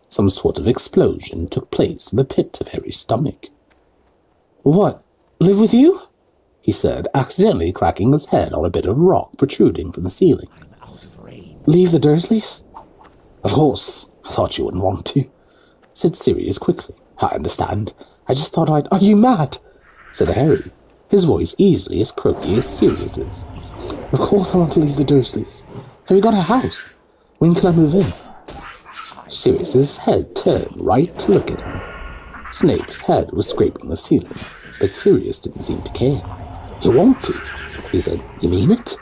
Some sort of explosion took place in the pit of Harry's stomach. "What, live with you?" he said, accidentally cracking his head on a bit of rock protruding from the ceiling. "Leave the Dursleys?" "Of course, I thought you wouldn't want to," said Sirius quickly. "I understand. I just thought I'd..." "Are you mad?" said Harry, his voice easily as croaky as Sirius's. "Of course I want to leave the Dursleys. Have you got a house? When can I move in?" Sirius's head turned right to look at him. Snape's head was scraping the ceiling, but Sirius didn't seem to care. "You want to?" he said. "You mean it?"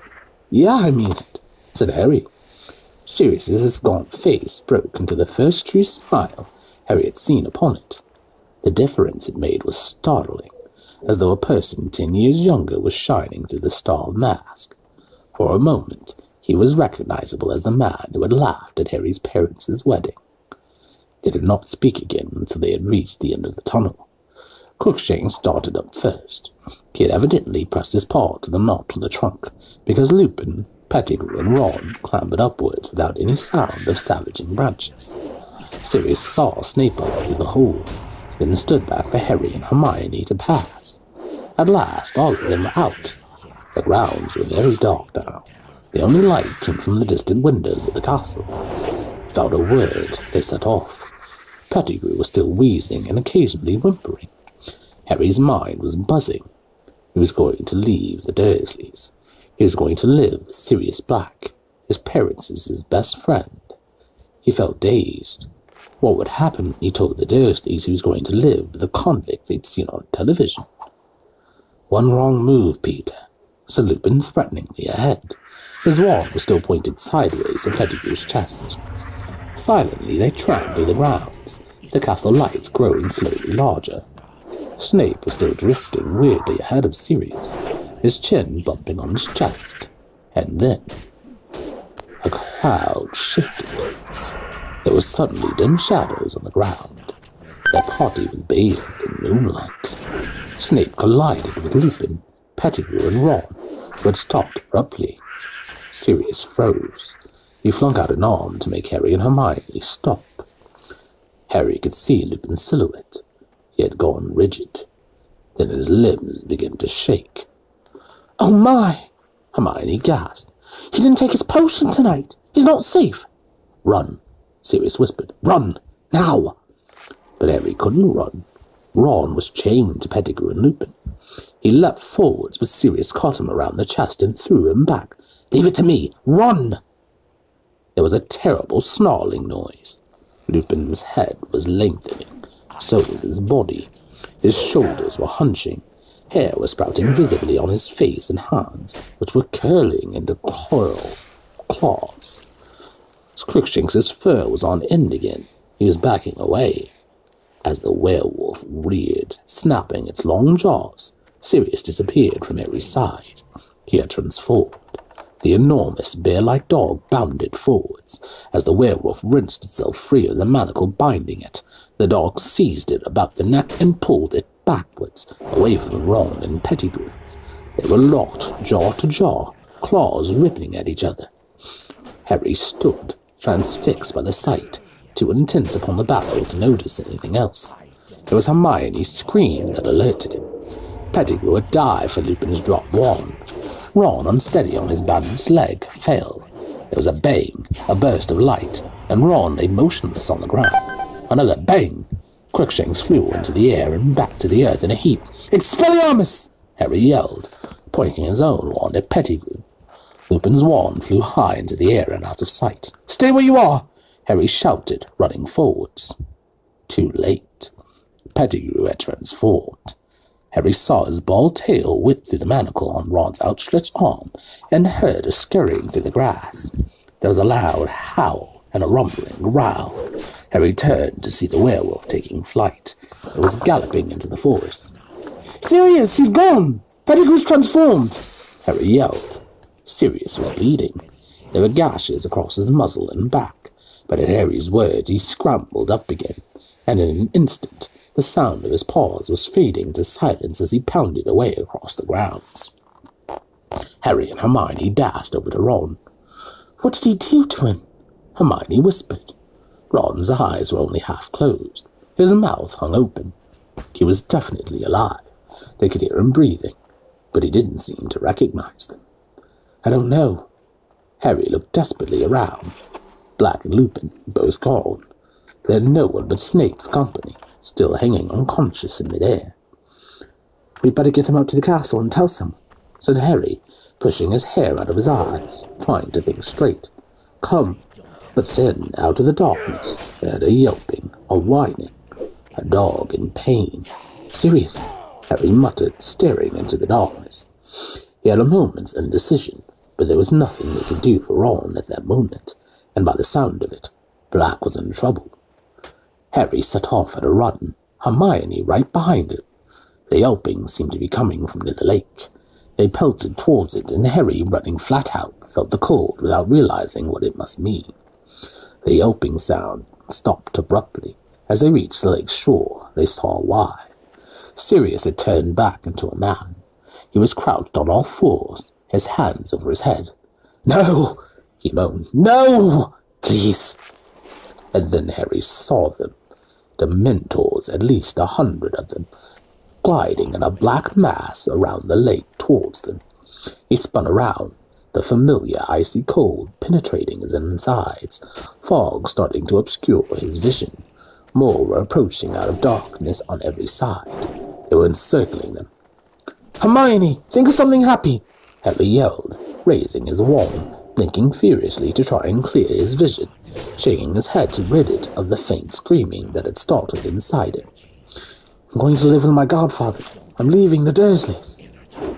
"Yeah, I mean it," said Harry. Sirius's gaunt face broke into the first true smile Harry had seen upon it. The difference it made was startling, as though a person 10 years younger was shining through the star mask. For a moment, he was recognizable as the man who had laughed at Harry's parents' wedding. They did not speak again until they had reached the end of the tunnel. Crookshanks started up first. He had evidently pressed his paw to the knot on the trunk, because Lupin, Pettigrew, and Ron clambered upwards without any sound of savaging branches. Sirius saw Snape up through the hole, then stood back for Harry and Hermione to pass. At last, all of them were out. The grounds were very dark now. The only light came from the distant windows of the castle. Without a word, they set off. Pettigrew was still wheezing and occasionally whimpering. Harry's mind was buzzing. He was going to leave the Dursleys. He was going to live with Sirius Black, his parents' best friend. He felt dazed. What would happen when he told the Dursleys he was going to live with a convict they'd seen on television? "One wrong move, Peter," said Lupin threateningly ahead. His wand was still pointed sideways at Pettigrew's chest. Silently they tramped through the grounds, the castle lights growing slowly larger. Snape was still drifting weirdly ahead of Sirius, his chin bumping on his chest. And then, a crowd shifted. There were suddenly dim shadows on the ground. Their party was bathed in moonlight. Snape collided with Lupin, Pettigrew, and Ron, who had stopped abruptly. Sirius froze. He flung out an arm to make Harry and Hermione stop. Harry could see Lupin's silhouette. He had gone rigid. Then his limbs began to shake. "Oh my!" Hermione gasped. "He didn't take his potion tonight. He's not safe." "Run," Sirius whispered. "Run! Now!" But Harry couldn't run. Ron was chained to Pettigrew and Lupin. He leapt forwards, but Sirius caught him around the chest and threw him back. "Leave it to me! Run!" There was a terrible snarling noise. Lupin's head was lengthening. So was his body. His shoulders were hunching. Hair was sprouting visibly on his face and hands, which were curling into coral claws. Crookshanks's fur was on end again. He was backing away. As the werewolf reared, snapping its long jaws, Sirius disappeared from every side. He had transformed. The enormous bear-like dog bounded forwards. As the werewolf wrenched itself free of the manacle binding it, the dog seized it about the neck and pulled it backwards, away from Ron and Pettigrew. They were locked jaw to jaw, claws ripping at each other. Harry stood, transfixed by the sight, too intent upon the battle to notice anything else. It was Hermione's scream that alerted him. Pettigrew had dived for Lupin's dropped wand. Ron, unsteady on his balanced leg, fell. There was a bang, a burst of light, and Ron lay motionless on the ground. Another bang! Crookshanks flew into the air and back to the earth in a heap. "Expelliarmus!" Harry yelled, pointing his own wand at Pettigrew. Lupin's wand flew high into the air and out of sight. "Stay where you are!" Harry shouted, running forwards. Too late. Pettigrew had transformed. Harry saw his bald tail whip through the manacle on Ron's outstretched arm and heard a scurrying through the grass. There was a loud howl and a rumbling growl. Harry turned to see the werewolf taking flight. It was galloping into the forest. "Sirius, he's gone! Pettigrew's transformed!" Harry yelled. Sirius was bleeding. There were gashes across his muzzle and back, but at Harry's words he scrambled up again, and in an instant the sound of his paws was fading to silence as he pounded away across the grounds. Harry and Hermione dashed over to Ron. "What did he do to him?" Hermione whispered. Ron's eyes were only half closed. His mouth hung open. He was definitely alive. They could hear him breathing, but he didn't seem to recognize them. "I don't know." Harry looked desperately around. Black and Lupin, both gone. There had no one but Snape for company, still hanging unconscious in midair. "We'd better get them out to the castle and tell someone," said Harry, pushing his hair out of his eyes, trying to think straight. "Come." But then, out of the darkness, they heard a yelping, a whining, a dog in pain. "Sirius," Harry muttered, staring into the darkness. He had a moment's indecision, but there was nothing they could do for Ron at that moment, and by the sound of it, Black was in trouble. Harry set off at a run, Hermione right behind him. The yelping seemed to be coming from near the lake. They pelted towards it, and Harry, running flat out, felt the cold without realizing what it must mean. The yelping sound stopped abruptly. As they reached the lake's shore, they saw why. Sirius had turned back into a man. He was crouched on all fours, his hands over his head. "No!" he moaned. "No! Please!" And then Harry saw them. Dementors, at least 100 of them, gliding in a black mass around the lake towards them. He spun around, the familiar icy cold penetrating his insides, fog starting to obscure his vision. More were approaching out of darkness on every side. They were encircling them. "Hermione, think of something happy!" Harry yelled, raising his wand, blinking furiously to try and clear his vision, shaking his head to rid it of the faint screaming that had started inside him. "I'm going to live with my godfather. I'm leaving the Dursleys."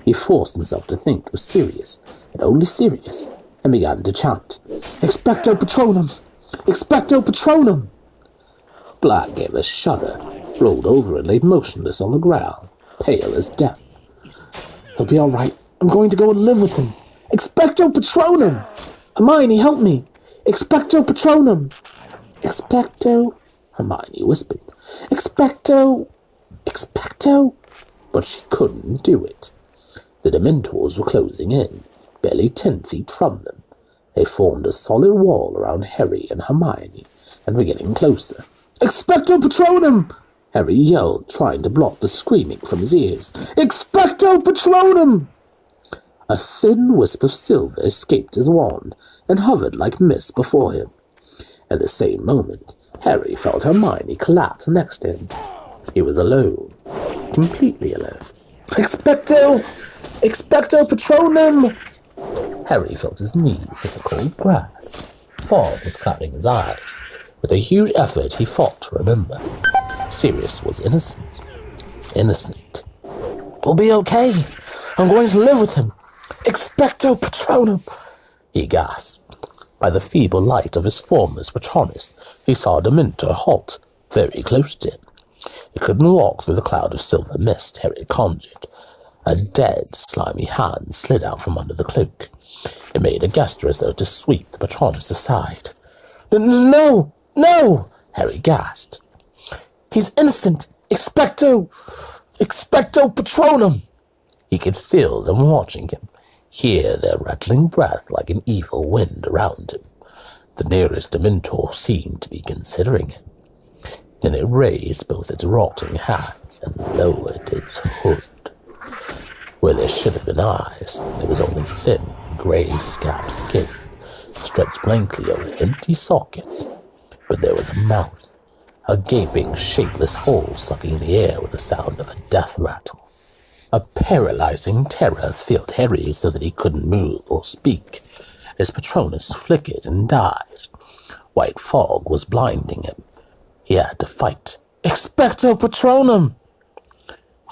He forced himself to think it was Sirius, and only Sirius, and began to chant, "Expecto Patronum! Expecto Patronum!" Black gave a shudder. rolled over and lay motionless on the ground, pale as death. He'll be all right. I'm going to go and live with him. Expecto Patronum! Hermione, help me! Expecto Patronum! Expecto... Hermione whispered. Expecto... But she couldn't do it. The Dementors were closing in, barely 10 feet from them. They formed a solid wall around Harry and Hermione, and were getting closer. Expecto Patronum! Harry yelled, trying to block the screaming from his ears. Expecto Patronum! A thin wisp of silver escaped his wand and hovered like mist before him. At the same moment, Harry felt Hermione collapse next to him. He was alone, completely alone. Expecto Patronum! Harry felt his knees hit the cold grass. Fog was clouding his eyes. With a huge effort, he fought to remember. Sirius was innocent. Innocent. We'll be okay. I'm going to live with him. Expecto Patronum! He gasped. By the feeble light of his formless Patronus, he saw a Dementor halt, very close to him. He couldn't walk through the cloud of silver mist Harry conjured. A dead, slimy hand slid out from under the cloak. It made a gesture as though to sweep the Patronus aside. No! No! Harry gasped. He's innocent! Expecto Patronum! He could feel them watching him, hear their rattling breath like an evil wind around him. The nearest Dementor seemed to be considering him. Then it raised both its rotting hands and lowered its hood. Where there should have been eyes, there was only thin, grey scabbed skin, stretched blankly over empty sockets. But there was a mouth, a gaping, shapeless hole sucking the air with the sound of a death rattle. A paralyzing terror filled Harry so that he couldn't move or speak. His Patronus flickered and died. White fog was blinding him. He had to fight. Expecto Patronum!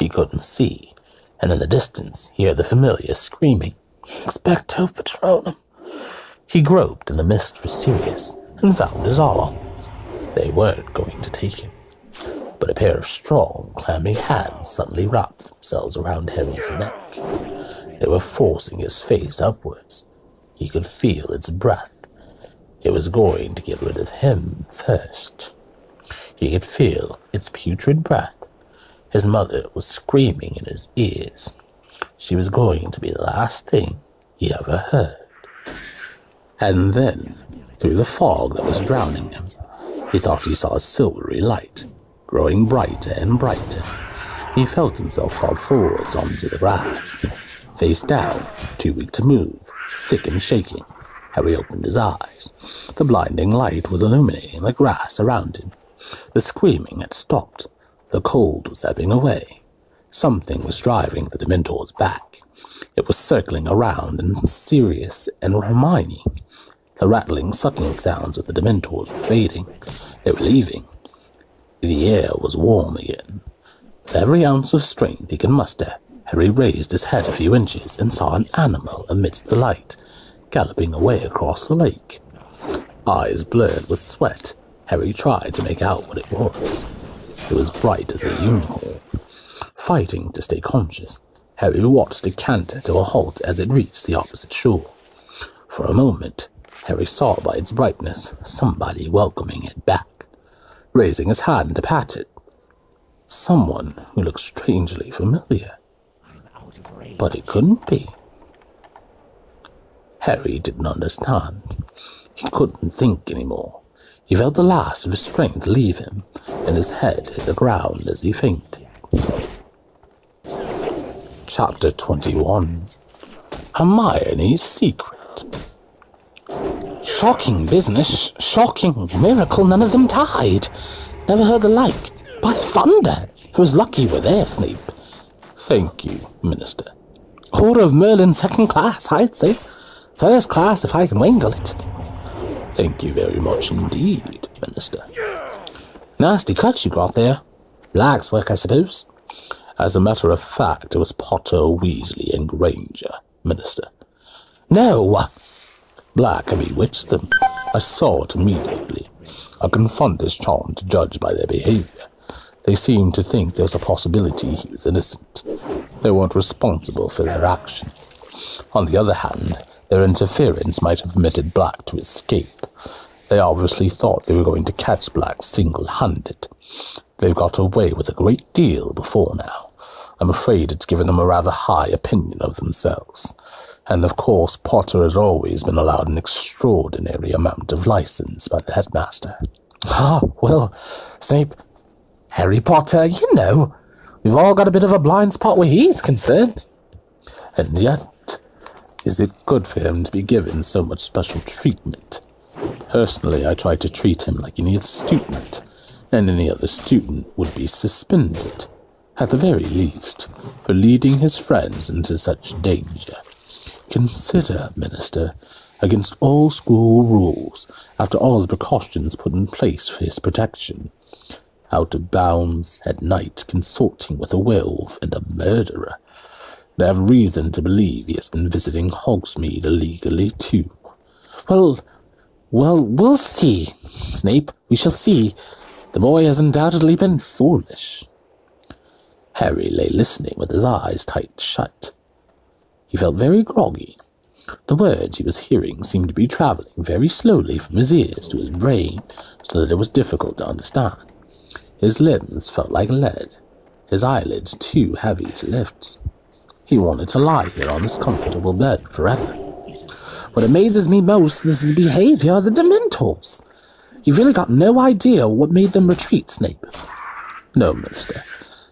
He couldn't see, and in the distance hear the familiar screaming. Expecto Patronum! He groped in the mist for Sirius and found his arm. They weren't going to take him, but a pair of strong, clammy hands suddenly wrapped themselves around Harry's neck. They were forcing his face upwards. He could feel its breath. It was going to get rid of him first. He could feel its putrid breath. His mother was screaming in his ears. She was going to be the last thing he ever heard. And then, through the fog that was drowning him, he thought he saw a silvery light, growing brighter and brighter. He felt himself fall forwards onto the grass. Face down, too weak to move, sick and shaking, Harry opened his eyes. The blinding light was illuminating the grass around him. The screaming had stopped. The cold was ebbing away. Something was driving the Dementors back. It was circling around in Sirius and Hermione. The rattling, sucking sounds of the Dementors were fading. They were leaving. The air was warm again. With every ounce of strength he could muster, Harry raised his head a few inches and saw an animal amidst the light, galloping away across the lake. Eyes blurred with sweat, Harry tried to make out what it was. It was bright as a unicorn. Fighting to stay conscious, Harry watched it canter to a halt as it reached the opposite shore. For a moment, Harry saw by its brightness somebody welcoming it back, raising his hand to pat it. Someone who looked strangely familiar. But it couldn't be. Harry didn't understand. He couldn't think anymore. He felt the last of his strength leave him, and his head hit the ground as he fainted. Chapter 21. Hermione's Secret. Shocking business, shocking miracle, none of them died. Never heard the like. By thunder, it was lucky we're there, Snape. Thank you, Minister. Order of Merlin second class, I'd say. First class if I can wangle it. Thank you very much indeed, Minister. Nasty cut you got there. Black's work, I suppose. As a matter of fact, it was Potter, Weasley, and Granger, Minister. No! Black had bewitched them. I saw it immediately. I can fund his charm to judge by their behavior. They seemed to think there was a possibility he was innocent. They weren't responsible for their actions. On the other hand, their interference might have permitted Black to escape. They obviously thought they were going to catch Black single-handed. They've got away with a great deal before now. I'm afraid it's given them a rather high opinion of themselves. And of course, Potter has always been allowed an extraordinary amount of license by the headmaster. Ah, well, Snape, Harry Potter, you know, we've all got a bit of a blind spot where he's concerned. And yet, is it good for him to be given so much special treatment? Personally, I try to treat him like any other student, and any other student would be suspended, at the very least, for leading his friends into such danger. Consider, Minister, against all school rules, after all the precautions put in place for his protection. Out of bounds, at night, consorting with a werewolf and a murderer. They have reason to believe he has been visiting Hogsmeade illegally, too. Well, we'll see, Snape. We shall see. The boy has undoubtedly been foolish. Harry lay listening with his eyes tight shut. He felt very groggy. The words he was hearing seemed to be travelling very slowly from his ears to his brain, so that it was difficult to understand. His limbs felt like lead, his eyelids too heavy to lift. He wanted to lie here on this comfortable bed forever. What amazes me most is the behavior of the Dementors. You've really got no idea what made them retreat, Snape. No, Minister.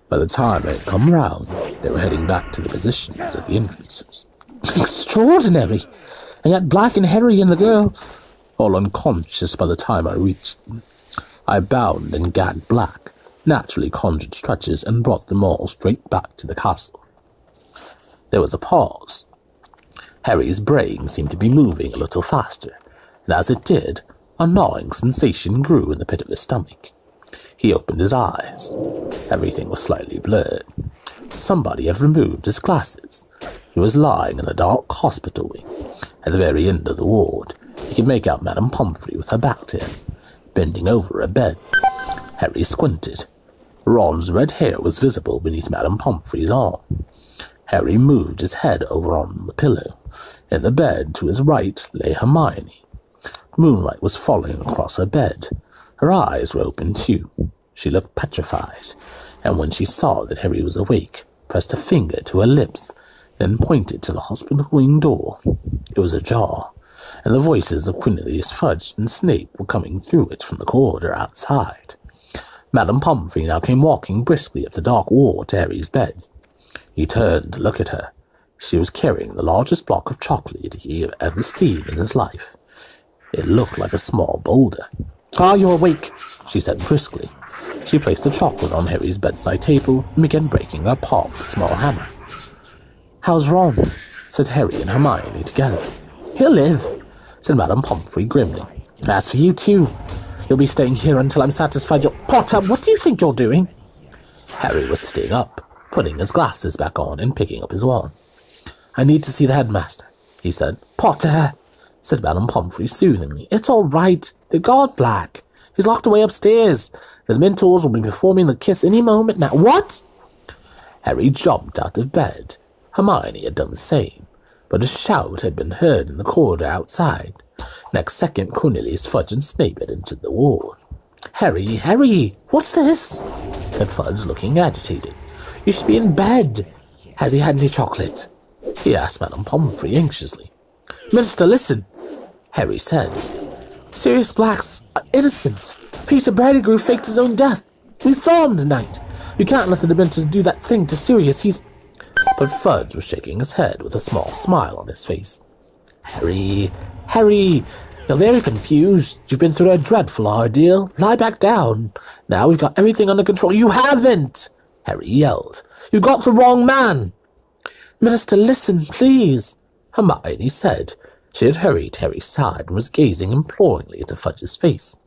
By the time I had come round, they were heading back to the positions at the entrances. Extraordinary! And yet Black and Harry and the girl, all unconscious by the time I reached them. I bound and gagged Black, naturally conjured stretchers, and brought them all straight back to the castle. There was a pause. Harry's brain seemed to be moving a little faster, and as it did, a gnawing sensation grew in the pit of his stomach. He opened his eyes. Everything was slightly blurred. Somebody had removed his glasses. He was lying in a dark hospital wing. At the very end of the ward, he could make out Madame Pomfrey with her back to him, bending over a bed. Harry squinted. Ron's red hair was visible beneath Madame Pomfrey's arm. Harry moved his head over on the pillow. In the bed to his right lay Hermione. Moonlight was falling across her bed. Her eyes were open too. She looked petrified, and when she saw that Harry was awake, pressed a finger to her lips, then pointed to the hospital wing door. It was ajar, and the voices of Cornelius Fudge and Snape were coming through it from the corridor outside. Madame Pomfrey now came walking briskly up the dark wall to Harry's bed. He turned to look at her. She was carrying the largest block of chocolate he had ever seen in his life. It looked like a small boulder. "Are you awake?" she said briskly. She placed the chocolate on Harry's bedside table and began breaking it apart with a small hammer. "How's Ron?" said Harry and Hermione together. "He'll live," said Madame Pomfrey grimly. "And as for you two, you'll be staying here until I'm satisfied you're— Potter, what do you think you're doing?" Harry was sitting up, putting his glasses back on and picking up his wand. "I need to see the headmaster," he said. "Potter," said Madame Pomfrey soothingly. "It's all right. They got Black. He's locked away upstairs. The Dementors will be performing the kiss any moment now." "What?" Harry jumped out of bed. Hermione had done the same, but a shout had been heard in the corridor outside. Next second, Cornelius, Fudge, and Snape had entered the ward. Harry, what's this?" said Fudge, looking agitated. "You should be in bed. Has he had any chocolate?" he asked Madame Pomfrey anxiously. "Minister, listen," Harry said. "Sirius Black's innocent. Peter Pettigrew faked his own death. We saw him tonight. You can't let the Dementors do that thing to Sirius. He's—" But Fudge was shaking his head with a small smile on his face. Harry, you're very confused. You've been through a dreadful ordeal. Lie back down. Now we've got everything under control." "You haven't!" Harry yelled. "You've got the wrong man." "Minister, listen, please," Hermione said. She had hurried to Harry's side and was gazing imploringly into Fudge's face.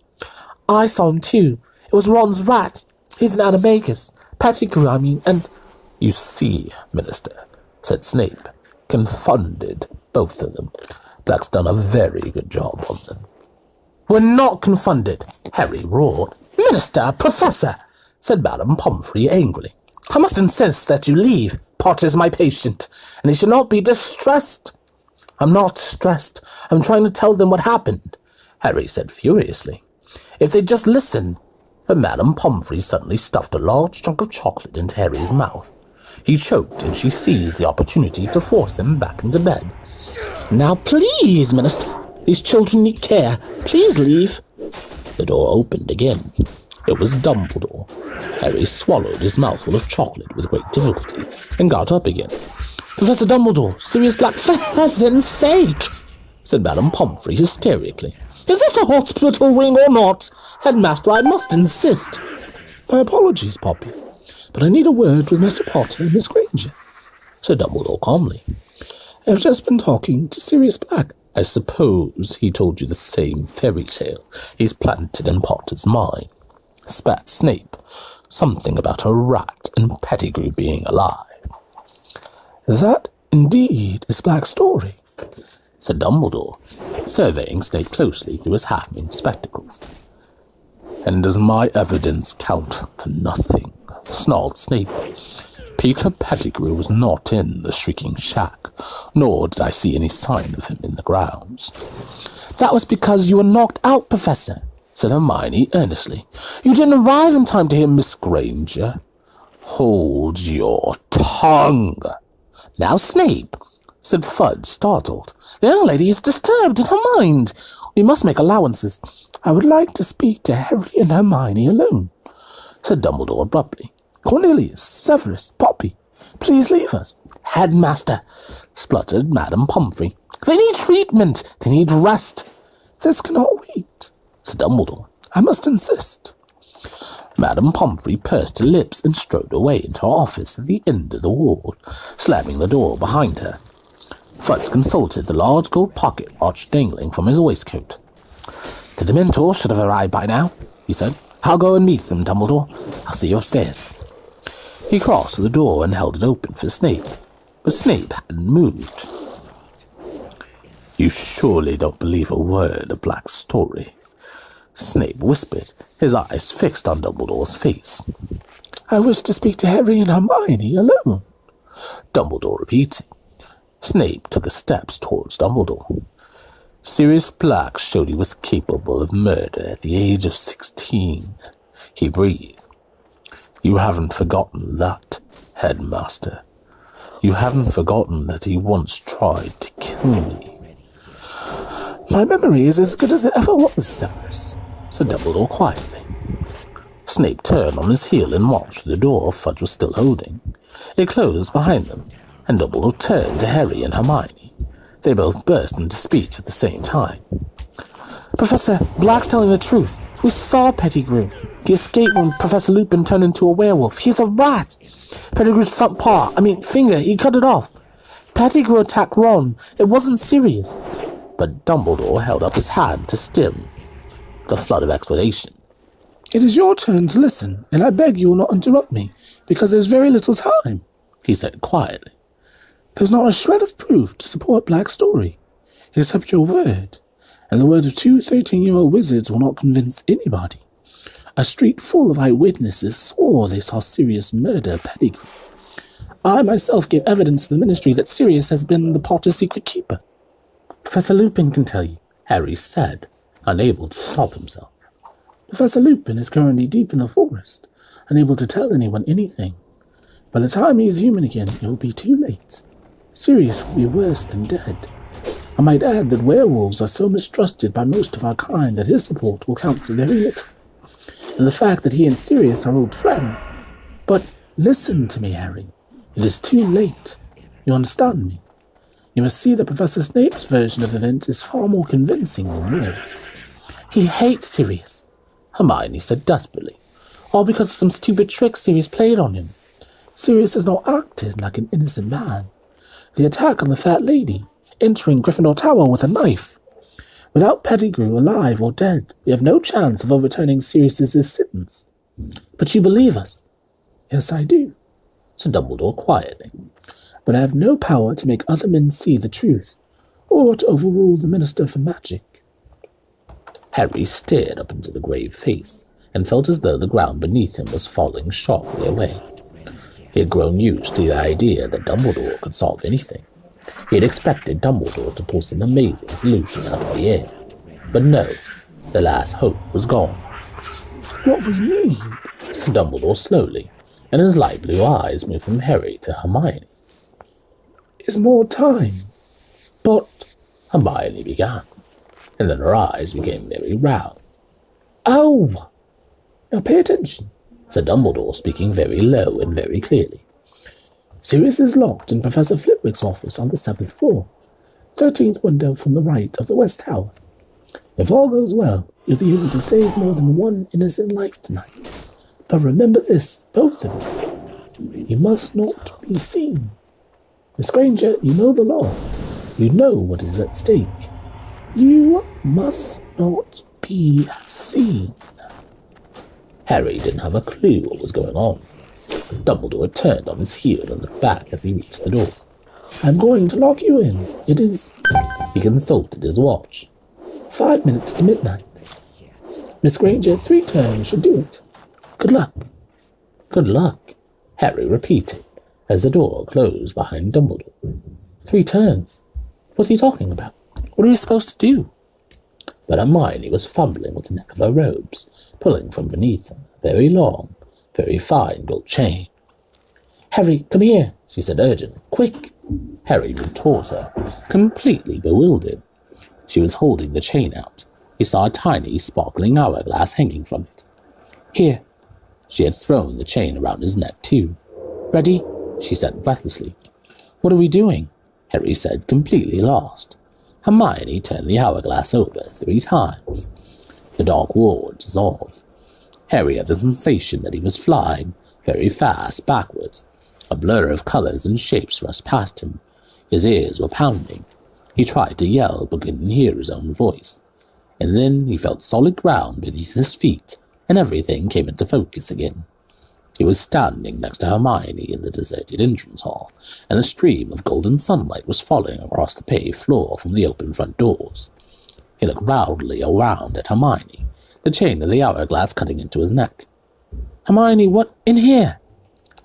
"I saw him too. It was Ron's rat. He's an animagus. Pettigrew, I mean, and—" "You see, Minister," said Snape, confounded both of them. "Black's done a very good job on them." "We're not confounded," Harry roared. "Minister, Professor!" said Madame Pomfrey angrily. "I must insist that you leave. Potter's my patient, and he should not be distressed." "I'm not distressed. I'm trying to tell them what happened," Harry said furiously. "If they'd just listen." But Madame Pomfrey suddenly stuffed a large chunk of chocolate into Harry's mouth. He choked, and she seized the opportunity to force him back into bed. "Now please, Minister, these children need care. Please leave." The door opened again. It was Dumbledore. Harry swallowed his mouthful of chocolate with great difficulty and got up again. "Professor Dumbledore, Sirius Black, for heaven's sake," said Madame Pomfrey hysterically. "Is this a hospital wing or not? Headmaster, I must insist." "My apologies, Poppy, but I need a word with Mr. Potter and Miss Granger," said Dumbledore calmly. "I've just been talking to Sirius Black." "I suppose he told you the same fairy tale he's planted in Potter's mind," spat Snape. "Something about a rat and Pettigrew being alive." "That, indeed, is Black's story," said Dumbledore, surveying Snape closely through his half-moon spectacles. "And does my evidence count for nothing?" snarled Snape. "Peter Pettigrew was not in the Shrieking Shack, nor did I see any sign of him in the grounds." "That was because you were knocked out, Professor," said Hermione earnestly. "You didn't arrive in time to hear Miss Granger." "Hold your tongue." "Now, Snape," said Fudge, startled. "The young lady is disturbed in her mind. We must make allowances." "I would like to speak to Harry and Hermione alone," said Dumbledore abruptly. "Cornelius, Severus, Poppy, please leave us." "Headmaster," spluttered Madame Pomfrey. "They need treatment. They need rest." "This cannot wait," said Dumbledore. "I must insist." Madame Pomfrey pursed her lips and strode away into her office at the end of the ward, slamming the door behind her. Fudge consulted the large gold pocket watch dangling from his waistcoat. "The Dementors should have arrived by now," he said. "I'll go and meet them, Dumbledore. I'll see you upstairs." He crossed to the door and held it open for Snape, but Snape hadn't moved. "You surely don't believe a word of Black's story," Snape whispered, his eyes fixed on Dumbledore's face. "I wish to speak to Harry and Hermione alone," Dumbledore repeated. Snape took a step towards Dumbledore. "Sirius Black showed he was capable of murder at the age of 16, he breathed. "You haven't forgotten that, Headmaster. You haven't forgotten that he once tried to kill me." "My memory is as good as it ever was, Severus," said Dumbledore quietly. Snape turned on his heel and watched the door Fudge was still holding. It closed behind them, and Dumbledore turned to Harry and Hermione. They both burst into speech at the same time. "Professor, Black's telling the truth. We saw Pettigrew. He escaped when Professor Lupin turned into a werewolf. He's a rat. Pettigrew's finger, he cut it off. Pettigrew attacked Ron. It wasn't Sirius." But Dumbledore held up his hand to stem the flood of explanation. "It is your turn to listen, and I beg you will not interrupt me, because there's very little time," he said quietly. "There's not a shred of proof to support Black's story, except your word, and the word of 2 13-year-old wizards will not convince anybody. A street full of eyewitnesses swore they saw Sirius murder Pettigrew. I myself gave evidence to the Ministry that Sirius has been the Potter's secret keeper." "Professor Lupin can tell you," Harry said, unable to stop himself. "Professor Lupin is currently deep in the forest, unable to tell anyone anything. By the time he is human again, it will be too late. Sirius will be worse than dead. I might add that werewolves are so mistrusted by most of our kind that his support will count for very little. And the fact that he and Sirius are old friends. But listen to me, Harry. It is too late. You understand me? You must see that Professor Snape's version of events is far more convincing than yours." "He hates Sirius," Hermione said desperately, "all because of some stupid trick Sirius played on him." "Sirius has not acted like an innocent man. The attack on the fat lady, entering Gryffindor Tower with a knife. Without Pettigrew alive or dead, we have no chance of overturning Sirius's sentence. But you believe us?" "Yes, I do," said Dumbledore quietly. "But I have no power to make other men see the truth, or to overrule the Minister for Magic." Harry stared up into the grave face, and felt as though the ground beneath him was falling sharply away. He had grown used to the idea that Dumbledore could solve anything. He had expected Dumbledore to pull some amazing solution out of the air. But no, the last hope was gone. "What we need," said Dumbledore slowly, and his light blue eyes moved from Harry to Hermione, "is more time." "But," Hermione began, and then her eyes became very round. "Oh! Now pay attention," said Dumbledore, speaking very low and very clearly. "Sirius is locked in Professor Flitwick's office on the 7th floor, 13th window from the right of the West Tower. If all goes well, you'll be able to save more than one innocent life tonight. But remember this, both of you. You must not be seen. Miss Granger, you know the law. You know what is at stake. You must not be seen." Harry didn't have a clue what was going on. Dumbledore turned on his heel and looked back as he reached the door. "I'm going to lock you in. It is—" He consulted his watch. "5 minutes to midnight. Miss Granger, 3 turns should do it. Good luck." "Good luck," Harry repeated as the door closed behind Dumbledore. 3 turns? What's he talking about? What are we supposed to do? But Hermione was fumbling with the neck of her robes, pulling from beneath them a very long, very fine gold chain. "Harry, come here," she said urgently. "Quick!" Harry moved towards her, completely bewildered. She was holding the chain out. He saw a tiny, sparkling hourglass hanging from it. "Here." She had thrown the chain around his neck, too. "Ready?" she said breathlessly. "What are we doing?" Harry said, completely lost. Hermione turned the hourglass over 3 times. The dark wall dissolved. Harry had the sensation that he was flying very fast backwards. A blur of colors and shapes rushed past him. His ears were pounding. He tried to yell but couldn't hear his own voice. And then he felt solid ground beneath his feet, and everything came into focus again. He was standing next to Hermione in the deserted entrance hall, and a stream of golden sunlight was falling across the paved floor from the open front doors. He looked proudly around at Hermione, the chain of the hourglass cutting into his neck. "Hermione, what? In here!"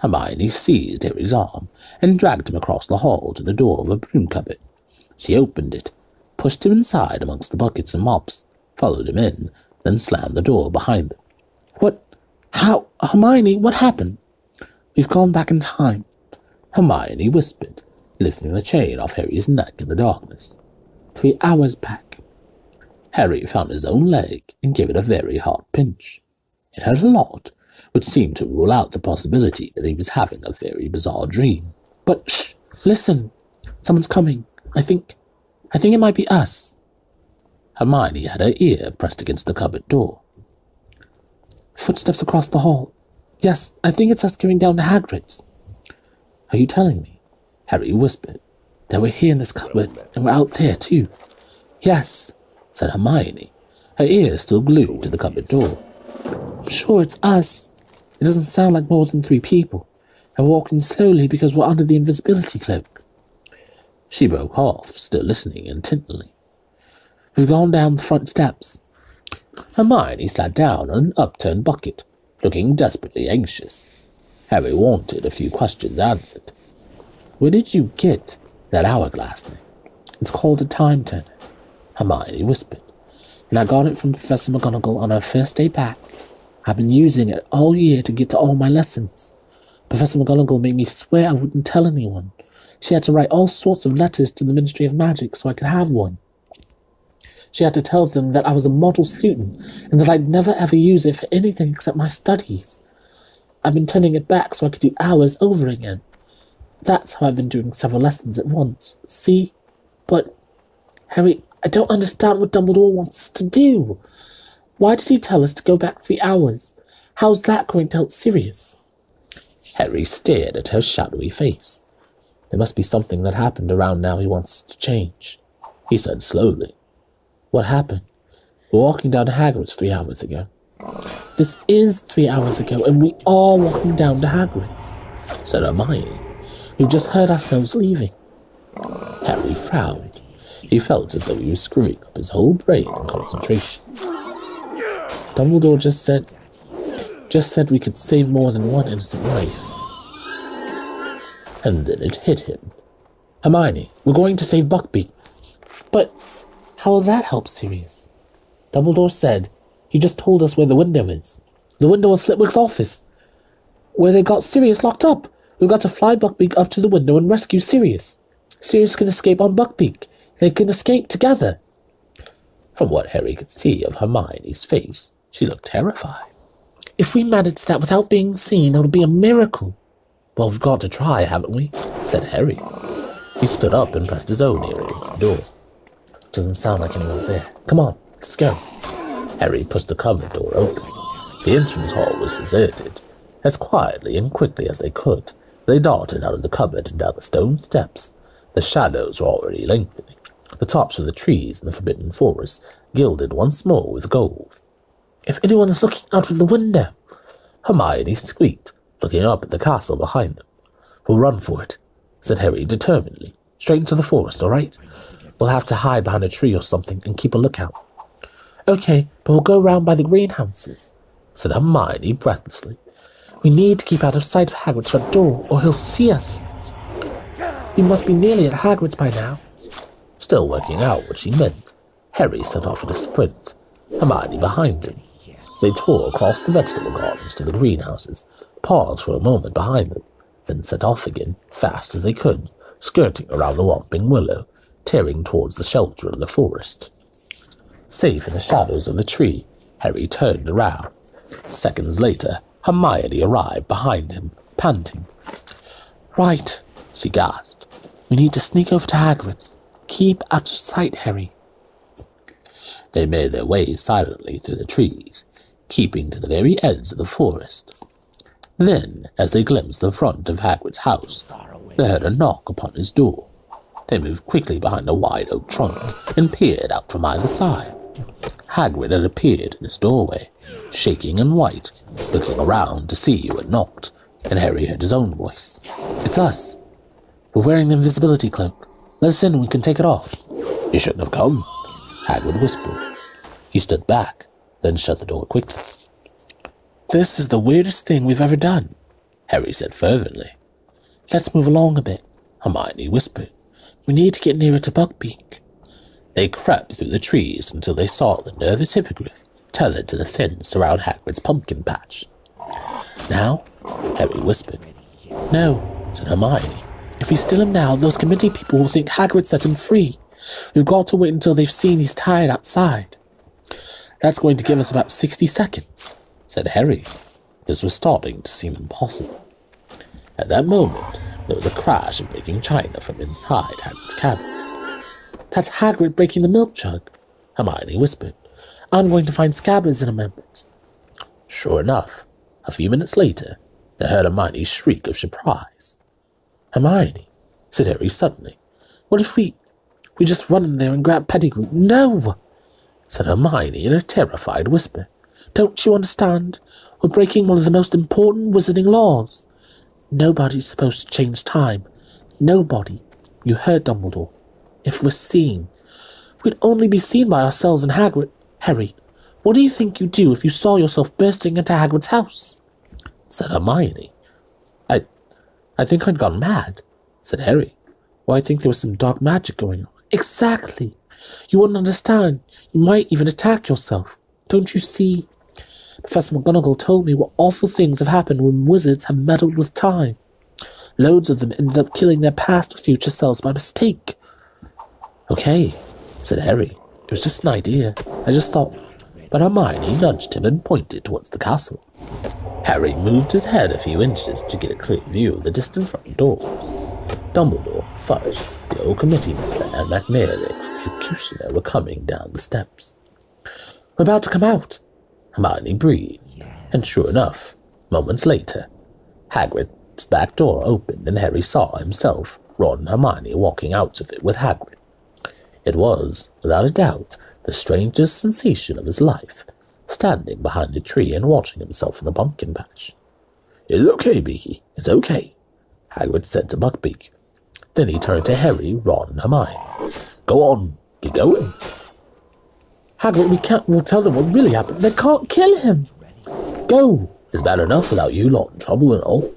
Hermione seized Harry's arm and dragged him across the hall to the door of a broom cupboard. She opened it, pushed him inside amongst the buckets and mops, followed him in, then slammed the door behind them. "What? How? Hermione, what happened?" "We've gone back in time," Hermione whispered, lifting the chain off Harry's neck in the darkness. 3 hours back." Harry found his own leg and gave it a very hard pinch. It hurt a lot, which seemed to rule out the possibility that he was having a very bizarre dream. "But shh! Listen! Someone's coming. I think it might be us." Hermione had her ear pressed against the cupboard door. "Footsteps across the hall. Yes, I think it's us going down to Hagrid's." "Are you telling me?" Harry whispered. "They were here in this cupboard, and we're out there, too." "Yes," said Hermione, her ear still glued to the cupboard door. "I'm sure it's us. It doesn't sound like more than 3 people, and we're walking slowly because we're under the invisibility cloak." She broke off, still listening intently. "We've gone down the front steps." Hermione sat down on an upturned bucket, looking desperately anxious. Harry wanted a few questions answered. "Where did you get that hourglass thing?" "It's called a time turner," Hermione whispered, "and I got it from Professor McGonagall on her first day back. I've been using it all year to get to all my lessons. Professor McGonagall made me swear I wouldn't tell anyone. She had to write all sorts of letters to the Ministry of Magic so I could have one. She had to tell them that I was a model student and that I'd never ever use it for anything except my studies. I've been turning it back so I could do hours over again. That's how I've been doing several lessons at once. See? But, Harry, I don't understand what Dumbledore wants us to do. Why did he tell us to go back 3 hours? How's that going to help Sirius?" Harry stared at her shadowy face. "There must be something that happened around now he wants us to change," he said slowly. "What happened?" "We're walking down to Hagrid's 3 hours ago." "This is 3 hours ago, and we are walking down to Hagrid's," said Hermione. "We've just heard ourselves leaving." Harry frowned. He felt as though he was screwing up his whole brain in concentration. "Dumbledore just said just said we could save more than one innocent life. And then it hit him. Hermione, we're going to save Buckbeak. But how will that help Sirius? Dumbledore said he just told us where the window is. The window of Flitwick's office, where they got Sirius locked up. We've got to fly Buckbeak up to the window and rescue Sirius. Sirius can escape on Buckbeak. They can escape together. From what Harry could see of Hermione's face, she looked terrified. If we manage that without being seen, it'll be a miracle. Well, we've got to try, haven't we? Said Harry. He stood up and pressed his own ear against the door. Doesn't sound like anyone's there. Come on, let's go. Harry pushed the cupboard door open. The entrance hall was deserted. As quietly and quickly as they could, they darted out of the cupboard and down the stone steps. The shadows were already lengthening. The tops of the trees in the Forbidden Forest gilded once more with gold. If anyone is looking out of the window, Hermione squeaked, looking up at the castle behind them. We'll run for it, said Harry determinedly. Straight into the forest, all right? We'll have to hide behind a tree or something and keep a lookout. Okay, but we'll go round by the greenhouses, said Hermione breathlessly. We need to keep out of sight of Hagrid's front door, or he'll see us. We must be nearly at Hagrid's by now. Still working out what she meant, Harry set off at a sprint, Hermione behind him. They tore across the vegetable gardens to the greenhouses, paused for a moment behind them, then set off again, fast as they could, skirting around the Whomping Willow, tearing towards the shelter of the forest. Safe in the shadows of the tree, Harry turned around. Seconds later, Hermione arrived behind him, panting. Right, she gasped. We need to sneak over to Hagrid's. Keep out of sight, Harry. They made their way silently through the trees, keeping to the very edge of the forest. Then, as they glimpsed the front of Hagrid's house, they heard a knock upon his door. They moved quickly behind a wide oak trunk and peered out from either side. Hagrid had appeared in his doorway, shaking and white, looking around to see who had knocked, and Harry heard his own voice. It's us. We're wearing the invisibility cloak. Let us in and we can take it off. You shouldn't have come, Hagrid whispered. He stood back, then shut the door quickly. This is the weirdest thing we've ever done, Harry said fervently. Let's move along a bit, Hermione whispered. We need to get nearer to Buckbeak. They crept through the trees until they saw the nervous hippogriff tethered to the fence around Hagrid's pumpkin patch. Now? Harry whispered. No, said Hermione. If we steal him now, those committee people will think Hagrid set him free. We've got to wait until they've seen he's tired outside. That's going to give us about 60 seconds, said Harry. This was starting to seem impossible. At that moment, there was a crash of breaking china from inside Hagrid's cabin. That's Hagrid breaking the milk jug, Hermione whispered. I'm going to find Scabbers in a moment. Sure enough, a few minutes later, they heard Hermione's shriek of surprise. Hermione, said Harry suddenly. What if we just run in there and grab Pettigrew? No, said Hermione in a terrified whisper. Don't you understand? We're breaking one of the most important wizarding laws. Nobody's supposed to change time. Nobody. You heard Dumbledore. If we're seen, we'd only be seen by ourselves and Hagrid. Harry, what do you think you'd do if you saw yourself bursting into Hagrid's house? Said Hermione. I think I'd gone mad, said Harry. Well, I think there was some dark magic going on. Exactly. You wouldn't understand. You might even attack yourself. Don't you see? Professor McGonagall told me what awful things have happened when wizards have meddled with time. Loads of them ended up killing their past or future selves by mistake. Okay, said Harry. It was just an idea. I just thought. But Hermione nudged him and pointed towards the castle. Harry moved his head a few inches to get a clear view of the distant front doors. Dumbledore, Fudge, the old committee member, and McNair, the executioner, were coming down the steps. We're about to come out, Hermione breathed, and sure enough, moments later, Hagrid's back door opened and Harry saw himself, Ron and Hermione walking out of it with Hagrid. It was, without a doubt, the strangest sensation of his life, standing behind the tree and watching himself in the pumpkin patch. It's okay, Beaky, it's okay, Hagrid said to Buckbeak. Then he turned to Harry, Ron, and Hermione. Go on, get going. Hagrid, we'll tell them what really happened. They can't kill him. Go, It's bad enough without you lot in trouble and all.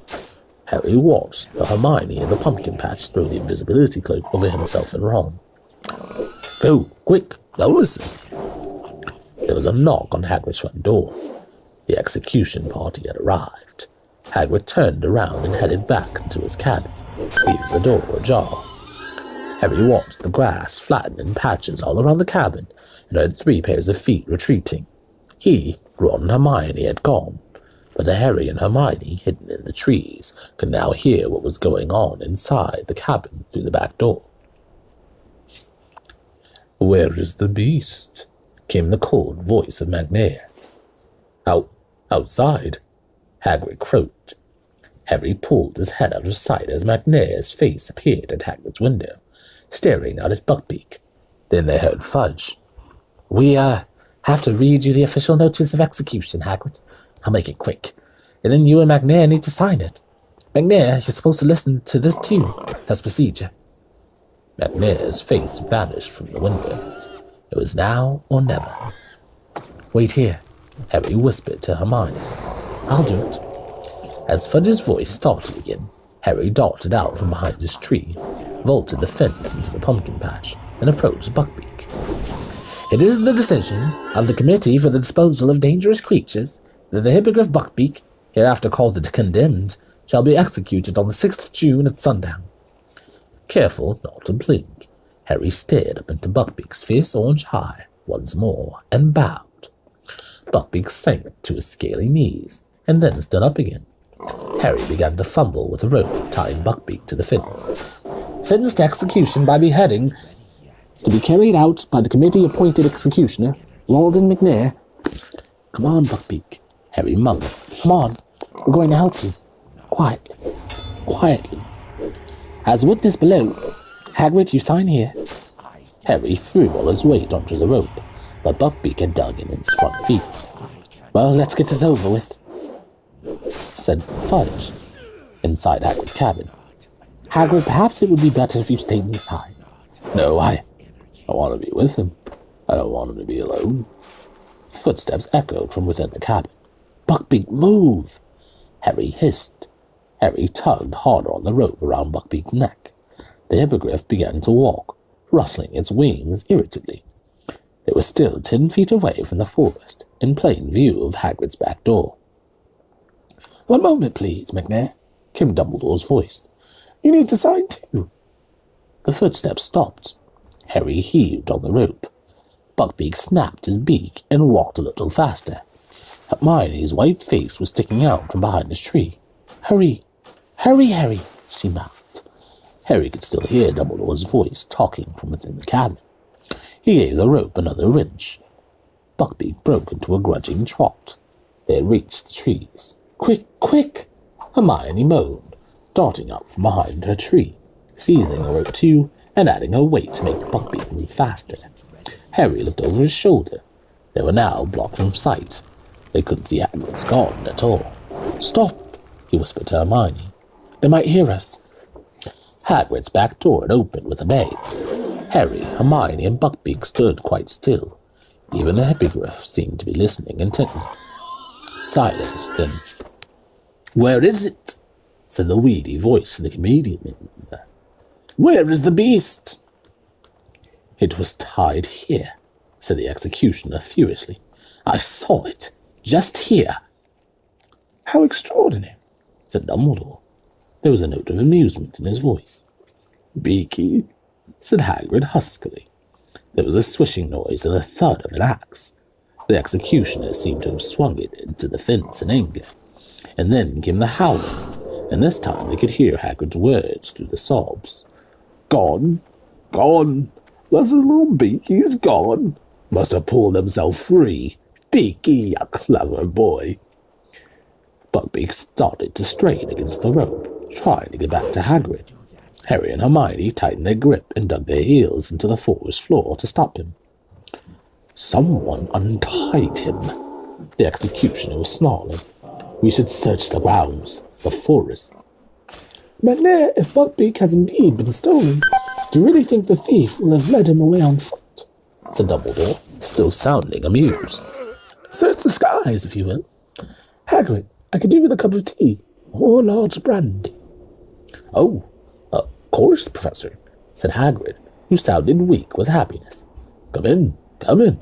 Harry watched Hermione in the pumpkin patch throw the invisibility cloak over himself and Ron. Go, quick, now listen. There was a knock on Hagrid's front door. The execution party had arrived. Hagrid turned around and headed back into his cabin, leaving the door ajar. Harry watched the grass flatten in patches all around the cabin and heard 3 pairs of feet retreating. He, Ron, and Hermione had gone, but Harry and Hermione, hidden in the trees, could now hear what was going on inside the cabin through the back door. "Where is the beast?" came the cold voice of McNair. Outside," Hagrid croaked. Harry pulled his head out of sight as McNair's face appeared at Hagrid's window, staring out at Buckbeak. Then they heard Fudge. "We, have to read you the official notice of execution, Hagrid. I'll make it quick. And then you and McNair need to sign it. McNair, you're supposed to listen to this too. That's procedure." McNair's face vanished from the window. It was now or never. "Wait here," Harry whispered to Hermione. "I'll do it." As Fudge's voice started again, Harry darted out from behind his tree, vaulted the fence into the pumpkin patch, and approached Buckbeak. "It is the decision of the Committee for the Disposal of Dangerous Creatures that the Hippogriff Buckbeak, hereafter called the Condemned, shall be executed on the 6th of June at sundown." Careful not to blink, Harry stared up into Buckbeak's fierce orange eye once more and bowed. Buckbeak sank to his scaly knees and then stood up again. Harry began to fumble with the rope tying Buckbeak to the fence. "Sentenced to execution by beheading, to be carried out by the committee-appointed executioner, Walden McNair." "Come on, Buckbeak," Harry mumbled. "Come on, we're going to help you. Quietly, quietly. As witness below, Hagrid, you sign here." Harry threw all his weight onto the rope, but Buckbeak had dug in his front feet. "Well, let's get this over with," said Fudge, inside Hagrid's cabin. "Hagrid, perhaps it would be better if you stayed inside." "No, I want to be with him. I don't want him to be alone." Footsteps echoed from within the cabin. "Buckbeak, move!" Harry hissed. Harry tugged harder on the rope around Buckbeak's neck. The hippogriff began to walk, rustling its wings irritably. They were still 10 feet away from the forest, in plain view of Hagrid's back door. "One moment, please, McNair," came Dumbledore's voice. "You need to sign too." The footsteps stopped. Harry heaved on the rope. Buckbeak snapped his beak and walked a little faster. Hermione's white face was sticking out from behind his tree. "Hurry! Hurry, Harry!" she mouthed. Harry could still hear Dumbledore's voice talking from within the cabin. He gave the rope another wrench. Buckbeak broke into a grudging trot. They had reached the trees. "Quick, quick!" Hermione moaned, darting up from behind her tree, seizing the rope too, and adding her weight to make Buckbeak move faster. Harry looked over his shoulder. They were now blocked from sight. They couldn't see Hagrid's garden at all. "Stop!" he whispered to Hermione. "They might hear us." Hagrid's back door had opened with a bang. Harry, Hermione, and Buckbeak stood quite still. Even the hippogriff seemed to be listening intently. Silence, then. "Where is it?" said the weedy voice of the comedian. "Where is the beast?" "It was tied here," said the executioner furiously. "I saw it, just here." "How extraordinary," said Dumbledore. There was a note of amusement in his voice. "Beaky," said Hagrid huskily. There was a swishing noise and the thud of an axe. The executioner seemed to have swung it into the fence in anger. And then came the howling, and this time they could hear Hagrid's words through the sobs. "Gone, gone. Bless his little Beaky's gone. Must have pulled himself free. Beaky, you clever boy." Buckbeak started to strain against the rope, trying to get back to Hagrid. Harry and Hermione tightened their grip and dug their heels into the forest floor to stop him. "Someone untied him," the executioner was snarling. "We should search the grounds, the forest." "McNair, if Buckbeak has indeed been stolen, do you really think the thief will have led him away on foot?" said Dumbledore, still sounding amused. "Search the skies, if you will. Hagrid, I could do with a cup of tea, or a large brandy. Oh, of course, Professor, said Hagrid, who sounded weak with happiness. Come in, come in.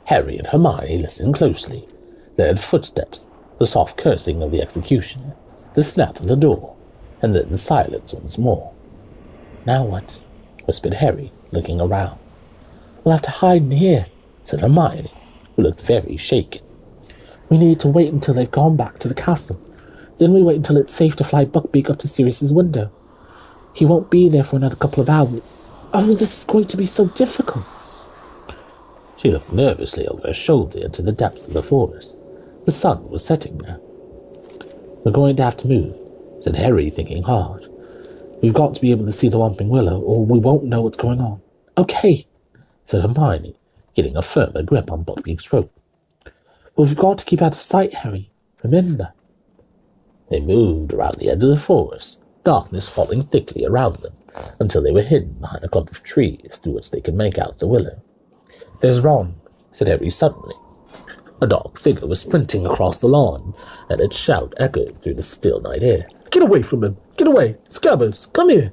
Harry and Hermione listened closely. They heard footsteps, the soft cursing of the executioner, the snap of the door, and then silence once more. Now what? Whispered Harry, looking around. We'll have to hide in here, said Hermione, who looked very shaken. We need to wait until they've gone back to the castle. Then we wait until it's safe to fly Buckbeak up to Sirius's window. He won't be there for another couple of hours. Oh, this is going to be so difficult. She looked nervously over her shoulder into the depths of the forest. The sun was setting now. We're going to have to move, said Harry, thinking hard. We've got to be able to see the Whomping Willow, or we won't know what's going on. Okay, said Hermione, getting a firmer grip on Buckbeak's rope. But we've got to keep out of sight, Harry. Remember. They moved around the edge of the forest, darkness falling thickly around them, until they were hidden behind a clump of trees through which they could make out the willow. There's Ron, said Harry suddenly. A dark figure was sprinting across the lawn, and its shout echoed through the still night air. Get away from him! Get away! Scabbards, come here!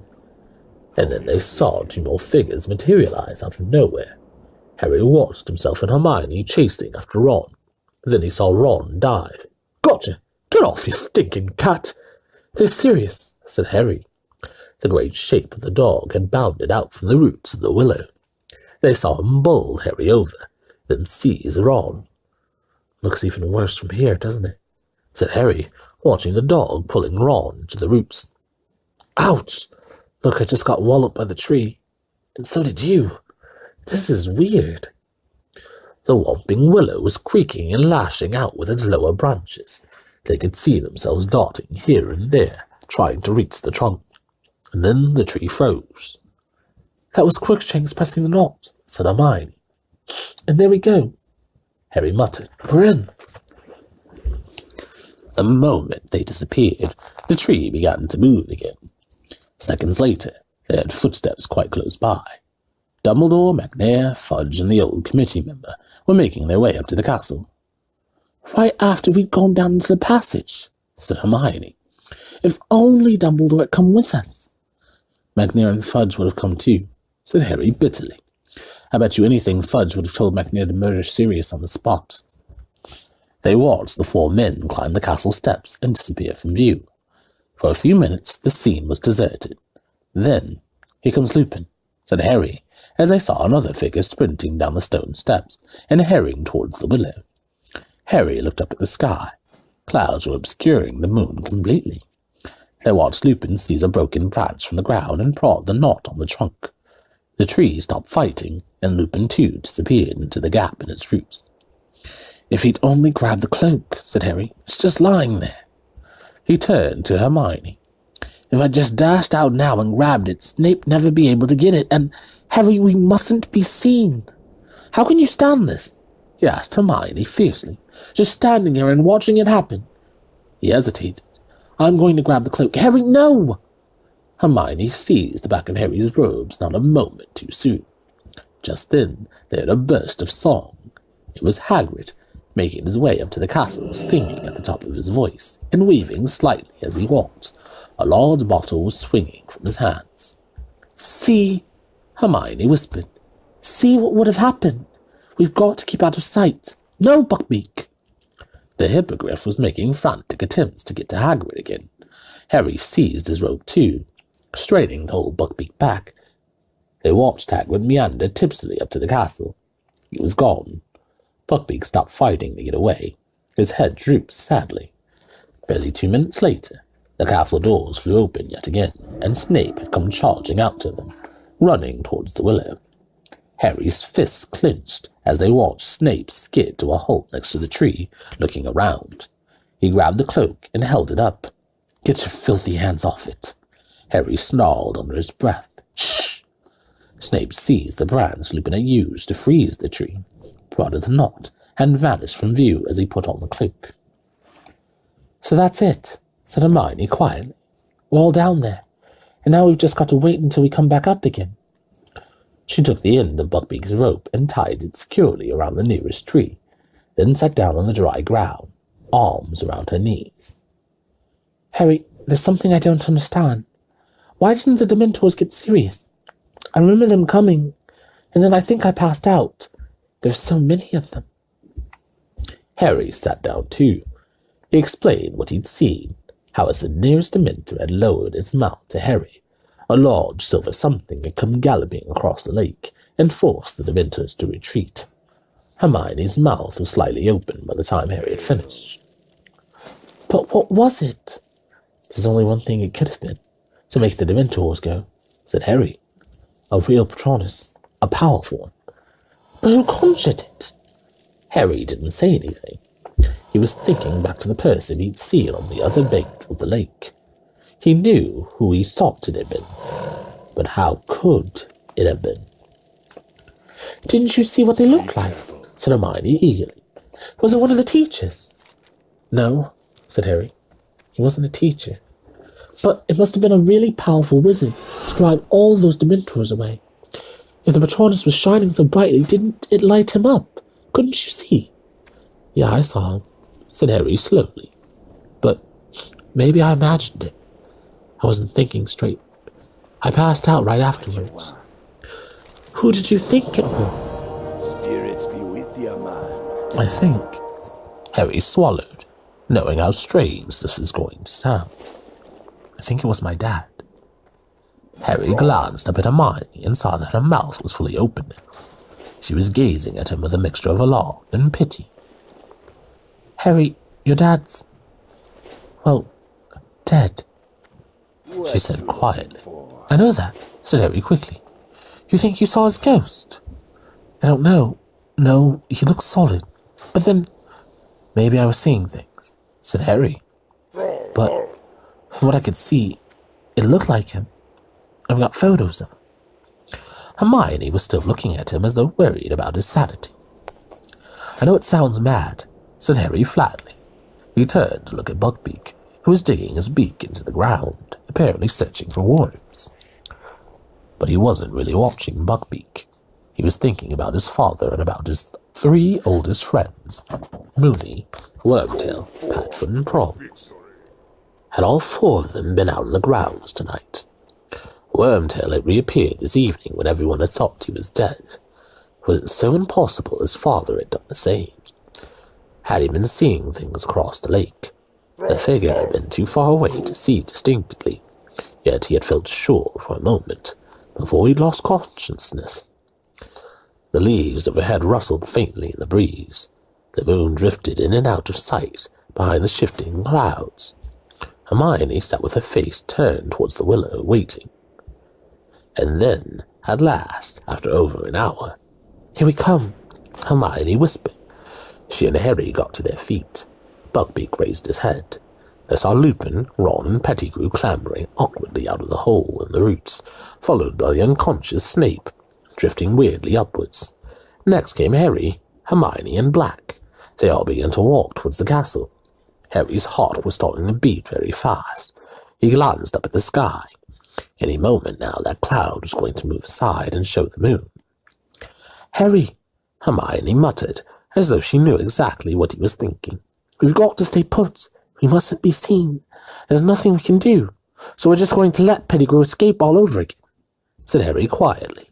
And then they saw two more figures materialize out of nowhere. Harry watched himself and Hermione chasing after Ron. Then he saw Ron dive. Gotcha! Get off, you stinking cat! They're serious, said Harry. The great shape of the dog had bounded out from the roots of the willow. They saw him bowl Harry over, then seize Ron. Looks even worse from here, doesn't it? Said Harry, watching the dog pulling Ron to the roots. Ouch! Look, I just got walloped by the tree. And so did you. This is weird. The Whomping Willow was creaking and lashing out with its lower branches. They could see themselves darting here and there, trying to reach the trunk. And then the tree froze. That was Crookshanks pressing the knot, said Hermione. And there we go. Harry muttered. We're in. The moment they disappeared, the tree began to move again. Seconds later, they heard footsteps quite close by. Dumbledore, McNair, Fudge, and the old committee member were making their way up to the castle. Right after we'd gone down into the passage, said Hermione. If only Dumbledore had come with us. McNair and Fudge would have come too, said Harry bitterly. I bet you anything Fudge would have told McNair to murder Sirius on the spot. They watched the four men climb the castle steps and disappear from view. For a few minutes the scene was deserted. Then, here comes Lupin, said Harry, as they saw another figure sprinting down the stone steps and hurrying towards the willow. Harry looked up at the sky. Clouds were obscuring the moon completely. They watched Lupin seize a broken branch from the ground and prod the knot on the trunk. The tree stopped fighting, and Lupin too disappeared into the gap in its roots. If he'd only grabbed the cloak, said Harry. It's just lying there. He turned to Hermione. If I'd just dashed out now and grabbed it, Snape'd never be able to get it, and Harry, we mustn't be seen. How can you stand this? He asked Hermione fiercely, just standing here and watching it happen. He hesitated. I'm going to grab the cloak. Harry, no! Hermione seized the back of Harry's robes not a moment too soon. Just then they heard a burst of song. It was Hagrid, making his way up to the castle, singing at the top of his voice, and waving slightly as he walked. A large bottle was swinging from his hands. See, Hermione whispered. See what would have happened. We've got to keep out of sight. No, Buckbeak. The hippogriff was making frantic attempts to get to Hagrid again. Harry seized his rope too, straining to hold Buckbeak back. They watched Hagrid meander tipsily up to the castle. He was gone. Buckbeak stopped fighting to get away. His head drooped sadly. Barely 2 minutes later, the castle doors flew open yet again, and Snape had come charging out to them, running towards the willow. Harry's fists clenched as they watched Snape skid to a halt next to the tree, looking around. He grabbed the cloak and held it up. Get your filthy hands off it. Harry snarled under his breath. Shh! Snape seized the branch Lupin had used to freeze the tree, prodded the knot, and vanished from view as he put on the cloak. So that's it, said Hermione quietly. We're all down there, and now we've just got to wait until we come back up again. She took the end of Buckbeak's rope and tied it securely around the nearest tree, then sat down on the dry ground. arms around her knees. Harry, there's something I don't understand. Why didn't the Dementors get serious? I remember them coming, and then I think I passed out. There's so many of them. Harry sat down too. He explained what he'd seen, how as the nearest Dementor had lowered its mouth to Harry, a large silver something had come galloping across the lake and forced the Dementors to retreat. Hermione's mouth was slightly open by the time Harry had finished. But what was it? There's only one thing it could have been, to make the Dementors go, said Harry. A real Patronus, a powerful one. But who conjured it? Harry didn't say anything. He was thinking back to the person he'd seen on the other bank of the lake. He knew who he thought it had been, but how could it have been? Didn't you see what they looked like? Said Hermione eagerly. Was it one of the teachers? No, said Harry. He wasn't a teacher. But it must have been a really powerful wizard to drive all those Dementors away. If the Patronus was shining so brightly, didn't it light him up? Couldn't you see? Yeah, I saw him, said Harry slowly. But maybe I imagined it. I wasn't thinking straight. I passed out right afterwards. Who did you think it was? Spirits be with you, man. I think. Harry swallowed, knowing how strange this was going to sound. I think it was my dad. Harry glanced up at Hermione and saw that her mouth was fully open. She was gazing at him with a mixture of alarm and pity. Harry, your dad's, well, dead, she said quietly. I know that, said Harry quickly. You think you saw his ghost? I don't know. No, he looks solid. But then, maybe I was seeing things, said Harry. But from what I could see, it looked like him. I've got photos of him. Hermione was still looking at him as though worried about his sanity. I know it sounds mad, said Harry flatly. He turned to look at Buckbeak, who was digging his beak into the ground, apparently searching for worms. But he wasn't really watching Buckbeak. He was thinking about his father and about his 3 oldest friends, Moony, Wormtail, Padfoot, and Prongs. Had all 4 of them been out in the grounds tonight? Wormtail had reappeared this evening when everyone had thought he was dead. Was it so impossible his father had done the same? Had he been seeing things across the lake? The figure had been too far away to see distinctly, yet he had felt sure for a moment, before he lost consciousness. The leaves overhead rustled faintly in the breeze. The moon drifted in and out of sight behind the shifting clouds. Hermione sat with her face turned towards the willow, waiting. And then, at last, after over an hour, "Here we come," Hermione whispered. She and Harry got to their feet. Buckbeak raised his head. They saw Lupin, Ron, and Pettigrew clambering awkwardly out of the hole in the roots, followed by the unconscious Snape, drifting weirdly upwards. Next came Harry, Hermione, and Black. They all began to walk towards the castle. Harry's heart was starting to beat very fast. He glanced up at the sky. Any moment now that cloud was going to move aside and show the moon. "Harry," Hermione muttered, as though she knew exactly what he was thinking. "We've got to stay put. We mustn't be seen. There's nothing we can do, so we're just going to let Pettigrew escape all over again," said Harry quietly.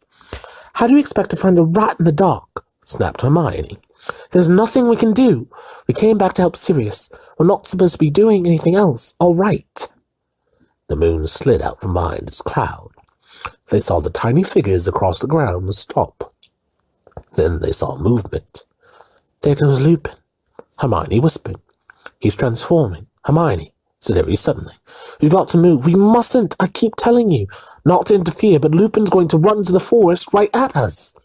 "How do you expect to find a rat in the dark?" snapped Hermione. "There's nothing we can do. We came back to help Sirius. We're not supposed to be doing anything else. All right." The moon slid out from behind its cloud. They saw the tiny figures across the ground stop. Then they saw movement. "There goes Lupin," Hermione whispered. "He's transforming." "Hermione," said Harry suddenly, "we've got to move. We mustn't. I keep telling you not to interfere, but Lupin's going to run to the forest right at us."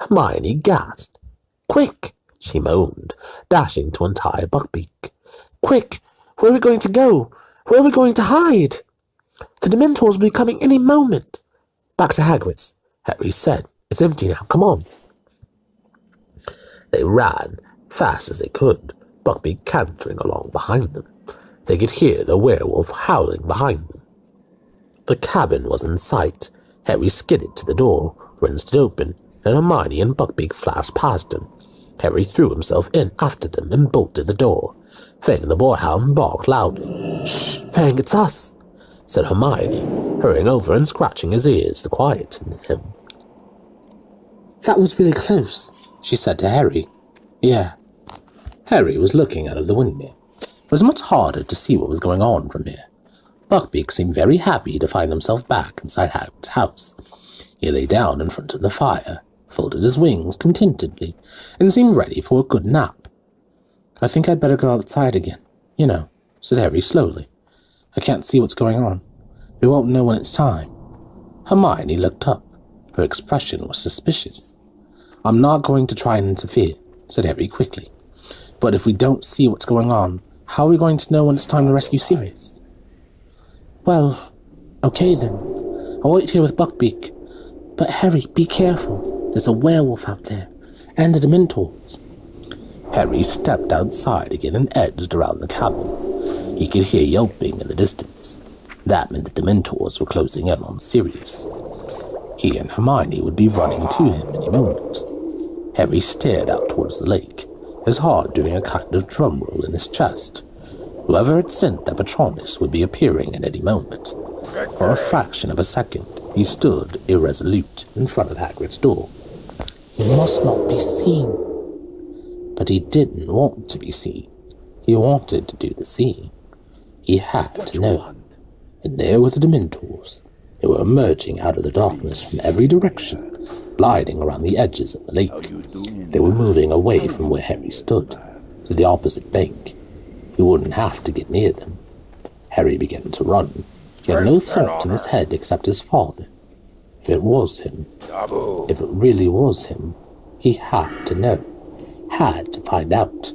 Hermione gasped. "Quick," she moaned, dashing to untie Buckbeak. "Quick! Where are we going to go? Where are we going to hide? The Dementors will be coming any moment." "Back to Hagrid's," Harry said. "It's empty now. Come on." They ran, fast as they could, Buckbeak cantering along behind them. They could hear the werewolf howling behind them. The cabin was in sight. Harry skidded to the door, wrenched it open, and Hermione and Buckbeak flashed past him. Harry threw himself in after them and bolted the door. Fang the boarhound barked loudly. "Shh, Fang, it's us," said Hermione, hurrying over and scratching his ears to quieten him. "That was really close," she said to Harry. "Yeah." Harry was looking out of the window. It was much harder to see what was going on from here. Buckbeak seemed very happy to find himself back inside Hagrid's house. He lay down in front of the fire, folded his wings contentedly, and seemed ready for a good nap. "I think I'd better go outside again, said Harry slowly. "I can't see what's going on. We won't know when it's time." Hermione looked up. Her expression was suspicious. "I'm not going to try and interfere," said Harry quickly. "But if we don't see what's going on, how are we going to know when it's time to rescue Sirius?" "Well, okay then. I'll wait here with Buckbeak. But Harry, be careful. There's a werewolf out there, and the Dementors." Harry stepped outside again and edged around the cabin. He could hear yelping in the distance. That meant the Dementors were closing in on Sirius. He and Hermione would be running to him any moment. Harry stared out towards the lake, his heart doing a kind of drum roll in his chest. Whoever had sent the Patronus would be appearing at any moment. For a fraction of a second, he stood irresolute in front of Hagrid's door. He must not be seen. But he didn't want to be seen. He wanted to do the seeing. He had to know. And there were the Dementors. They were emerging out of the darkness from every direction, gliding around the edges of the lake. They were moving away from where Harry stood, to the opposite bank. He wouldn't have to get near them. Harry began to run. He had no thought in his head except his father. If it was him, if it really was him, he had to know, had to find out.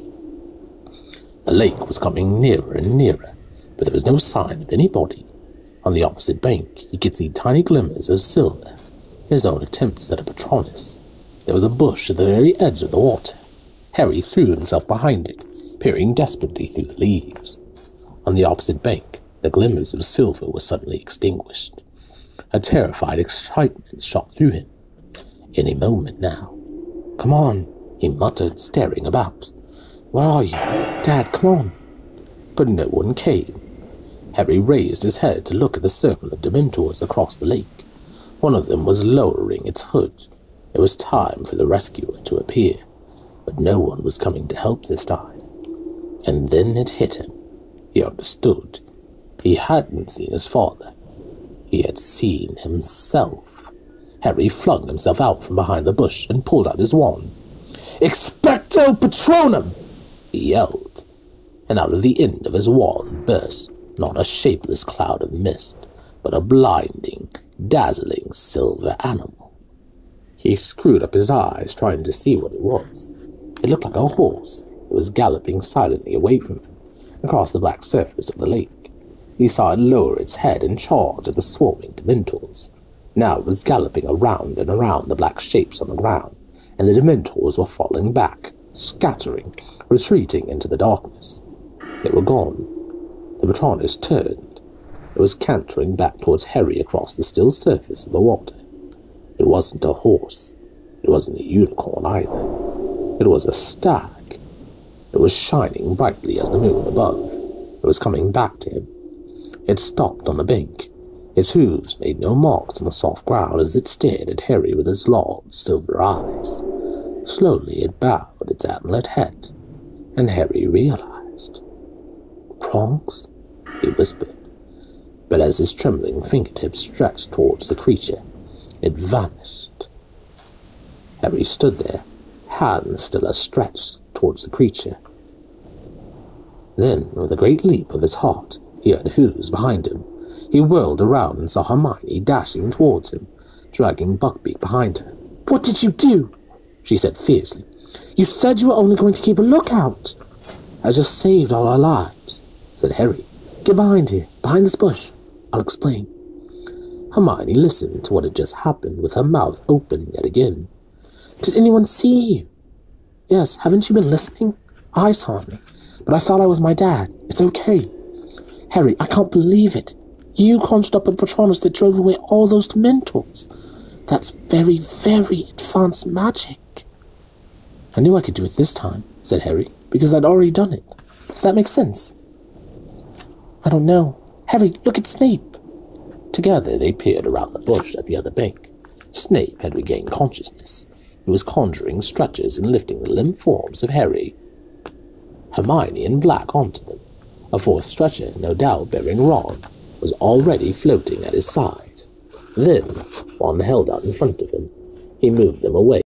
The lake was coming nearer and nearer, but there was no sign of anybody. On the opposite bank, he could see tiny glimmers of silver, his own attempts at a Patronus. There was a bush at the very edge of the water. Harry threw himself behind it, peering desperately through the leaves. On the opposite bank, the glimmers of silver were suddenly extinguished. A terrified excitement shot through him. Any moment now. "Come on," he muttered, staring about. "Where are you? Dad, come on." But no one came. Harry raised his head to look at the circle of Dementors across the lake. One of them was lowering its hood. It was time for the rescuer to appear, but no one was coming to help this time. And then it hit him. He understood. He hadn't seen his father. He had seen himself. Harry flung himself out from behind the bush and pulled out his wand. "Expecto Patronum!" he yelled, and out of the end of his wand burst not a shapeless cloud of mist, but a blinding, dazzling silver animal. He screwed up his eyes, trying to see what it was. It looked like a horse. It was galloping silently away from him, across the black surface of the lake. He saw it lower its head and charge at the swarming Dementors. Now it was galloping around and around the black shapes on the ground, and the Dementors were falling back, scattering, retreating into the darkness. They were gone. The Patronus turned. It was cantering back towards Harry across the still surface of the water. It wasn't a horse. It wasn't a unicorn either. It was a stag. It was shining brightly as the moon above. It was coming back to him. It stopped on the bank. Its hooves made no marks on the soft ground as it stared at Harry with its large silver eyes. Slowly it bowed its antlered head, and Harry realized. "Prongs?" he whispered. But as his trembling fingertips stretched towards the creature, it vanished. Harry stood there, hands still outstretched towards the creature. Then, with a great leap of his heart, he heard hooves behind him. He whirled around and saw Hermione dashing towards him, dragging Buckbeak behind her. "What did you do?" she said fiercely. "You said you were only going to keep a lookout." "I just saved all our lives," said Harry. "Get behind here, behind this bush. I'll explain." Hermione listened to what had just happened with her mouth open yet again. "Did anyone see you?" "Yes, haven't you been listening? I saw me, but I thought I was my dad. It's okay." "Harry, I can't believe it. You conjured up a Patronus that drove away all those Dementors. That's very, very advanced magic." I knew I could do it this time, said Harry, because I'd already done it. Does that make sense? I don't know. Harry, look at Snape. Together they peered around the bush at the other bank. Snape had regained consciousness. He was conjuring stretchers and lifting the limp forms of Harry, Hermione, and Black onto them. A fourth stretcher, no doubt bearing Ron, was already floating at his sides. Then, one held out in front of him. He moved them away